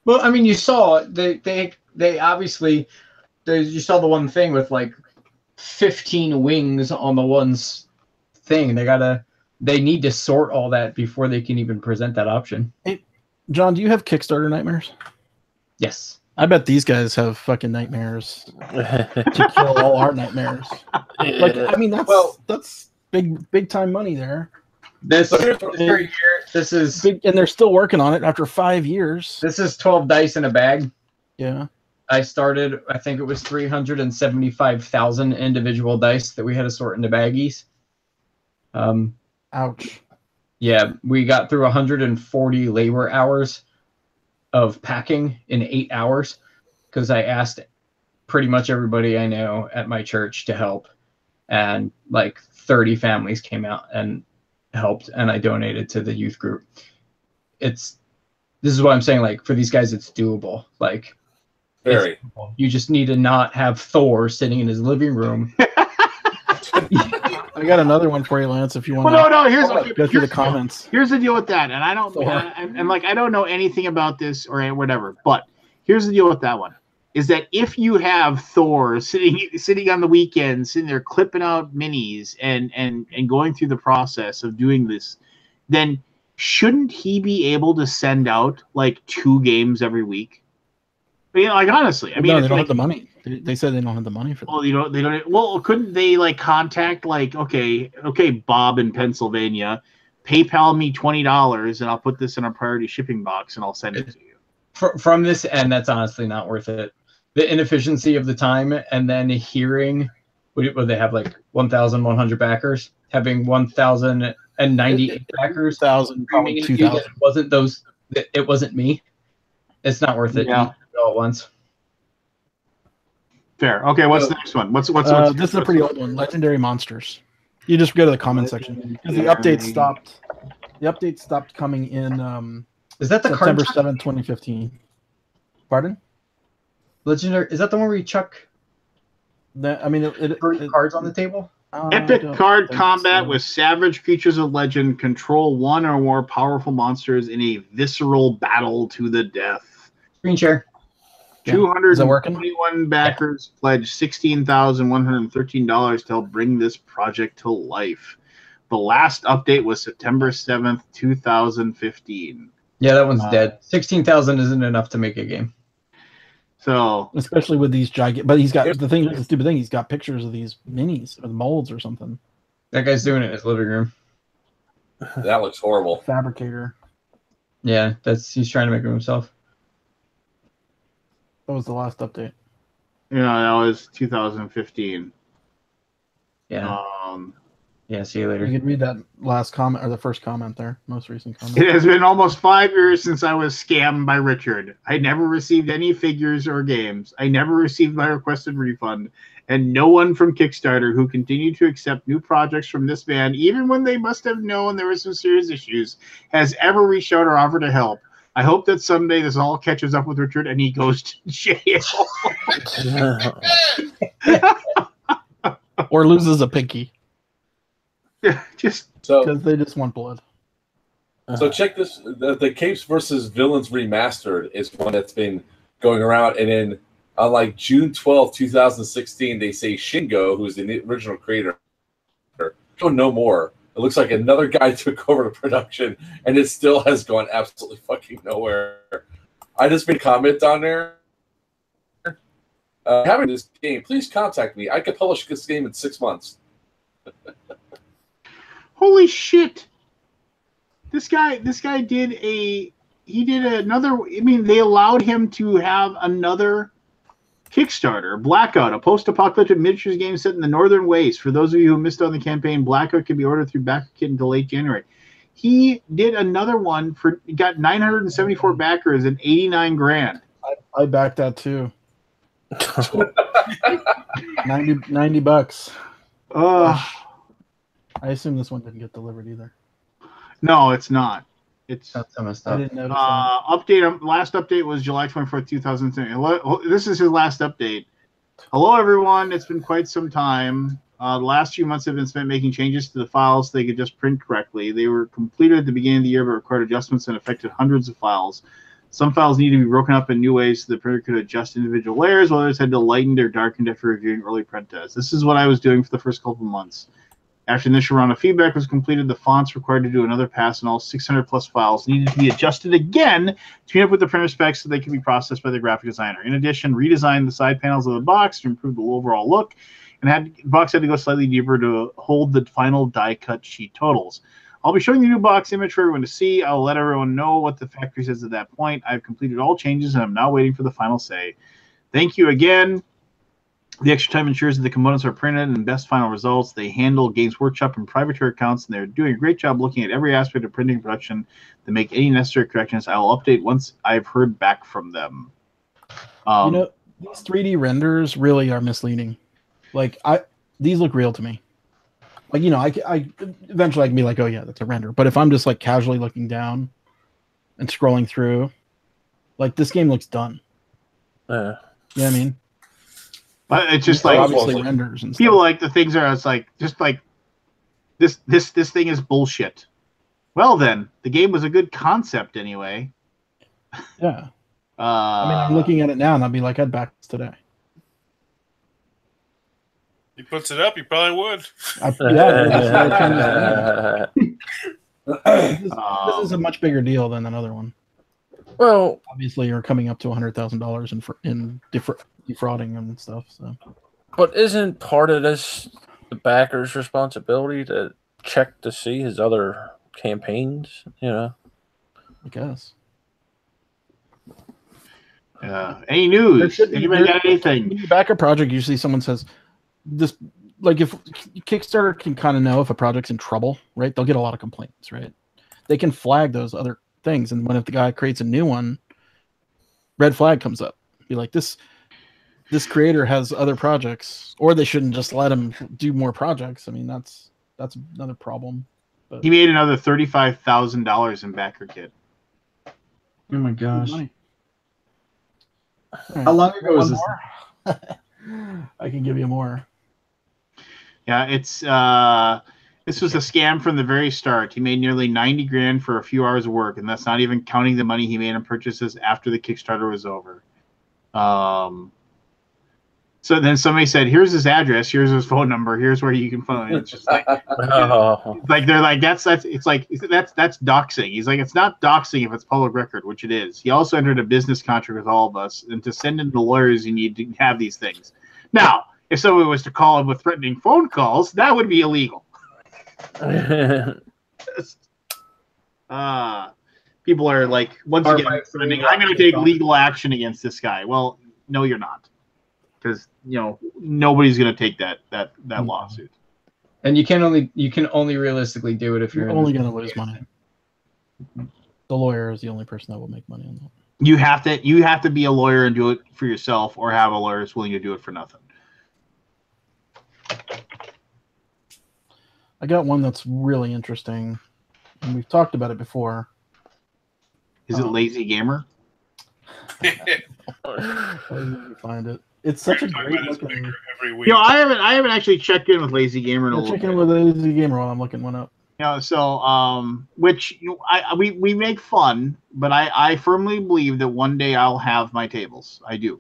Well, I mean, you saw they obviously you saw the one thing with like 15 wings on the one thing. They need to sort all that before they can even present that option. Hey, John, do you have Kickstarter nightmares? Yes. I bet these guys have fucking nightmares to kill all our nightmares. Like, I mean, that's big time money there. This is big, and they're still working on it after 5 years. This is 12 dice in a bag. Yeah. I started, I think it was 375,000 individual dice that we had to sort into baggies. Ouch. Yeah, we got through 140 labor hours of packing in 8 hours because I asked pretty much everybody I know at my church to help, and like 30 families came out and helped, and I donated to the youth group. This is what I'm saying, like, for these guys it's doable. Like, very. You just need to not have Thor sitting in his living room. I got another one for you, Lance, if you want to go through the comments. Here's the deal with that, and I don't know anything about this or whatever, but here's the deal with that one. Is that if you have Thor sitting on the weekend, sitting there clipping out minis and going through the process of doing this, then shouldn't he be able to send out like 2 games every week? I mean, like, honestly, they don't have the money. They said they don't have the money for that. Well, they don't. Well, couldn't they like contact like okay, Bob in Pennsylvania, PayPal me $20 and I'll put this in a priority shipping box and I'll send it to you. From this end, that's honestly not worth it. The inefficiency of the time, and then hearing, what they have, like 1,100 backers, having 1,098 backers, 1,000, probably 2,000. It wasn't me. It's not worth it. Yeah. All at once. Fair. Okay, what's the next one? What's this is a pretty old one. Legendary Monsters. You just go to the comment section because the update stopped. The update stopped coming in. Is that the September 7th, 2015? Pardon? Legendary. Is that the one where you chuck? Cards on the table. Epic card combat with savage creatures of legend. Control one or more powerful monsters in a visceral battle to the death. Screen share. 221 backers pledged $16,113 to help bring this project to life. The last update was September 7th, 2015. Yeah, that one's dead. 16,000 isn't enough to make a game. So, especially with these giant, but he's got the stupid thing. He's got pictures of these minis or molds or something. That guy's doing it in his living room. That looks horrible. Fabricator. Yeah, he's trying to make it himself. That was the last update. Yeah, that was 2015. Yeah. Yeah, see you later. You can read that last comment or the first comment there, most recent comment. It has been almost 5 years since I was scammed by Richard. I never received any figures or games. I never received my requested refund. And no one from Kickstarter who continued to accept new projects from this man, even when they must have known there were some serious issues, has ever reached out or offered to help. I hope that someday this all catches up with Richard and he goes to jail. Or loses a pinky. Just because they just want blood. So check this: the Capes versus Villains Remastered is one that's been going around, and then on like June 12th, 2016, they say Shingo, who's the original creator, don't know more. It looks like another guy took over the production, and it still has gone absolutely fucking nowhere. I just made a comment on there. Having this game, please contact me. I could publish this game in 6 months. Holy shit! This guy did another. I mean, they allowed him to have another Kickstarter, Blackout, a post-apocalyptic miniatures game set in the Northern Waste. For those of you who missed out on the campaign, Blackout can be ordered through BackerKit until late January. He did another one got 974 backers and 89 grand. I backed that too. 90 bucks. I assume this one didn't get delivered either. No, it's not. It's That's so messed I up. didn't notice last update was July 24th, 2010. This is his last update. Hello, everyone. It's been quite some time. The last few months have been spent making changes to the files so they could just print correctly. They were completed at the beginning of the year but required adjustments and affected hundreds of files. Some files need to be broken up in new ways so the printer could adjust individual layers, while others had to lighten or darken after reviewing early print tests. This is what I was doing for the first couple of months. After the initial round of feedback was completed, the fonts required to do another pass, and all 600 plus files needed to be adjusted again to meet up with the printer specs so they could be processed by the graphic designer. In addition, redesigned the side panels of the box to improve the overall look, and the box had to go slightly deeper to hold the final die-cut sheet totals. I'll be showing the new box image for everyone to see. I'll let everyone know what the factory says at that point. I've completed all changes, and I'm now waiting for the final say. Thank you again. The extra time ensures that the components are printed and best final results. They handle Games Workshop and proprietary accounts, and they're doing a great job looking at every aspect of printing and production to make any necessary corrections. I will update once I've heard back from them. these 3D renders really are misleading. Like these look real to me. Like, I eventually I can be like, oh yeah, that's a render. But if I'm just like casually looking down and scrolling through, like this game looks done. You know what I mean? But it's just like obviously renders and people stuff. like the things are. It's like just like this thing is bullshit. Well then, the game was a good concept anyway. Yeah. I mean, I'm looking at it now and I'll be like, I'd back this today. He puts it up, you probably would. This is a much bigger deal than another one. Well, Obviously, you're coming up to $100,000 in defrauding and stuff. So, but isn't part of this the backer's responsibility to check to see his other campaigns? I guess. Any news? There should be- Anybody got anything? When you back a project, usually someone says this. Like if Kickstarter can kind of know if a project's in trouble, right? They'll get a lot of complaints, right? They can flag those other things, and if the guy creates a new one, red flag comes up. Be like, this creator has other projects, or they shouldn't just let him do more projects. I mean, that's another problem. But He made another $35,000 in BackerKit. Oh my gosh. money. How long ago was this? I can give you more. Yeah, it's this was a scam from the very start. He made nearly 90 grand for a few hours of work, and that's not even counting the money he made on purchases after the Kickstarter was over. So then somebody said, "Here's his address. Here's his phone number. Here's where you can phone him." It's just like, like they're like that's doxing. He's like, it's not doxing if it's public record, which it is. He also entered a business contract with all of us, and to send in the lawyers, you need to have these things. Now, if someone was to call him with threatening phone calls, that would be illegal. People are like, once again, threatening, I'm going to take legal action against this guy. Well, no, you're not, because nobody's going to take that lawsuit. And you can only realistically do it if You're you're only going to lose money. The lawyer is the only person that will make money on that. You have to be a lawyer and do it for yourself, or have a lawyer that's willing to do it for nothing. I got one that's really interesting, and we've talked about it before. Is it Lazy Gamer? How do you find it? It's such a great looking. Every week. I haven't actually checked in with Lazy Gamer in a I'll little check bit. in with Lazy Gamer while I'm looking one up. Which we make fun, but I firmly believe that one day I'll have my tables. I do.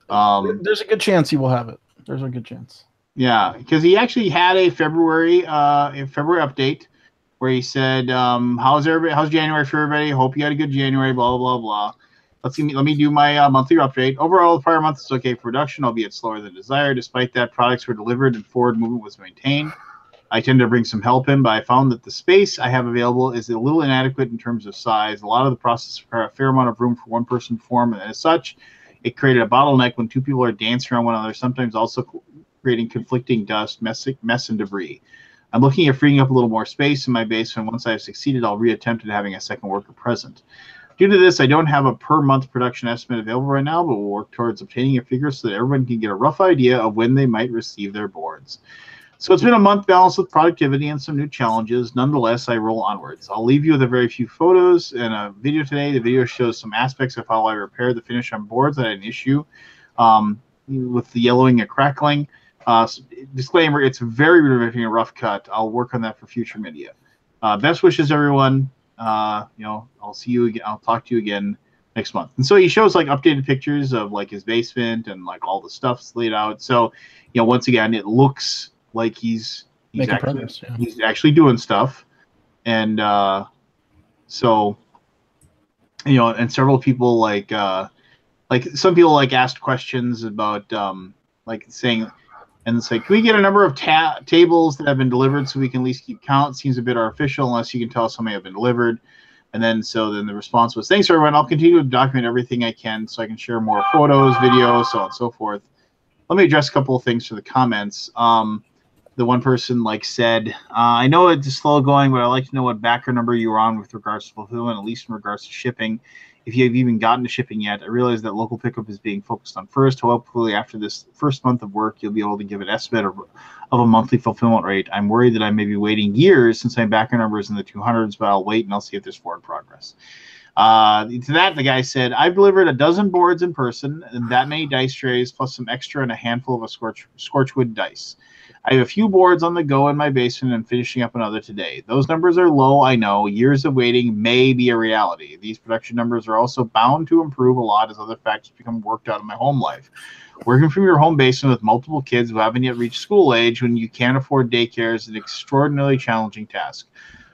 There's a good chance he will have it. There's a good chance. Yeah, because he actually had a February update where he said, "How's January for everybody? Hope you had a good January." Blah blah blah. Let me do my monthly update. Overall, the prior month is okay for production, albeit slower than desired. Despite that, products were delivered and forward movement was maintained. I tend to bring some help in, but I found that the space I have available is a little inadequate in terms of size. A lot of the processes require a fair amount of room for one person to perform, and as such, It created a bottleneck when two people are dancing around one another, sometimes also creating conflicting dust, mess, and debris. I'm looking at freeing up a little more space in my basement. Once I've succeeded, I'll reattempt at having a second worker present. Due to this, I don't have a per-month production estimate available right now, but we'll work towards obtaining a figure so that everyone can get a rough idea of when they might receive their boards. So it's been a month balanced with productivity and some new challenges. Nonetheless, I roll onwards. I'll leave you with a very few photos and a video today. The video shows some aspects of how I repaired the finish on boards that I had an issue with the yellowing and crackling. Disclaimer, it's very rudimentary and rough cut. I'll work on that for future media. Best wishes, everyone. I'll see you again. I'll talk to you again next month. And so he shows like updated pictures of like his basement and like all the stuff's laid out. So, once again, it looks like he's actually doing stuff. And so, and several people like some people like asked questions about like saying, and it's like, can we get a number of tables that have been delivered so we can at least keep count? Seems a bit artificial unless you can tell us how many have been delivered. And then the response was, thanks, everyone. I'll continue to document everything I can so I can share more photos, videos, so on and so forth. Let me address a couple of things for the comments. The one person said, I know it's slow going, but I'd like to know what backer number you were on with regards to fulfillment, at least in regards to shipping. If you have even gotten to shipping yet, I realize that local pickup is being focused on first. Hopefully, after this first month of work, you'll be able to give an estimate of a monthly fulfillment rate. I'm worried that I may be waiting years since my backer number is in the 200s, but I'll wait and I'll see if there's forward progress. To that, the guy said, I've delivered a dozen boards in person and that many dice trays, plus some extra and a handful of scorchwood dice. I have a few boards on the go in my basement and finishing up another today. Those numbers are low, I know. Years of waiting may be a reality. These production numbers are also bound to improve a lot as other factors become worked out in my home life. Working from your home basement with multiple kids who haven't yet reached school age when you can't afford daycare is an extraordinarily challenging task.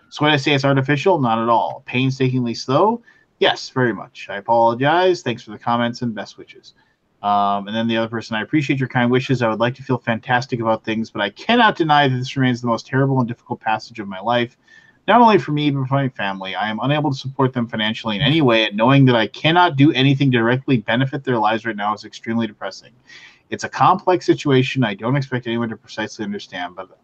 So when I say it's artificial, not at all. Painstakingly slow? Yes, very much. I apologize. Thanks for the comments and best wishes. And then the other person, I appreciate your kind wishes. I would like to feel fantastic about things, but I cannot deny that this remains the most terrible and difficult passage of my life, not only for me, but for my family. I am unable to support them financially in any way, and knowing that I cannot do anything to directly benefit their lives right now is extremely depressing. It's a complex situation. I don't expect anyone to precisely understand, but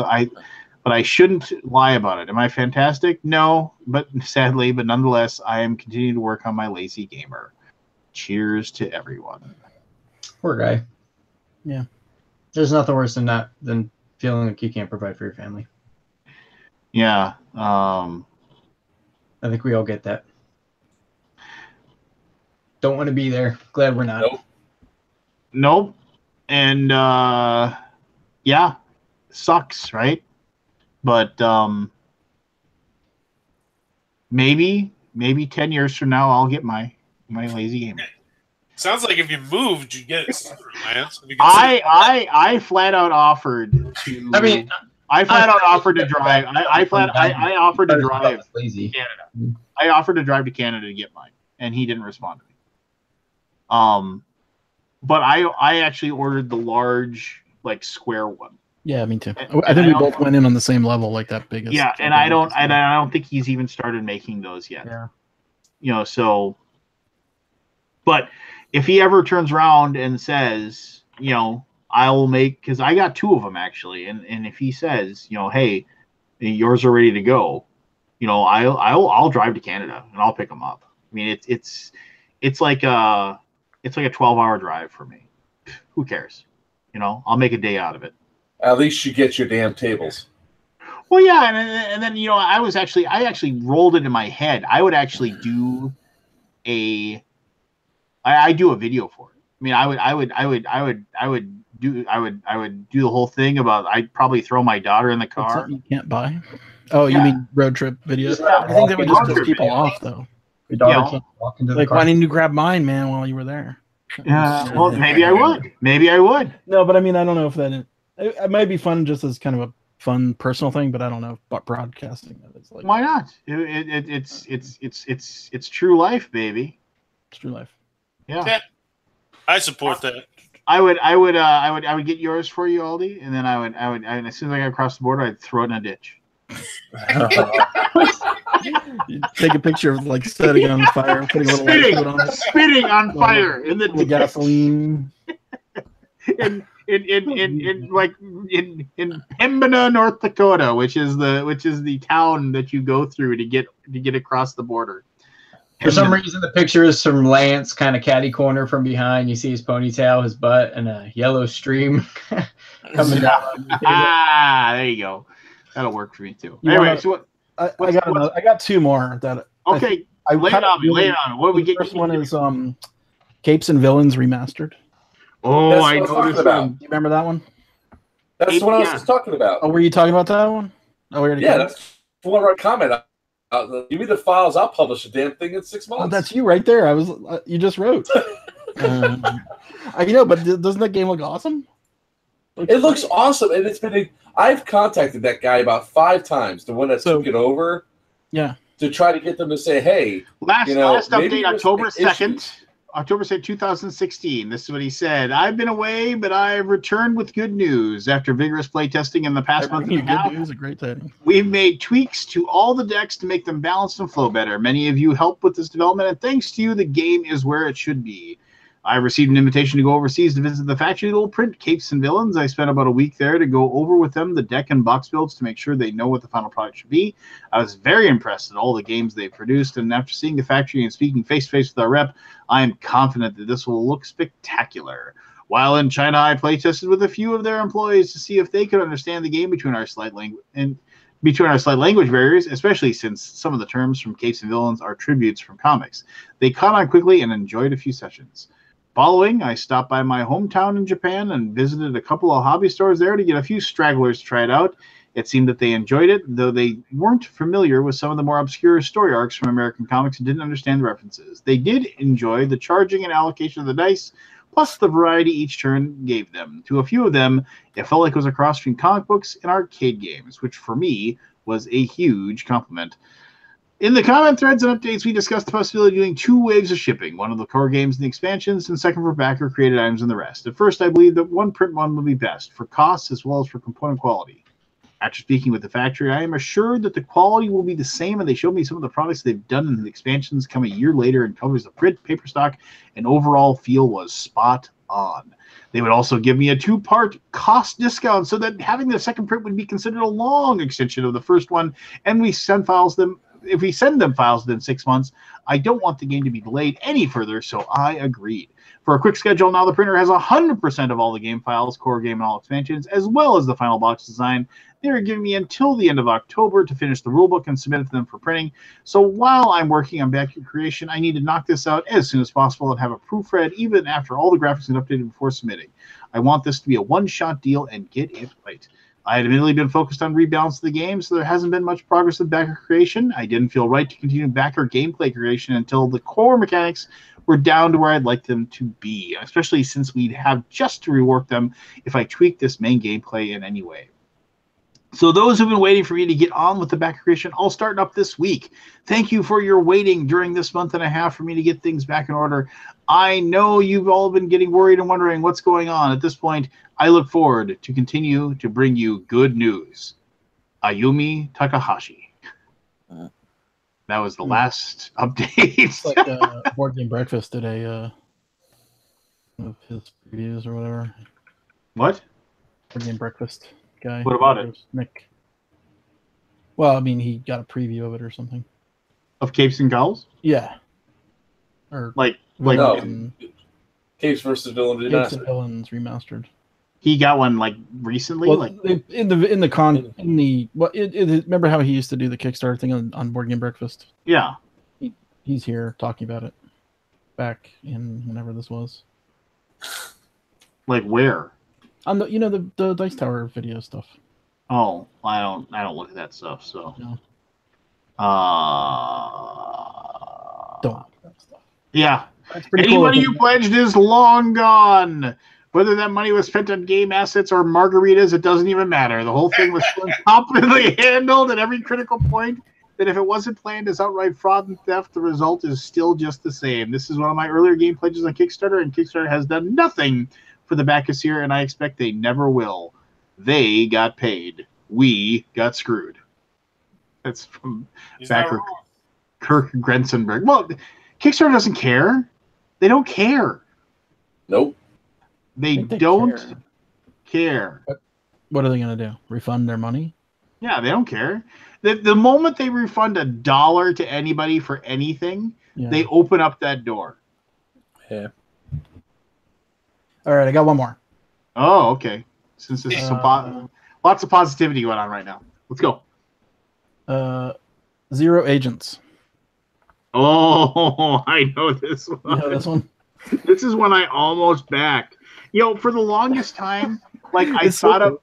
I shouldn't lie about it. Am I fantastic? No, but sadly, but nonetheless, I am continuing to work on my lazy gamer. Cheers to everyone. Poor guy. Yeah. There's nothing worse than feeling like you can't provide for your family. Yeah. I think we all get that. Don't want to be there. Glad we're not. Nope. And yeah, sucks, right? But maybe 10 years from now I'll get my lazy gamer. Sounds like if you moved, you'd get it sooner, Lance. I flat out offered to. I flat out offered to drive. I offered to drive lazy. Canada. I offered to drive to Canada to get mine, and he didn't respond to me. But I actually ordered the large square one. Yeah, me too. I think we both went in on the same level, like that biggest. Yeah, and I don't think he's even started making those yet. Yeah. So. But if he ever turns around and says, I will make, because I got two of them actually, and if he says, hey, yours are ready to go, I'll drive to Canada and I'll pick them up. I mean, it's like a 12-hour drive for me. Who cares? I'll make a day out of it. At least you get your damn tables. Well, yeah, and then I actually rolled it in my head. I would actually do I do a video for it. I mean, I would do the whole thing about I'd probably throw my daughter in the car. Something you can't buy. Oh, you mean road trip videos? Yeah, I think that would just piss people off, though. Your daughter can't walk into the car. Why didn't you grab mine, man, while you were there? Yeah, well, maybe I would. No, but I mean, I don't know if it might be fun just as kind of a fun personal thing, but I don't know about broadcasting it. It's why not? It's true life, baby. It's true life. Yeah, I support that. I would get yours for you, Aldi, and then I would as soon as I got across the border, I'd throw it in a ditch. You take a picture of like setting on fire, putting a little light fluid on it, spitting on fire in the with gasoline. in Pembina, North Dakota, which is the town that you go through to get across the border. For some reason, the picture is from Lance, kind of catty corner from behind. You see his ponytail, his butt, and a yellow stream coming down. There you go. That'll work for me too. Anyway, so I got two more that. Okay, lay it on me. What do we get? First one is Capes and Villains Remastered. Oh, I know this one. Do you remember that one? That's what I was just talking about. Oh, were you talking about that one? Oh, we already. Yeah, that's one of our comment. Give me the files. I'll publish the damn thing in 6 months. Oh, that's you right there. You just wrote. But doesn't that game look awesome? It looks awesome, and it's been. I've contacted that guy about 5 times. The one that took it over. Yeah. To try to get them to say, hey, last update, October 2nd. October 2nd, 2016. This is what he said. I've been away, but I've returned with good news. After vigorous playtesting in the past month and a half, good news, a great tidings. We've made tweaks to all the decks to make them balanced and flow better. Many of you helped with this development, and thanks to you, the game is where it should be. I received an invitation to go overseas to visit the factory that will print Capes and Villains. I spent about a week there to go over with them the deck and box builds to make sure they know what the final product should be. I was very impressed at all the games they produced, and after seeing the factory and speaking face-to-face with our rep, I am confident that this will look spectacular. While in China, I playtested with a few of their employees to see if they could understand the game between our slight language barriers, especially since some of the terms from Capes and Villains are tributes from comics. They caught on quickly and enjoyed a few sessions. Following, I stopped by my hometown in Japan and visited a couple of hobby stores there to get a few stragglers to try it out. It seemed that they enjoyed it, though they weren't familiar with some of the more obscure story arcs from American comics and didn't understand the references. They did enjoy the charging and allocation of the dice, plus the variety each turn gave them. To a few of them, it felt like it was a cross between comic books and arcade games, which for me was a huge compliment. In the comment threads and updates, we discussed the possibility of doing 2 waves of shipping, one of the core games and the expansions, and second for backer-created items and the rest. At first, I believed that one print one would be best, for costs as well as for component quality. After speaking with the factory, I am assured that the quality will be the same, and they showed me some of the products they've done in the expansions come a year later and covers the print, paper stock, and overall feel was spot on. They would also give me a 2-part cost discount so that having the second print would be considered a long extension of the first one, and if we send them files within 6 months, I don't want the game to be delayed any further, so I agreed. For a quick schedule, now the printer has 100% of all the game files, core game, and all expansions, as well as the final box design. They are giving me until the end of October to finish the rulebook and submit it to them for printing. So while I'm working on back creation, I need to knock this out as soon as possible and have a proofread even after all the graphics are updated before submitting. I want this to be a one-shot deal and get it right. I had admittedly been focused on rebalancing the game, so there hasn't been much progress with backer creation. I didn't feel right to continue backer gameplay creation until the core mechanics were down to where I'd like them to be, especially since we'd have just to rework them if I tweak this main gameplay in any way. So those who've been waiting for me to get on with the backer creation, I'll start up this week. Thank you for your waiting during this month and a half for me to get things back in order. I know you've all been getting worried and wondering what's going on. At this point, I look forward to continue to bring you good news. Ayumi Takahashi. That was the last update. It's like Board Game Breakfast did of his previews or whatever. What? Board Game Breakfast guy. What about it? Nick. Well, I mean, he got a preview of it or something. Of Capes and Gulls? Yeah. Or Capes versus Villains Remastered. Capes and Villains Remastered. He got one recently. Well, remember how he used to do the Kickstarter thing on Board Game Breakfast? Yeah. He's here talking about it back in whenever this was. Like where? On the Dice Tower video stuff. Oh, I don't look at that stuff. So. No. Don't look at that stuff. Yeah. Anybody who pledged is long gone. Whether that money was spent on game assets or margaritas, it doesn't even matter. The whole thing was so competently handled at every critical point that if it wasn't planned as outright fraud and theft, the result is still just the same. This is one of my earlier game pledges on Kickstarter, and Kickstarter has done nothing for the backers here, and I expect they never will. They got paid. We got screwed. That's from He's not backer wrong. Kirk Grensenberg. Well, Kickstarter doesn't care. They don't care. Nope. They think they don't care. What are they going to do? Refund their money? Yeah, they don't care. The moment they refund $1 to anybody for anything, Yeah. they open up that door. Yeah. All right, I got one more. Oh, okay. Since this is lots of positivity going on right now. Let's go. Zero Agents. Oh, I know this one. You know this one? This is one I almost backed. For the longest time, like I It's so thought cool.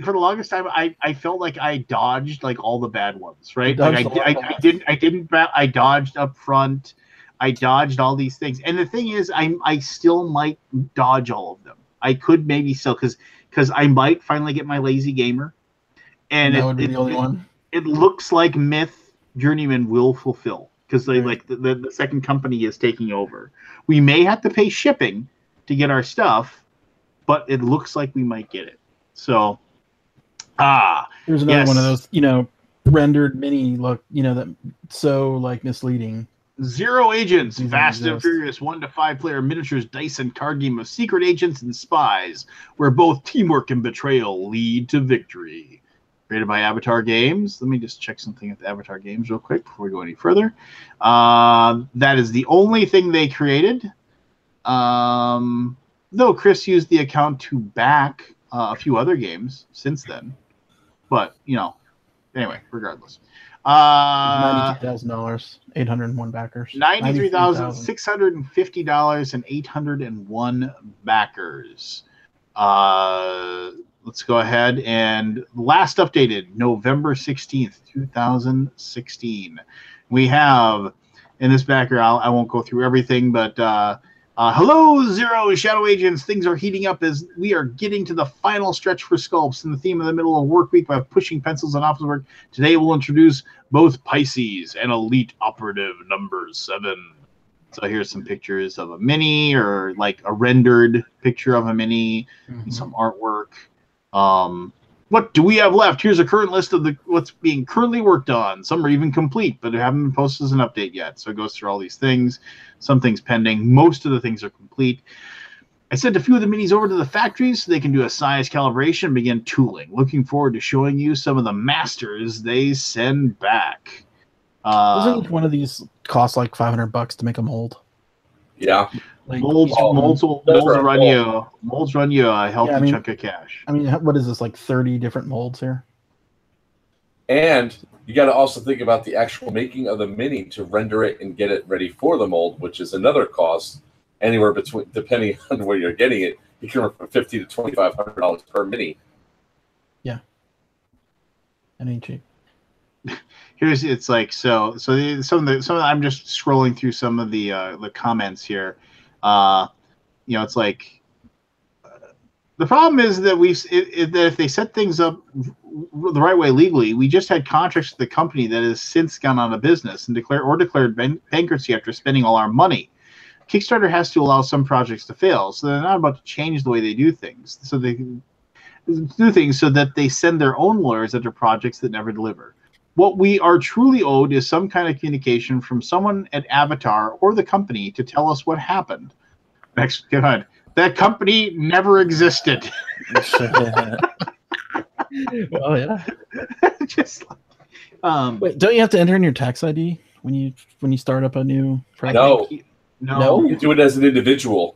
for the longest time, I felt like I dodged like all the bad ones, right? You Like dodged a lot. I didn't bat. I dodged up front. I dodged all these things, and the thing is, I still might dodge all of them. I could maybe still because I might finally get my lazy gamer, and that would be the only one. It looks like Myth Journeyman will fulfill because they Right. like the second company is taking over. We may have to pay shipping to get our stuff, but it looks like we might get it. So, Here's another yes. one of those, rendered mini look, that so like misleading. Zero Agents, These Fast and exist. Furious 1 to 5 player miniatures, dice, and card game of secret agents and spies, where both teamwork and betrayal lead to victory. Created by Avatar Games. Let me just check something at the Avatar Games real quick before we go any further. That is the only thing they created. Though Chris used the account to back a few other games since then. But, anyway, regardless. $92,000, 801 backers. $93,650 and 801 backers. Let's go ahead and last updated November 16th, 2016. We have in this backer, I won't go through everything, but hello, Zero Shadow Agents. Things are heating up as we are getting to the final stretch for sculpts in the theme of the middle of work week by pushing pencils and office work. Today we'll introduce both Pisces and Elite Operative number 7. So here's some pictures of a mini or like a rendered picture of a mini, and some artwork. What do we have left? Here's a current list of what's being currently worked on. Some are even complete, but haven't been posted as an update yet. So it goes through all these things. Some things pending. Most of the things are complete. I sent a few of the minis over to the factories so they can do a size calibration and begin tooling. Looking forward to showing you some of the masters they send back. Doesn't each one of these cost like $500 to make a mold? Yeah. Like Molds run you a healthy chunk of cash. I mean, what is this, like 30 different molds here? And you got to also think about the actual making of the mini to render it and get it ready for the mold, which is another cost. Anywhere between, depending on where you're getting it, you can run from $50 to $2,500 per mini. Yeah, that ain't cheap. It's like some of the I'm just scrolling through some of the comments here. It's like the problem is that that if they set things up the right way legally, we just had contracts with the company that has since gone out of business and declared bankruptcy after spending all our money. Kickstarter has to allow some projects to fail, so they're not about to change the way they do things. So they do things so that they send their own lawyers after projects that never deliver. What we are truly owed is some kind of communication from someone at Avatar or the company to tell us what happened. Next, go ahead. That company never existed. Well, yeah. Just wait, don't you have to enter in your tax ID when you start up a new project? No. You do it as an individual.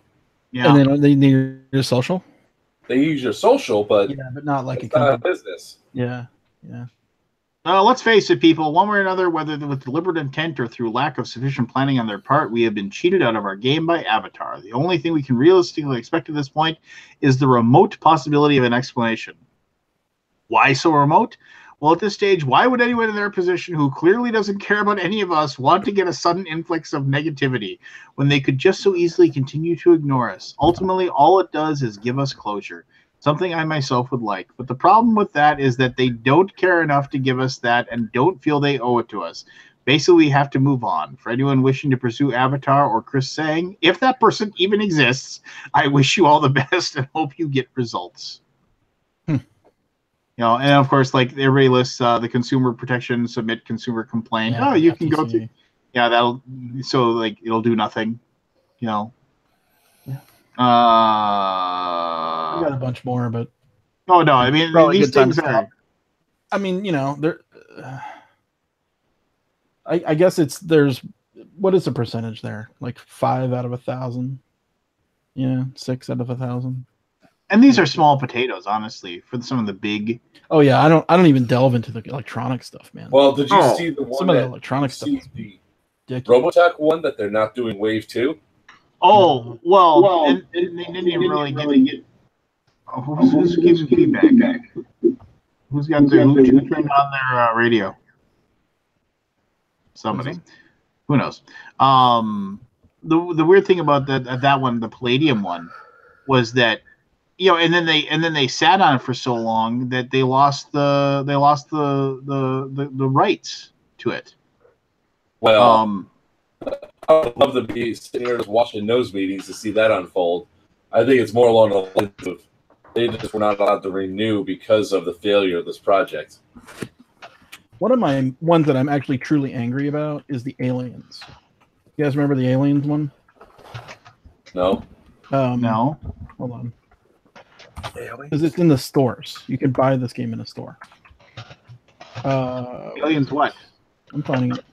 Yeah. And then they need your social? They use your social, but not like it's not a business. Yeah. Let's face it, people. One way or another, whether with deliberate intent or through lack of sufficient planning on their part, we have been cheated out of our game by Avatar. The only thing we can realistically expect at this point is the remote possibility of an explanation. Why so remote? Well, at this stage, why would anyone in their position who clearly doesn't care about any of us want to get a sudden influx of negativity when they could just so easily continue to ignore us? Ultimately, all it does is give us closure. Something I myself would like. But the problem with that is that they don't care enough to give us that and don't feel they owe it to us. Basically, we have to move on. For anyone wishing to pursue Avatar or Chris Sang, if that person even exists, I wish you all the best and hope you get results. You know, and of course, like everybody lists the consumer protection, submit consumer complaint. Yeah, Oh, you FTC. can go to. Yeah, so like it'll do nothing. You know. Yeah. We got a bunch more, but oh no, I mean probably a these good time to things stop. are. I mean, you know, there. I guess there's what is the percentage there? Like 5 out of 1,000. Yeah, 6 out of 1,000. And these are small potatoes, honestly, for some of the big. Oh yeah, I don't even delve into the electronic stuff, man. Well, did you Oh, see the one some of the that electronic you stuff see is the ridiculous. Robotech one that they're not doing Wave 2? Oh well, and they didn't even really get. Oh, who's giving feedback? Who turned on their radio? Somebody. Who knows? The weird thing about that one, the Palladium one, was that and then they sat on it for so long that they lost the rights to it. Well, I would love to be sitting here just watching those meetings to see that unfold. I think it's more along the lines of they just were not allowed to renew because of the failure of this project. One of my ones that I'm actually truly angry about is the Aliens. You guys remember the Aliens one? No. No. Hold on. Because it's in the stores. You can buy this game in a store. Aliens what? I'm finding it.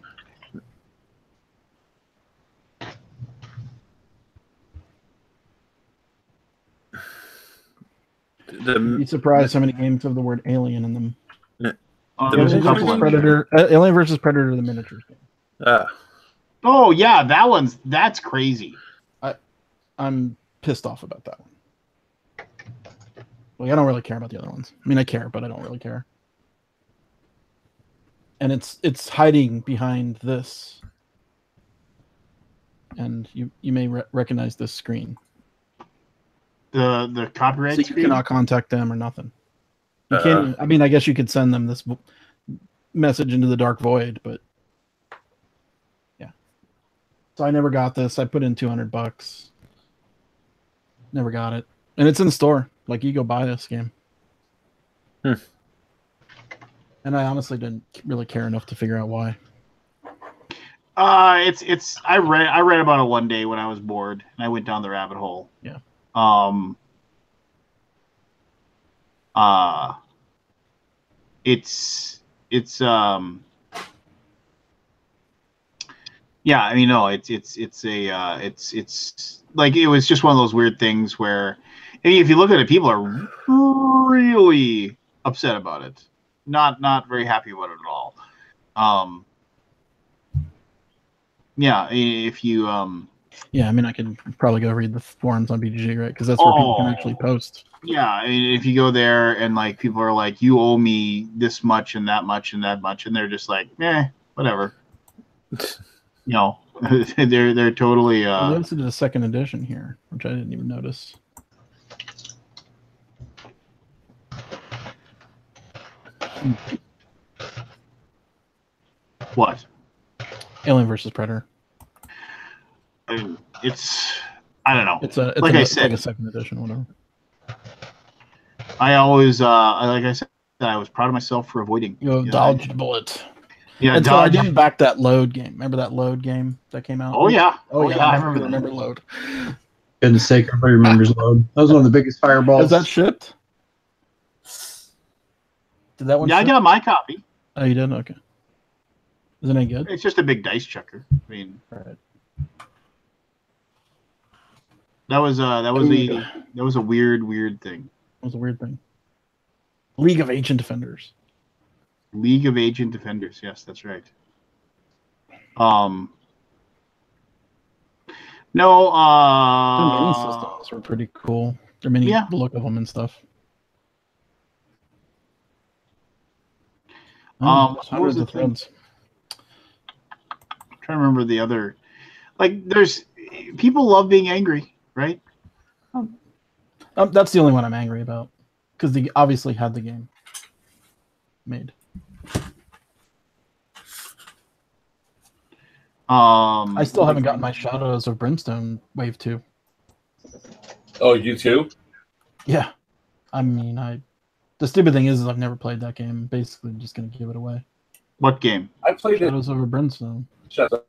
You'd be surprised how many games have the word alien in them. There's a couple of Predator, Alien versus Predator, the miniatures game. Oh yeah, that's crazy. I'm pissed off about that one. Like, I don't really care about the other ones. I mean, I care, but I don't really care. And it's hiding behind this. And you may recognize this screen. The copyright so you screen? cannot contact them or nothing. You can't. I mean, I guess you could send them this message into the dark void, but yeah. So I never got this. I put in $200. Never got it, and it's in the store. Like, you go buy this game. And I honestly didn't really care enough to figure out why. It's I read about it one day when I was bored and I went down the rabbit hole. Yeah. It's yeah, I mean, no, it's like, it was just one of those weird things where, I mean, if you look at it, people are really upset about it. Not very happy about it at all. Yeah, if you yeah, I mean, I could probably go read the forums on BGG, right? Because that's where people can actually post. Yeah, I mean, if you go there and like people are like, you owe me this much and that much and that much, and they're just like, whatever. You know, they're totally. I noticed it is a second edition here, which I didn't even notice. What? Alien versus Predator. I mean, I don't know. It's like I said, like a second edition, whatever. I always, like I said, I was proud of myself for avoiding. You dodged a bullet. Yeah, and so I didn't back that Load game. Remember that Load game that came out? Oh yeah, I remember Load. Goodness sake, everybody remembers Load. That was one of the biggest fireballs. Has that shipped? Did that one? Yeah, ship? I got my copy. Oh, you did? Okay. Is it any good? It's just a big dice checker. I mean, right. That was a weird thing. It was a weird thing. League of Ancient Defenders. League of Ancient Defenders. Yes, that's right. No. The mini systems were pretty cool. They're mini, the look of them and stuff. What was the thing? I'm trying to remember the other. Like, there's people love being angry, right? That's the only one I'm angry about, because they obviously had the game made. I still haven't gotten my Shadows of Brimstone Wave 2. Oh, you too? Yeah. I mean, I The stupid thing is I've never played that game. Basically, I'm just gonna give it away. What game? I played it. Shadows over Brimstone. Shadows.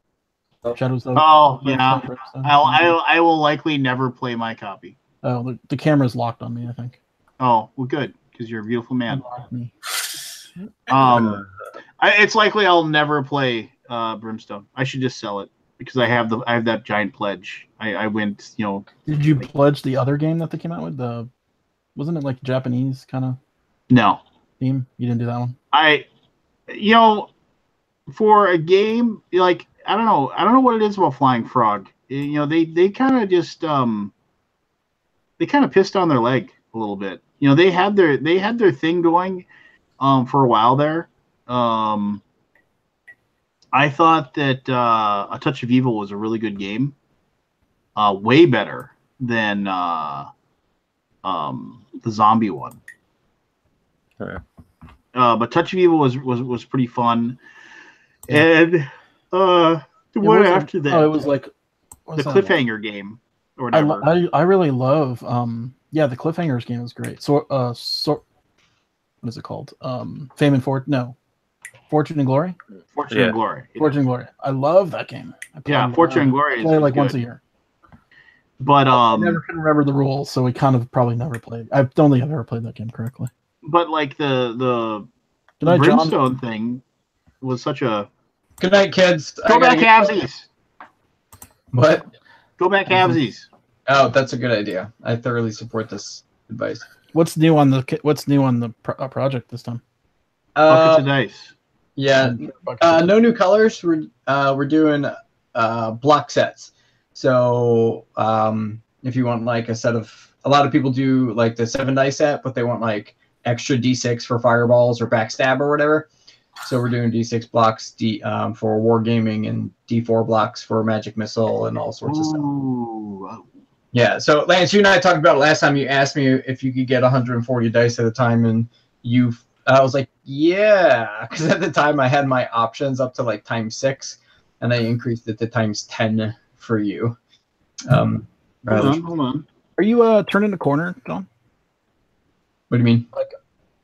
Shadows over. Oh Brimstone, yeah, Brimstone. I will likely never play my copy. Oh, the camera's locked on me. I think. Oh well, good, because you're a beautiful man. Unlocked me. It's likely I'll never play Brimstone. I should just sell it because I have that giant pledge. I went, Did you pledge the other game that they came out with? Wasn't it like Japanese kind of No, theme? You didn't do that one. For a game like I don't know what it is about Flying Frog. They kind of just they kind of pissed on their leg a little bit. They had their thing going for a while there. I thought that A Touch of Evil was a really good game. Way better than the zombie one. Okay. But Touch of Evil was pretty fun. Yeah. And the one after that, it was like the cliffhanger game or whatever. I really love the cliffhangers game is great. So what is it called? Fame and Fortune? No, Fortune and Glory. Fortune and Glory. Yeah. Fortune and Glory. I love that game. Fortune and Glory. I play like once a year. But I never can remember the rules, so we kind of probably never played. I don't think I've ever played that game correctly. But like the Brimstone thing was such a. Good night, kids. Go back, Habsies. What? Go back, Habsies. Oh, that's a good idea. I thoroughly support this advice. What's new on the project this time? Buckets of dice. Yeah, no new colors. We're doing block sets. So if you want like a lot of people do like the 7 dice set, but they want like extra D6 for fireballs or backstab or whatever. So we're doing D6 blocks for wargaming and D4 blocks for magic missile and all sorts of stuff. Yeah. So Lance, you and I talked about it last time. You asked me if you could get 140 dice at a time, and I was like, yeah, because at the time I had my options up to like ×6, and I increased it to ×10 for you. Hold on. Are you turning the corner, John? What do you mean? Like,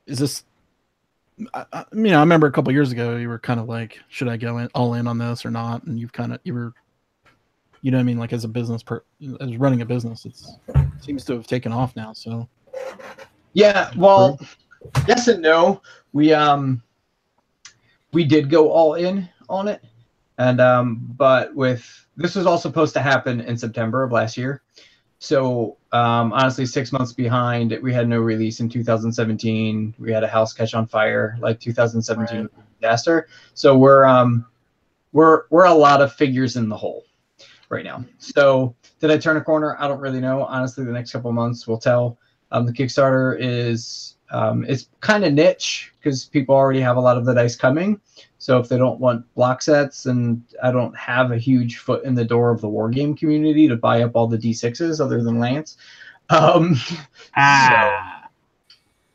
is this? I remember a couple years ago you were kind of like, should I go all in on this or not? And you were, you know what I mean? Like as a business, as running a business, it seems to have taken off now. So, yeah. Well, yes and no. We did go all in on it, and but this was all supposed to happen in September of last year. So honestly, 6 months behind. We had no release in 2017. We had a house catch on fire, like 2017 disaster. So we're a lot of figures in the hole right now. So did I turn a corner? I don't really know. Honestly, the next couple of months will tell. The Kickstarter is it's kind of niche because people already have a lot of the dice coming. So if they don't want block sets, and I don't have a huge foot in the door of the wargame community to buy up all the D6s other than Lance.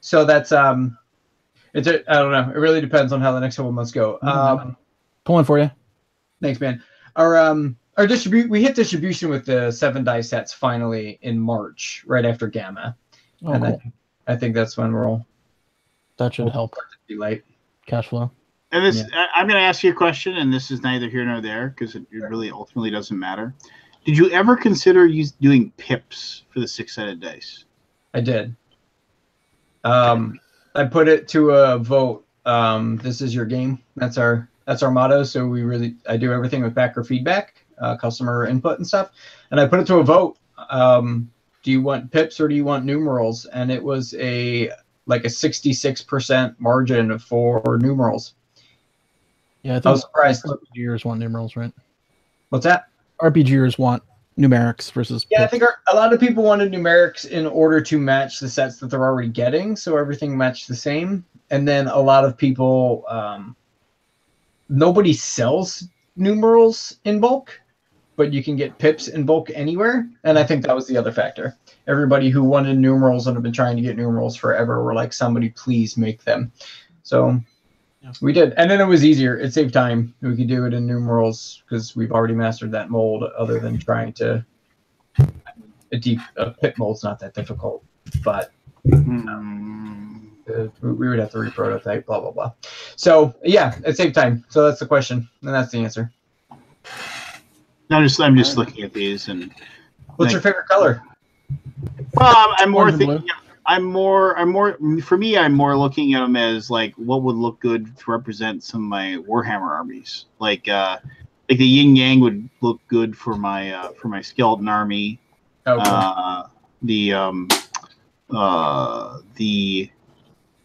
So that's I don't know. It really depends on how the next couple months go. Pulling for you. Thanks, man. Our we hit distribution with the 7 dice sets finally in March, right after Gamma. Oh, and cool. I think that's when that should help. Be late. Cash flow. And I'm going to ask you a question, and this is neither here nor there because it really ultimately doesn't matter. Did you ever consider doing pips for the 6-sided dice? I did. I put it to a vote. This is your game. That's our motto. So I do everything with backer feedback, customer input and stuff. And I put it to a vote. Do you want pips or do you want numerals? And it was a 66% margin for numerals. Yeah, I think I was surprised. RPGers want numerals, right? What's that? RPGers want numerics versus pips. I think a lot of people wanted numerics in order to match the sets that they're already getting, so everything matched the same. And then a lot of people, nobody sells numerals in bulk, but you can get pips in bulk anywhere. And I think that was the other factor. Everybody who wanted numerals and have been trying to get numerals forever were like, somebody please make them. So we did. And then it was easier. It saved time. We could do it in numerals because we've already mastered that mold, other than trying to... A pip mold's not that difficult, but... We would have to reprototype, blah, blah, blah. So, yeah, at the same time. So that's the question, and that's the answer. I'm just looking at these and. What's your favorite color? Well, I'm more Orange and thinking. blue. I'm more. For me, I'm more looking at them as like what would look good to represent some of my Warhammer armies. Like the yin yang would look good for my skeleton army. Okay.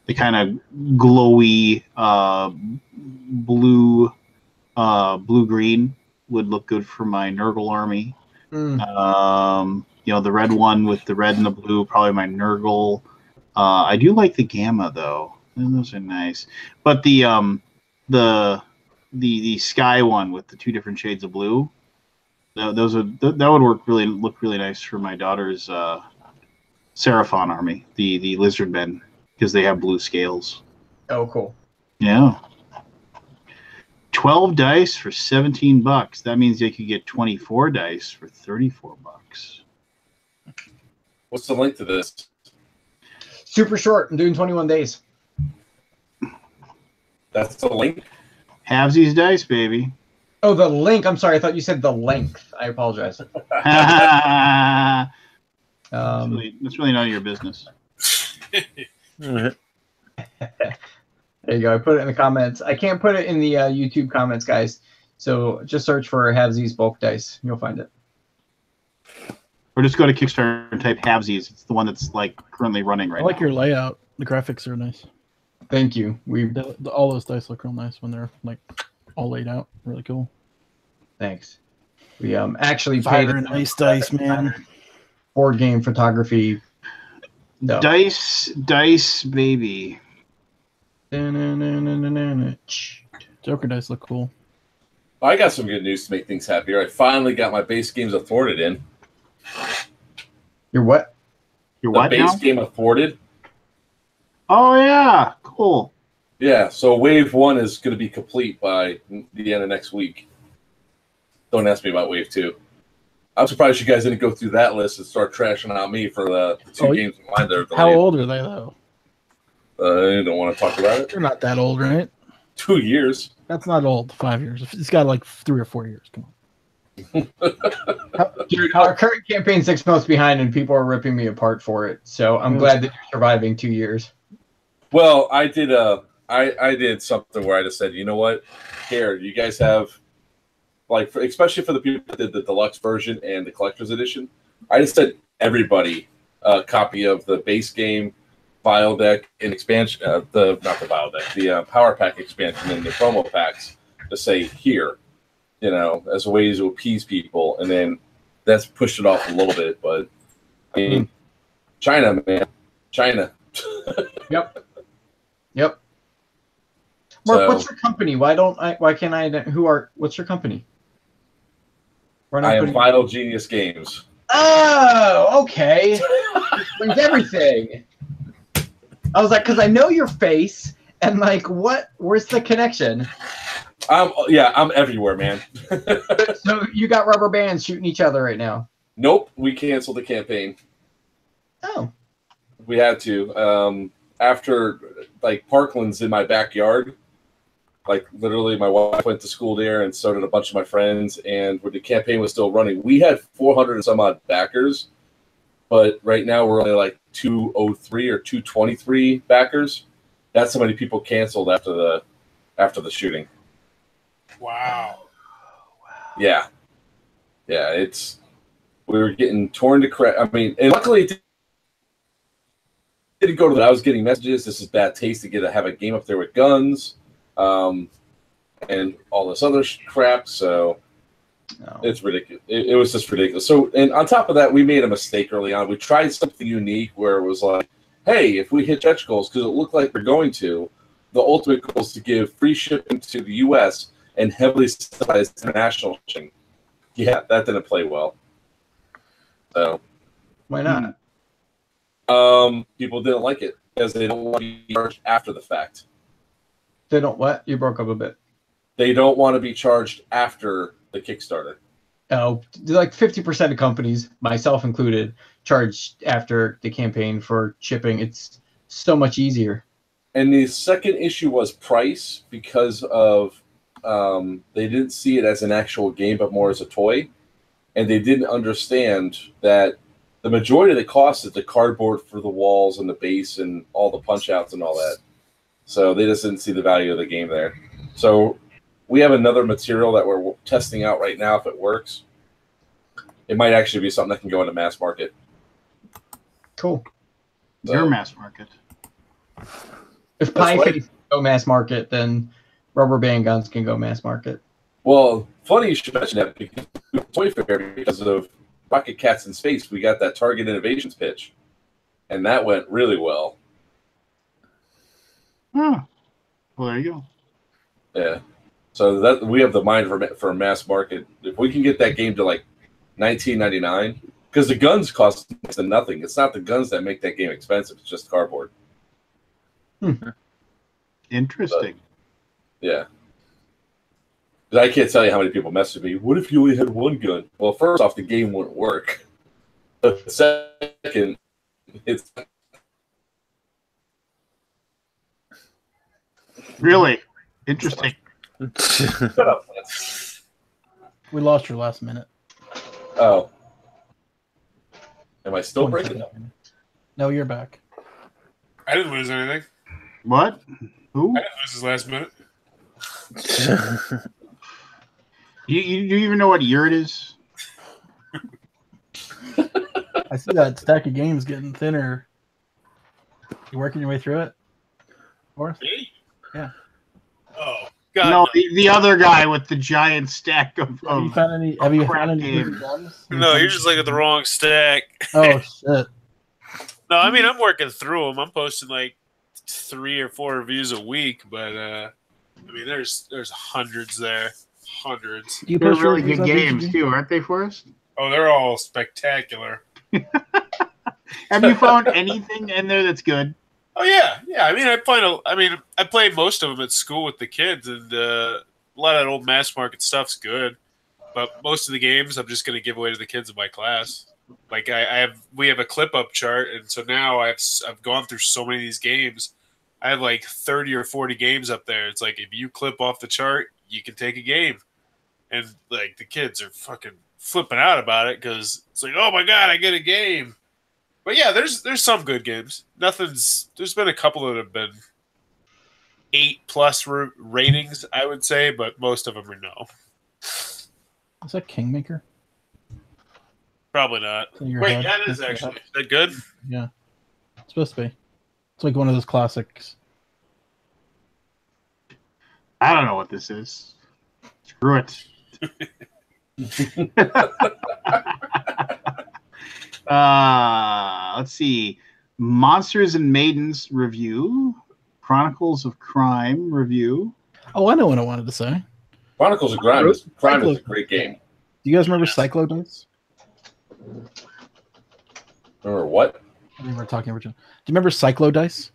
The kind of glowy blue green would look good for my Nurgle army. The red one with the red and the blue, probably my Nurgle. I do like the Gamma though; those are nice. But the sky one with the two different shades of blue, that would look really nice for my daughter's Seraphon army, the lizard men, because they have blue scales. Oh, cool. Yeah. 12 dice for $17. That means they could get 24 dice for $34. What's the length of this? Super short. I'm doing 21 days. That's the link? Halvesies dice, baby. Oh, the link. I'm sorry. I thought you said the length. I apologize. That's really none of your business. There you go. I put it in the comments. I can't put it in the YouTube comments, guys. So just search for Halvesies bulk dice. You'll find it. Or just go to Kickstarter and type Halvesies. It's the one that's like currently running right now. I like your layout. The graphics are nice. Thank you. All those dice look real nice when they're like all laid out. Really cool. Thanks. We actually Fire paid and ice dice, man. Board game photography. No. Dice, baby. Joker dice look cool. I got some good news to make things happier. I finally got my base games afforded in. Your what? Your what the base now? game afforded. Oh yeah, cool. Yeah, so wave 1 is going to be complete by the end of next week. Don't ask me about wave 2. I'm surprised you guys didn't go through that list and start trashing on me for the two games in line there. How old are they though? I don't want to talk about it. They're not that old, right? 2 years. That's not old. 5 years. It's got like 3 or 4 years. Come on. Dude, our current campaign's 6 months behind, and people are ripping me apart for it. So I'm glad that you're surviving 2 years. Well, I did I did something where I just said, you know what? Here, you guys have, like, especially for the people that did the deluxe version and the collector's edition, I just said everybody a copy of the base game, Vial Deck, and expansion, not the Vial Deck, the Power Pack expansion and the promo packs to say here, you know, as a way to appease people. And then that's pushed it off a little bit. But, I mean, China, man. China. Yep. Mark, what's your company? Why can't I? What's your company? I am Vial Genius Games. Oh, okay. Explains everything. I was like, because I know your face, and like, what? Where's the connection? I'm everywhere, man. So you got rubber bands shooting each other right now? Nope, we canceled the campaign. Oh. We had to. After, like, Parkland's in my backyard. Like, literally, my wife went to school there, and so did a bunch of my friends. And when the campaign was still running, we had 400 and some odd backers. But right now, we're only like 203 or 223 backers. That's how many people canceled after the shooting. Wow. Yeah. We were getting torn to crap. I mean, and luckily it didn't go to that. I was getting messages. This is bad taste to have a game up there with guns. And all this other crap, so it's ridiculous. It was just ridiculous. So, and on top of that, we made a mistake early on. We tried something unique where it was like, hey, if we hit stretch goals, because it looked like we're going to, the ultimate goal is to give free shipping to the U.S. and heavily subsidized international shipping. Yeah, that didn't play well. So, why not? People didn't like it because they don't want to be charged after the fact. They don't what? You broke up a bit. They don't want to be charged after the Kickstarter. Oh, like 50% of companies, myself included, charge after the campaign for shipping. It's so much easier. And the second issue was price because of they didn't see it as an actual game, but more as a toy. And they didn't understand that the majority of the cost is the cardboard for the walls and the base and all the punch outs and all that. So they just didn't see the value of the game there. So we have another material that we're testing out right now if it works. It might actually be something that can go into mass market. Cool. So, Your mass market. If pie case can go mass market, then rubber band guns can go mass market. well, funny you should mention that because Toy Fair, because of Rocket Cats in Space, we got that Target Innovations pitch, and that went really well. Huh. Well, there you go. Yeah. So that we have the mind for mass market. If we can get that game to like $19.99, because the guns cost next to nothing. It's not the guns that make that game expensive. It's just cardboard. Interesting. Yeah. 'Cause I can't tell you how many people message me. What if you only had one gun? Well, first off, the game wouldn't work. But second, it's Really interesting. shut up. We lost your last minute. Oh. Am I still breaking up? No, you're back. I didn't lose anything. What? Who? I didn't lose his last minute. You even know what year it is? I see that stack of games getting thinner. You working your way through it? Forrest? Me? Yeah. Oh God. No, the other guy with the giant stack of. Have you found any? Have you crap found any game. good guns? No, you're just looking at the wrong stack. Oh shit! No, I mean I'm working through them. I'm posting like 3 or 4 reviews a week, but I mean there's hundreds there, hundreds. Do you They're post your really reviews good on games BGG? too, aren't they, Forrest? Oh, they're all spectacular. Have you found anything in there that's good? Oh yeah. I mean I play most of them at school with the kids, and a lot of that old mass market stuff's good. But most of the games I'm just going to give away to the kids in my class. Like we have a clip up chart, and so now I've gone through so many of these games. I have like 30 or 40 games up there. It's like if you clip off the chart, you can take a game, and like the kids are fucking flipping out about it because it's like, oh my god, I get a game. But yeah, there's some good games. There's been a couple that have been 8+ ratings, I would say, but most of them are no. Is that Kingmaker? Probably not. In your Wait, head? that is That's your actually. Is that good? Yeah, it's supposed to be. It's like one of those classics. I don't know what this is. Screw it. Let's see. Monsters and Maidens review. Chronicles of Crime review. Oh, I know what I wanted to say. Chronicles of Crime is a great game. Do you guys remember Cyclo Dice? Remember what? I think we were talking originally. Do you remember Cyclo Dice?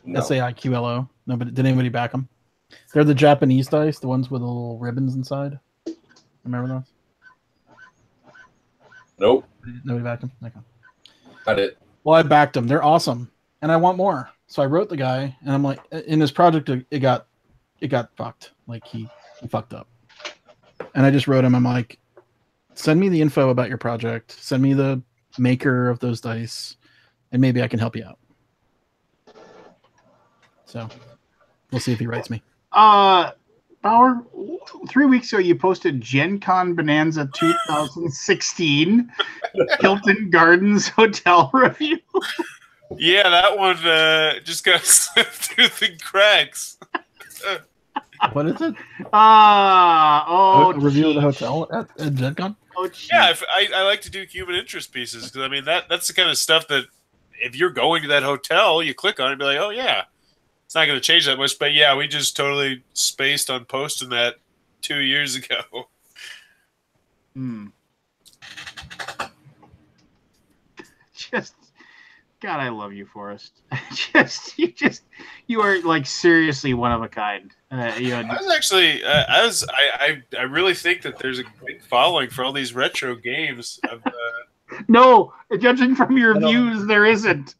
No. SAIQLO. No, but did anybody back them? They're the Japanese dice, the ones with the little ribbons inside. Remember those? Nope. Nobody backed them? Okay. Not it. Well, I backed them. They're awesome, and I want more. So I wrote the guy, and I'm like, in this project, it got fucked. Like he fucked up, and I just wrote him. I'm like, send me the info about your project. Send me the maker of those dice, and maybe I can help you out. So we'll see if he writes me. Bauer, 3 weeks ago you posted Gen Con Bonanza 2016 Hilton Gardens Hotel review. Yeah, that one just got slipped through the cracks. What is it? Oh, A review of the hotel at Gen Con? Oh, Yeah, I like to do human interest pieces because I mean that's the kind of stuff that if you're going to that hotel, you click on it and be like, oh yeah, it's not going to change that much. But yeah, we just totally spaced on posting that 2 years ago. Just, God, I love you, Forrest. You are like seriously one of a kind. I was actually, I really think that there's a big following for all these retro games. No, judging from your views, there isn't.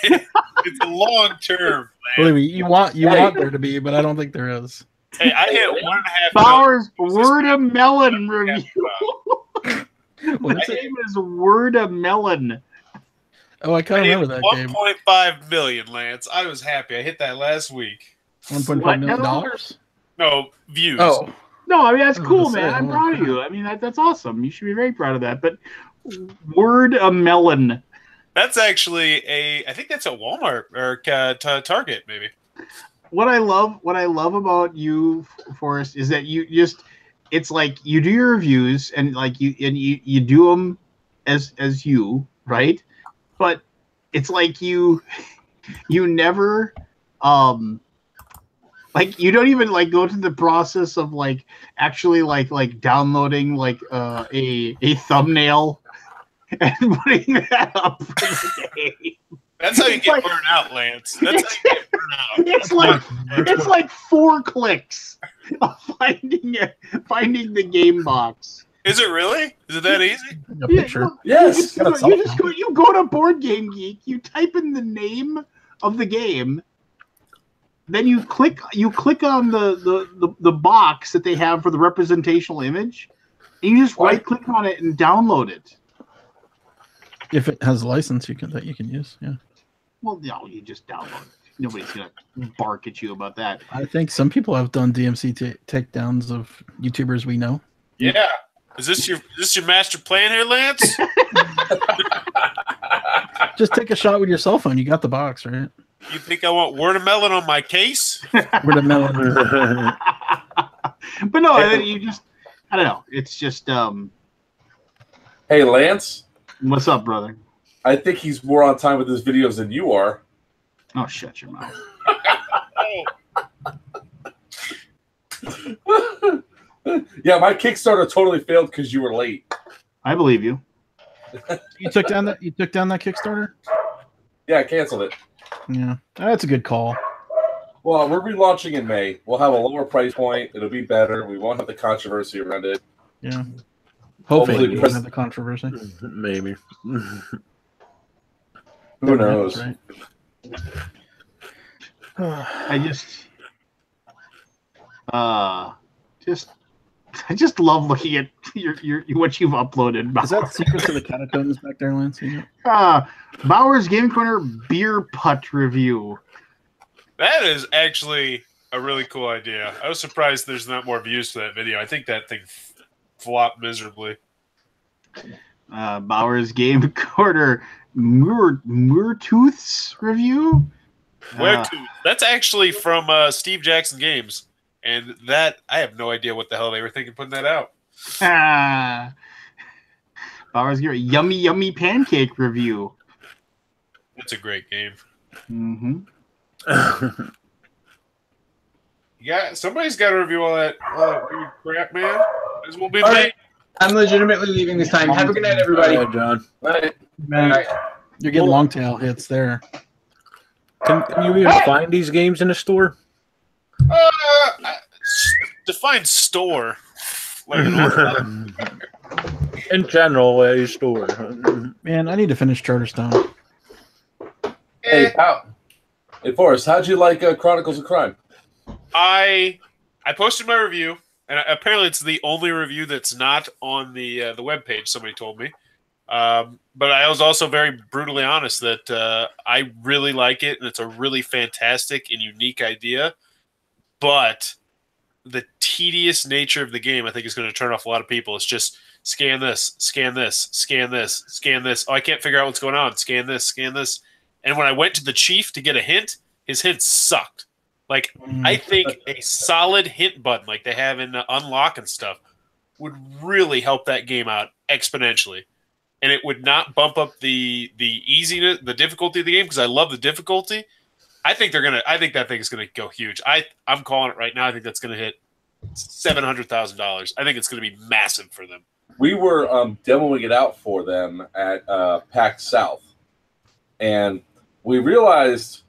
It's a long term. Believe me, you want there to be, but I don't think there is. Hey, I hit 1.5 Bowers million. Word of Melon review. What The is it? game is Word of Melon. Oh, I kind of remember that game. 1.5 million, Lance. I was happy. I hit that last week. $1.5 million. No views. Oh, No, I mean that's I was cool, gonna say, man. I'm holy proud of crap. you. I mean that's awesome. You should be very proud of that. But Word of Melon. That's actually I think that's a Walmart or Target, maybe. What I love about you, Forrest, is that it's like you do your reviews and like you do them as you, right? But it's like you never like you don't even like go to the process of like actually like downloading like a thumbnail and putting that up for the game. That's how you It's get like- burned out, Lance. That's how you get burned out. It's like 4 clicks of finding the game box. Is it really? Is it that easy? a picture. Yes. You go to Board Game Geek, you type in the name of the game, then you click on the box that they have for the representational image, and you just right click on it and download it. If it has a license, you can use. Yeah. Well, no, you just download it. Nobody's gonna bark at you about that. I think some people have done DMC takedowns of YouTubers we know. Yeah. Is this your master plan here, Lance? Just take a shot with your cell phone. You got the box, right? You think I want watermelon on my case? With a melon. But no, you just I don't know. It's just Hey, Lance. what's up, brother? I think he's more on time with his videos than you are. Oh, shut your mouth. Yeah, my Kickstarter totally failed because you were late. I believe you. You took down that Kickstarter? Yeah, I canceled it. Yeah. That's a good call. Well, we're relaunching in May. We'll have a lower price point. It'll be better. We won't have the controversy around it. Yeah. Hopefully Hopefully we press- don't have the controversy. Maybe. Who knows? Right? I just love looking at your what you've uploaded. Is that Secrets of the Catacombs back there, Lance? Bowers Game Corner beer putt review. That is actually a really cool idea. I was surprised there's not more views to that video. I think that thing flopped miserably. Bowers Game Corner Moortooth's review. That's actually from Steve Jackson Games, and that I have no idea what the hell they were thinking putting that out. Bowers Game Yummy Pancake review. That's a great game. Mm-hmm. Yeah, somebody's got to review all that weird crap, man. This will be All late. right. I'm legitimately leaving this time. Have a good night, everybody. Yeah, John. Right. All right. You're getting long tail hits there. Can you even find these games in the store? Define store. Like In general, a store. Man, I need to finish Charterstone. Hey, hey, Forrest, how'd you like Chronicles of Crime? I posted my review, and apparently it's the only review that's not on the webpage. Somebody told me, but I was also very brutally honest that I really like it, and it's a really fantastic and unique idea. But the tedious nature of the game, I think, is going to turn off a lot of people. It's just scan this, scan this, scan this, scan this. Oh, I can't figure out what's going on. Scan this, scan this. And when I went to the chief to get a hint, his hint sucked. Like, I think a solid hint button like they have in Unlock and stuff would really help that game out exponentially. And it would not bump up the easiness, the difficulty of the game, because I love the difficulty. I think that thing is gonna go huge. I'm calling it right now. I think that's gonna hit $700,000. I think it's gonna be massive for them. We were demoing it out for them at PAX South, and we realized,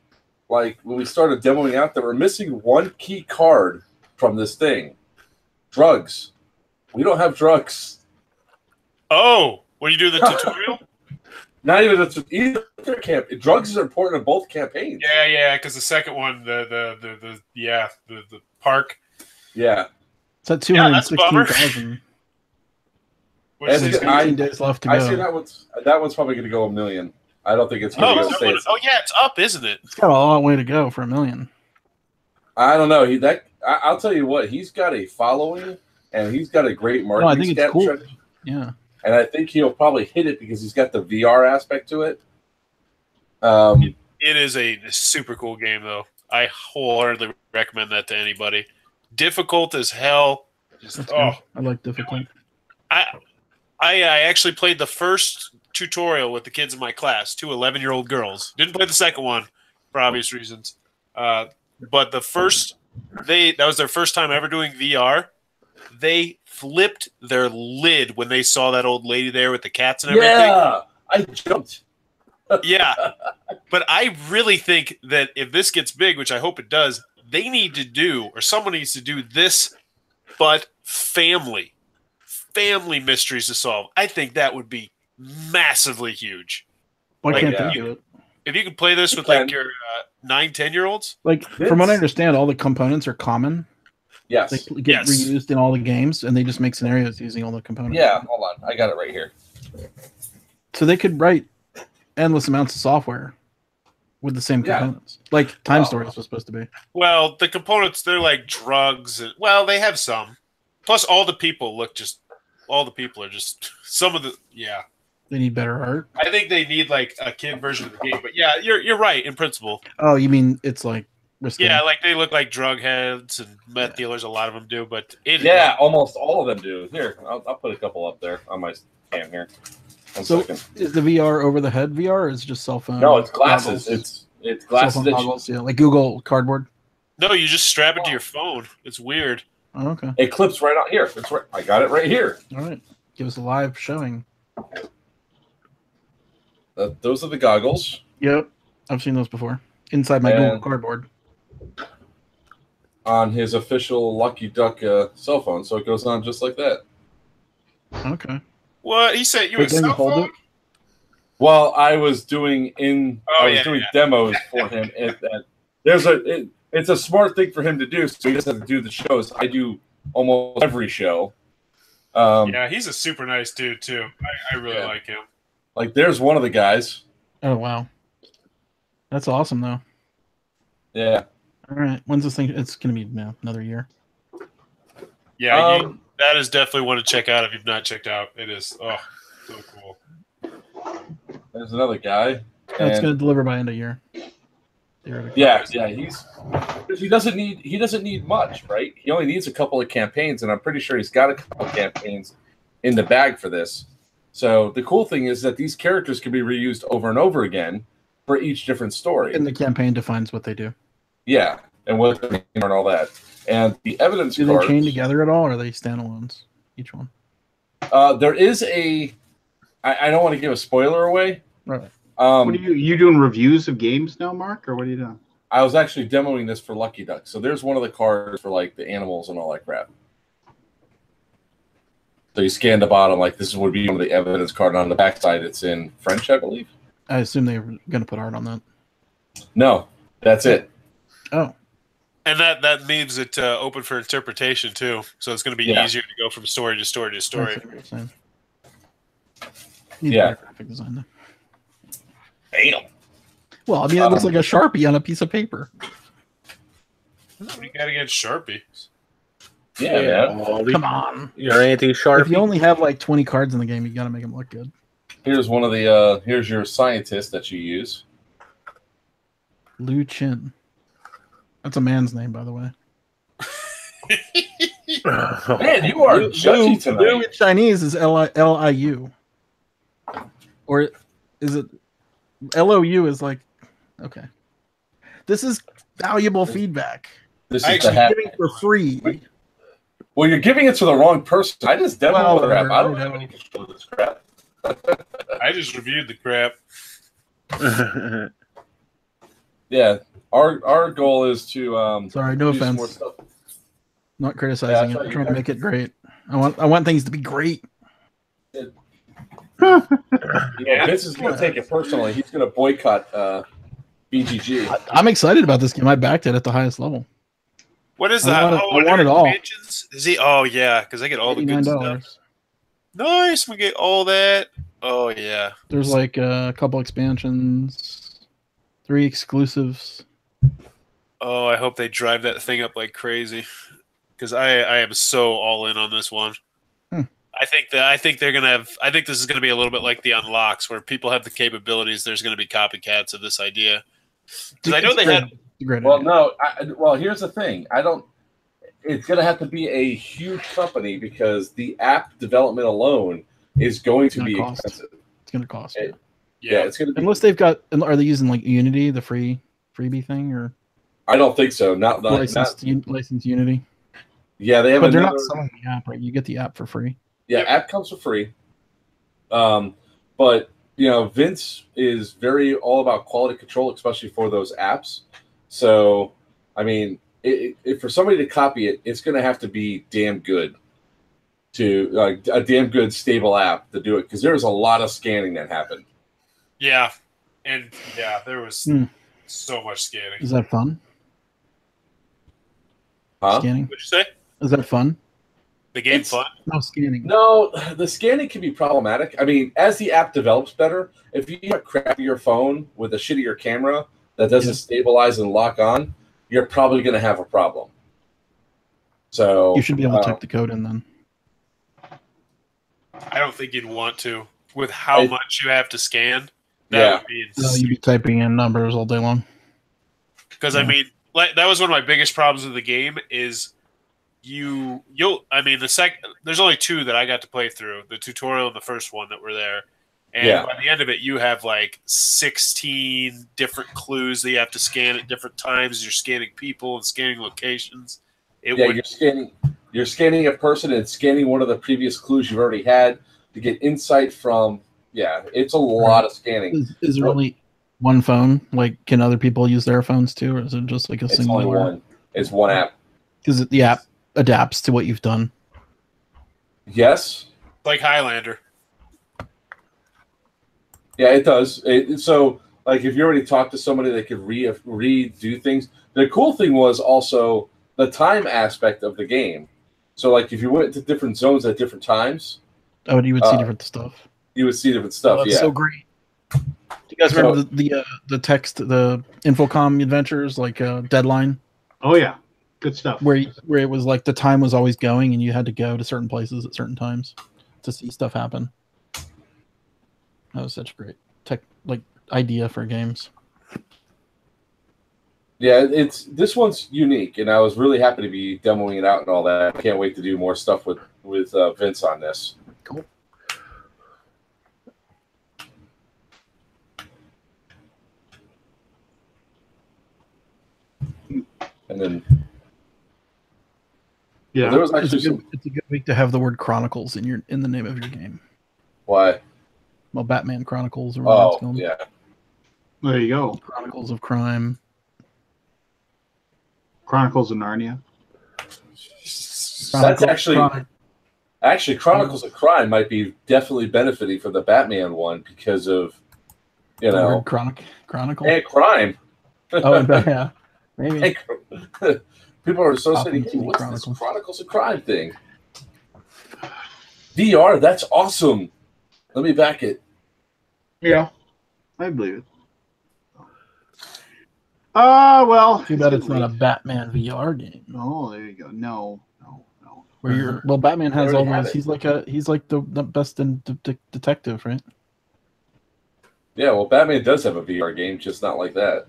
like, when we started demoing out, that we're missing one key card from this thing: drugs. We don't have drugs. Oh, when you do the tutorial? Not even either camp. Drugs are important in both campaigns. Yeah, because the second one, the park. Yeah. It's at 216,000. What'd you It's- say? 18 days left to I go. see that one's probably going to go $1 million. I don't think it's going to stay. Yeah, it's up, isn't it? It's got a long way to go for $1 million. I don't know. I'll tell you what. He's got a following, and he's got a great marketing. No, I think it's cool. strategy. Yeah. And I think he'll probably hit it because he's got the VR aspect to it. It is a super cool game, though. I wholeheartedly recommend that to anybody. Difficult as hell. That's good. I like difficult. I actually played the first tutorial with the kids in my class, 2 11-year-old girls. Didn't play the second one for obvious reasons. But the first, that was their first time ever doing VR. They flipped their lid when they saw that old lady there with the cats and everything. Yeah, I jumped. Yeah. But I really think that if this gets big, which I hope it does, they need to do, or someone needs to do this, but family mysteries to solve. I think that would be massively huge. Why can't they do it? If you could play this with like your 9, 10-year-olds. Like, from what I understand, all the components are common. Yes. They get reused in all the games, and they just make scenarios using all the components. Yeah, hold on. I got it right here. So they could write endless amounts of software with the same components. Like Time Stories was supposed to be. Well, the components, they're like drugs. Well, they have some. Plus, all the people are just some of the, They need better art. I think they need like a kid version of the game. But yeah, you're right in principle. Oh, you mean it's like risky? Yeah, like they look like drug heads and meth dealers. A lot of them do, but almost all of them do. Here, I'll put a couple up there on my cam here. One second. Is the VR over the head VR, or is it just cell phone? No, it's glasses. Goggles? It's glasses. Goggles, yeah, like Google Cardboard. No, you just strap it to your phone. It's weird. Oh, okay. It clips right out here. It's right. I got it right here. All right. Give us a live showing. Those are the goggles. Yep, I've seen those before. Inside my Google Cardboard. On his official Lucky Duck cell phone, so it goes on just like that. Okay. What he said? You Wait, a then cell hold phone? it? Well, I was doing demos for him. It's a smart thing for him to do, so he doesn't have to do the shows. I do almost every show. Yeah, he's a super nice dude too. I really like him. Like, there's one of the guys. Oh wow, that's awesome though. Yeah. All right, when's this thing? It's gonna be another year. Yeah, that is definitely one to check out if you've not checked out. It is so cool. There's another guy. It's gonna deliver by end of year. Yeah. He doesn't need much, right? He only needs a couple of campaigns, and I'm pretty sure he's got a couple of campaigns in the bag for this. So the cool thing is that these characters can be reused over and over again for each different story. And the campaign defines what they do. Yeah, and what they and all that. And the evidence do cards, they chain together at all, or are they standalones? Each one. There is a. I don't want to give a spoiler away. Right. What are you doing reviews of games now, Mark, or what are you doing? I was actually demoing this for Lucky Duck. So there's one of the cards for like the animals and all that crap. So you scan the bottom, like this would be one of the evidence card. On the backside, it's in French, I believe. I assume they were going to put art on that. No, that's it. Oh. And that leaves it open for interpretation too. So it's going to be easier to go from story to story to story. Graphic design though. Damn. Well, I mean, it looks like a Sharpie on a piece of paper. What do you got against Sharpies? Yeah, man. Come on. You're anti-Sharpie. If you only have like 20 cards in the game, you got to make them look good. Here's one of the. Here's your scientist that you use. Liu Chin. That's a man's name, by the way. Man, you are judgy tonight. Liu in Chinese is Liu. Or is it LOU is like, okay. This is valuable feedback. This is giving for free. Well, you're giving it to the wrong person. I just demoed the crap. I don't know. have any control of this crap. I just reviewed the crap. Yeah, our goal is to sorry, no do some offense. more stuff. Not criticizing it. I'm trying to make it great. I want things to be great. Yeah, Vince is going to take it personally. He's going to boycott BGG. I'm excited about this game. I backed it at the highest level. What is I that? want it all. Expansions? Is he? Oh yeah, because I get all the good stuff. $89. Nice, we get all that. Oh yeah. There's like a couple expansions, 3 exclusives. Oh, I hope they drive that thing up like crazy, because I am so all in on this one. I think they're gonna have. I think this is gonna be a little bit like the unlocks, where people have the capabilities. There's gonna be copycats of this idea. Because I know they had. Well, no. Well, here's the thing. It's going to have to be a huge company because the app development alone is going to be expensive. It's going to cost. Yeah, it's going to be. Unless they've got. Are they using like Unity, the freebie thing, or? I don't think so. Not licensed Unity. Yeah, they have. But they're not selling the app, right? You get the app for free. Yeah, app comes for free. But Vince is very all about quality control, especially for those apps. So, I mean, if for somebody to copy it, it's going to have to be damn good to a damn good stable app to do it, because there's a lot of scanning that happened. Yeah, and there was so much scanning. Is that fun? Huh? Scanning? What'd you say? Is that fun? The game fun? No scanning. No, the scanning can be problematic. I mean, as the app develops better, if you have a crappier phone with a shittier camera that doesn't stabilize and lock on, you're probably going to have a problem. So you should be able to type the code in then. I don't think you'd want to with how much you have to scan. That would be insane. You'd be typing in numbers all day long. Because I mean, that was one of my biggest problems with the game is there's only 2 that I got to play through, the tutorial and the first one that were there. And by the end of it, you have like 16 different clues that you have to scan at different times. You're scanning people and scanning locations. You're scanning a person and scanning one of the previous clues you've already had to get insight from. Yeah, it's a lot of scanning. Is there only one phone? Like, can other people use their phones too, or is it just like a single? Only one. It's one app. Because the app adapts to what you've done. Yes. Like Highlander. Yeah, it does. So, like, if you already talked to somebody that could redo things, the cool thing was also the time aspect of the game. So, like, if you went to different zones at different times, you would see different stuff. You would see different stuff. That's so great. Do you guys remember the text, the Infocom adventures, like Deadline? Oh yeah, good stuff. Where it was like the time was always going, and you had to go to certain places at certain times to see stuff happen. That was such a great idea for games. Yeah, this one's unique, and I was really happy to be demoing it out and all that. I can't wait to do more stuff with Vince on this. Cool. And then, yeah, there was actually it's a good week to have the word Chronicles in the name of your game. Why? Well, Batman Chronicles. Or yeah. There you go. Chronicles of Crime. Chronicles of Narnia. That's actually Chronicles of Crime might be definitely benefiting from the Batman one because of Chronicle and crime. Yeah, maybe. People are associating what's this Chronicles of Crime thing. VR, that's awesome. Let me back it. Yeah, I believe it. Well. Too bad it's not a Batman VR game. Oh, there you go. No. Where Batman has all those. He's like the best detective, right? Yeah, well, Batman does have a VR game, just not like that.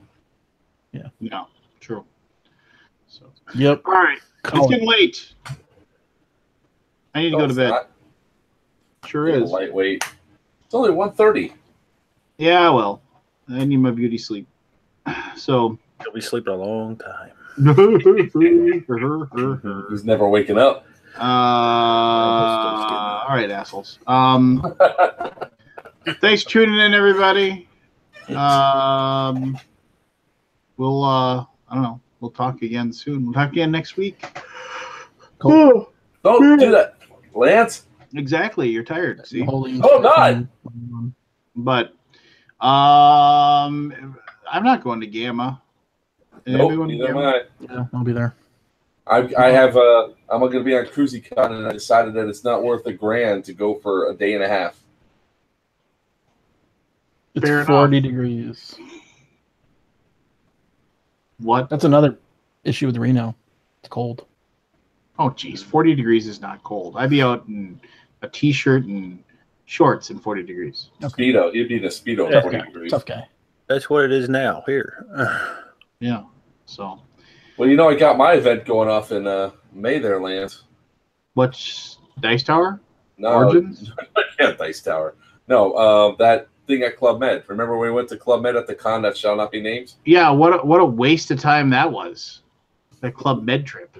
Yeah. No. True. So. Yep. All right. It's getting late. I need to go to bed. Sure is. Lightweight. It's only 1:30. Yeah, well, I need my beauty sleep. So you'll be sleeping a long time. He's never waking up. All right, assholes. Thanks for tuning in, everybody. We'll I don't know. We'll talk again soon. We'll talk again next week. Cool. Don't do that, Lance. Exactly. You're tired. See, Holding Oh, not. but I'm not going to Gamma. Anybody Nope, going to neither am Gamma? I. Yeah, I'll be there. I have I'm going to be on CruisyCon, and I decided that it's not worth $1,000 to go for a day and a half. It's Fair 40 enough. degrees. What? That's another issue with Reno. It's cold. Oh, geez, 40 degrees is not cold. I'd be out in a t-shirt and shorts in 40 degrees. Okay. Speedo, you'd be in a Speedo Yeah. at 40 degrees. Tough guy. That's what it is now here. Yeah. So, Well, I got my event going off in May there, Lance. what's Dice Tower? No, Origins? yeah, Dice Tower. No, that thing at Club Med. Remember when we went to Club Med at the con that shall not be named? Yeah. What a waste of time that was. That Club Med trip.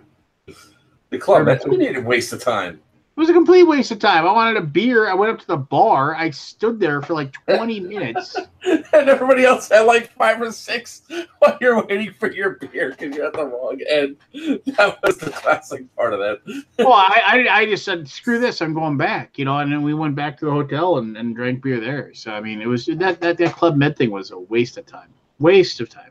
The Club Med. We needed a waste of time. It was a complete waste of time. I wanted a beer. I went up to the bar. I stood there for like 20 minutes. And everybody else had like 5 or 6 while you're waiting for your beer because you're at the wrong end. That was the classic part of that. Well, I just said, screw this. I'm going back, and then we went back to the hotel and drank beer there. So, I mean, it was that Club Med thing was a waste of time. Waste of time.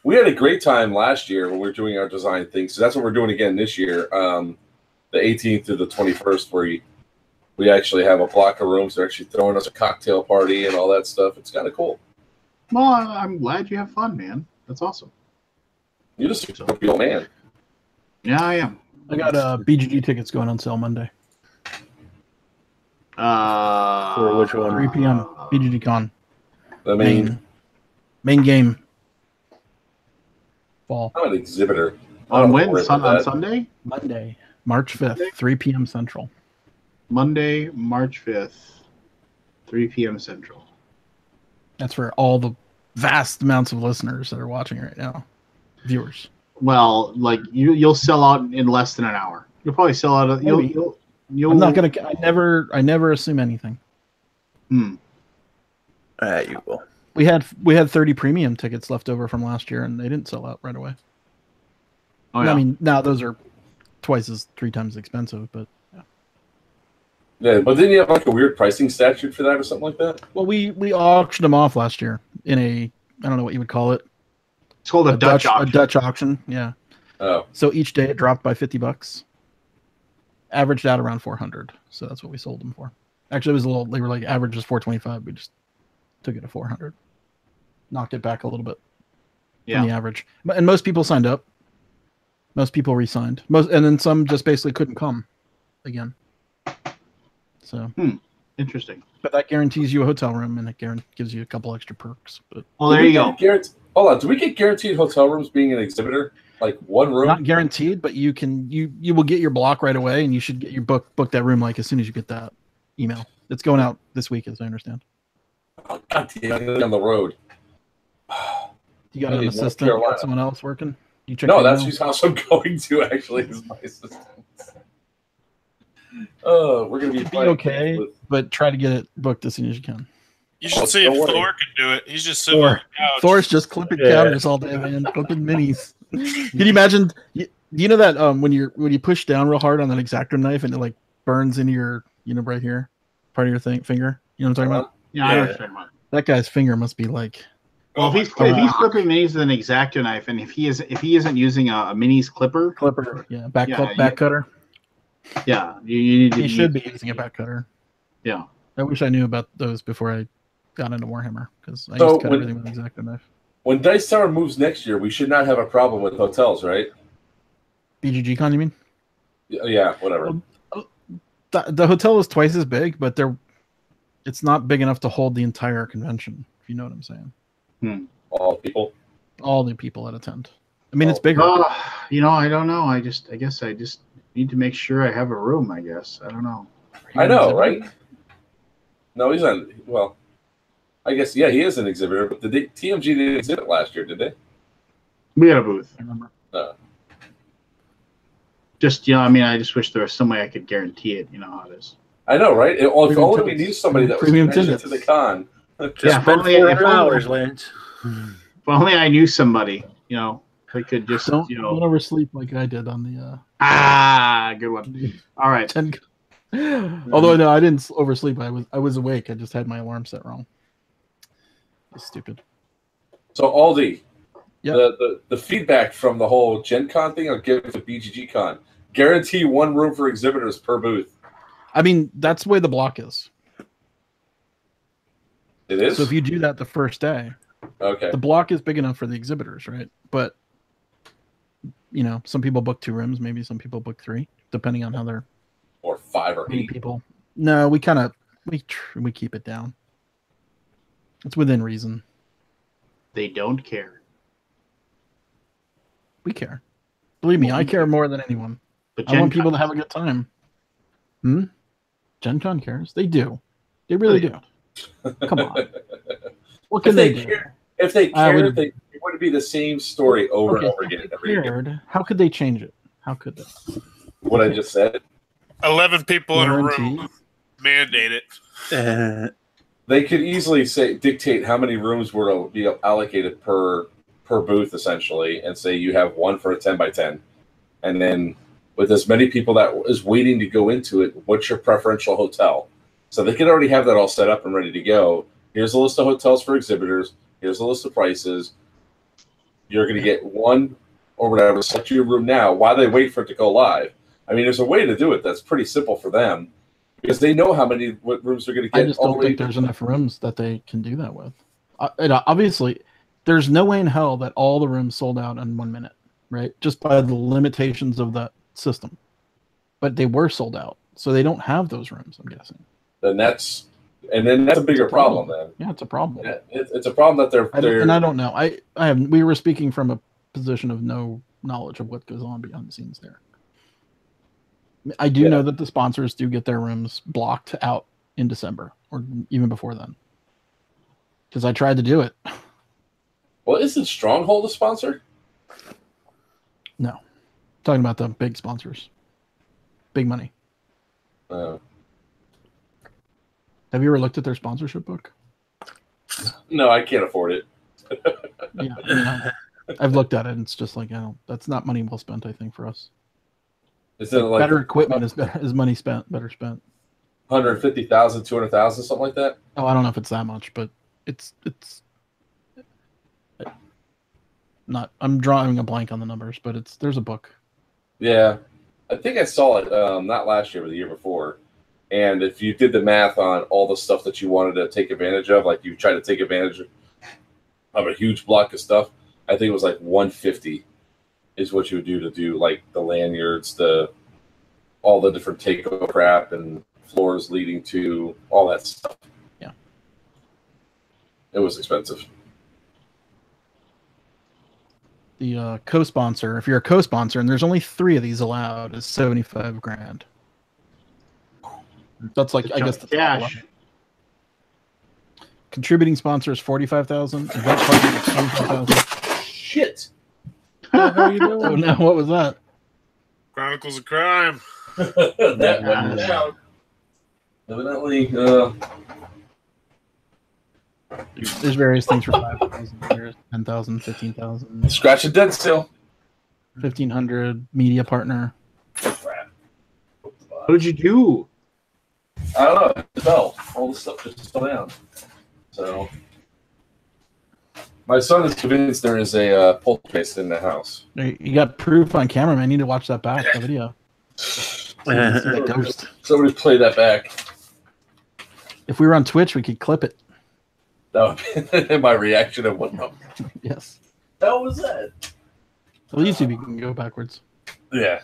We had a great time last year when we were doing our design thing. So that's what we're doing again this year. The 18th to the 21st, where we actually have a block of rooms. They're actually throwing us a cocktail party and all that stuff. It's kind of cool. Well, I'm glad you have fun, man. That's awesome. You're just a real man. Yeah, I am. I got BGG tickets going on sale Monday. For which one? 3 p.m. BGG Con. I mean, Main game. Fall. I'm an exhibitor. On when? On Sunday? Monday, March 5th, 3 p.m. Central. Monday, March 5th, 3 p.m. Central. That's for all the vast amounts of listeners that are watching right now. Viewers. Well, like you'll sell out in less than an hour. You'll probably sell out. You'll I'm not gonna. I never assume anything. Hmm. You will. We had 30 premium tickets left over from last year, and they didn't sell out right away. Oh, yeah. I mean, now those are 3 times expensive, but Yeah, but didn't you have like a weird pricing statute for that or something like that? well, we auctioned them off last year in I don't know what you would call it. It's called a Dutch auction. A Dutch auction, yeah. Oh, So each day it dropped by $50, averaged out around 400. So that's what we sold them for. Actually, it was a little. They were like average was 425. We just took it to 400, knocked it back a little bit from the average. And most people signed up. Most people re-signed. And then some just basically couldn't come again. So Interesting. but that guarantees you a hotel room, and it gives you a couple extra perks. But Well, there you go. Hold on. Do we get guaranteed hotel rooms being an exhibitor? Like one room? not guaranteed, but you will get your block right away, and you should get your book that room like as soon as you get that email. It's going out this week, as I understand. Oh, God damn, I gotta be on the road. You got I an need North assistant? You Carolina. got someone else working? You check No, your that's email? whose house I'm going to, actually, is my assistant. We're going to be playing okay, but try to get it booked as soon as you can. You should see if don't worry. Thor can do it. He's just sitting on the couch. Thor's just clipping counters all day, man. Clipping minis. Can you imagine? Do you know that when you push down real hard on that X-Acto knife and it like burns into your right here, part of your finger? You know what I'm talking about? Yeah, I understand. That guy's finger must be like. Well, if he's clipping minis with an X-Acto knife, and if he isn't using a minis clipper, back cutter. Yeah, you need to. He should be using a back cutter. Yeah. I wish I knew about those before I got into Warhammer, because I So used to cut everything with an X-Acto knife. When Dice Tower moves next year, we should not have a problem with hotels, right? BGG Con, you mean? Yeah, whatever. The hotel is twice as big, but it's not big enough to hold the entire convention, if you know what I'm saying. All people. All the people that attend. I mean, it's bigger. I don't know. I guess I just need to make sure I have a room. I guess I don't know. I know, right? No, he's on. Well, I guess he is an exhibitor. But TMG didn't exhibit last year, did they? We had a booth. I remember. Just I just wish there was some way I could guarantee it. You know how it is. I know, right? If only we tickets. knew somebody that was Premium connected tickets. to the con. Just spend $400, Lance. If only I knew somebody. They could just, Don't you know. oversleep like I did on the Good one. All right. 10. Although no, I didn't oversleep. I was awake. I just had my alarm set wrong. It's stupid. So Aldi, Yep. the feedback from the whole Gen Con thing, I'll give it to BGG Con. Guarantee one room for exhibitors per booth. I mean, that's the way the block is. It is? So if you do that the first day, Okay. the block is big enough for the exhibitors, right? But you know, some people book 2 rooms, maybe some people book 3, depending on how they're Or 5 or many 8. people. No, we kind of we keep it down. It's within reason. They don't care. We care. Believe me, I care more than anyone. But I want people to have a good time. Gen Con cares. They do. They really do. Come on. What can they do? If they cared, it would be the same story over and over again. How could they change it? How could they? What I just said. 11 people in a Guarantee. room. Mandate it. They could easily dictate how many rooms were to be allocated per booth, essentially, and say you have one for a 10 by 10. And then with as many people that is waiting to go into it, what's your preferential hotel? So they could already have that all set up and ready to go. Here's a list of hotels for exhibitors. Here's a list of prices. You're going to get one or whatever. Select your room now while they wait for it to go live. I mean, there's a way to do it that's pretty simple for them because they know what rooms they're going to get. I just don't think there's enough rooms that they can do that with. Obviously, there's no way in hell that all the rooms sold out in 1 minute, right? Just by the limitations of that system. But they were sold out, so they don't have those rooms, I'm guessing. Then that's a bigger problem. Then yeah, it's a problem. Yeah, it's a problem that they're and I don't know. We were speaking from a position of no knowledge of what goes on behind the scenes there. I do know that the sponsors do get their rooms blocked out in December or even before then. Because I tried to do it. Well, isn't Stronghold a sponsor? No. Talking about the big sponsors. Big money. Have you ever looked at their sponsorship book? No, I can't afford it. Yeah, I've looked at it and it's just like, that's not money well spent, I think, for us. Is it like better equipment is money spent, better spent. 150,000, 200,000, something like that? Oh, I don't know if it's that much, but it's not. I'm drawing a blank on the numbers, but there's a book. Yeah, I think I saw it not last year, but the year before. And if you did the math on all the stuff that you wanted to take advantage of, like you try to take advantage of a huge block of stuff, I think it was like 150 is what you would do to do like the lanyards, all the different takeover crap and floors leading to all that stuff. Yeah. It was expensive. The co-sponsor, if you're a co-sponsor, and there's only 3 of these allowed, is $75,000. That's like, I guess, the cash. Contributing sponsors $45,000. Event partners $25,000. Shit. How are you doing? Oh no! What was that? Chronicles of Crime. That went down. Evidently, there's various things for 5,000. There's 10,000, 15,000. Scratch a dead still. 1,500 media partner. Crap. What did you do? I don't know. It fell. All the stuff just fell down. So, my son is convinced there is a poltergeist in the house. You got proof on camera, man. I need to watch that back, the video. See that ghost. Somebody play that back. If we were on Twitch, we could clip it. That would be my reaction of what the Yes. hell was that? Well, YouTube, you can go backwards. Yeah.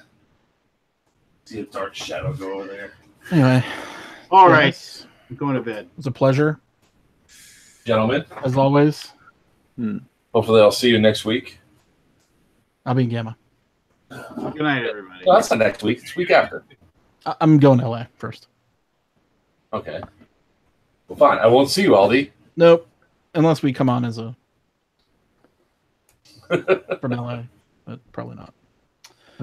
See a dark shadow go over there. Anyway. All right. I'm going to bed. It was a pleasure. Gentlemen. As always. Hopefully I'll see you next week. I'll be in Gamma. Good night, everybody. Well, that's not next week. It's the week after. I'm going to LA first. Okay. Well, fine. I won't see you, Aldi. Nope. Unless we come on as a... from LA. But probably not.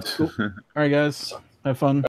Cool. All right, guys. Have fun.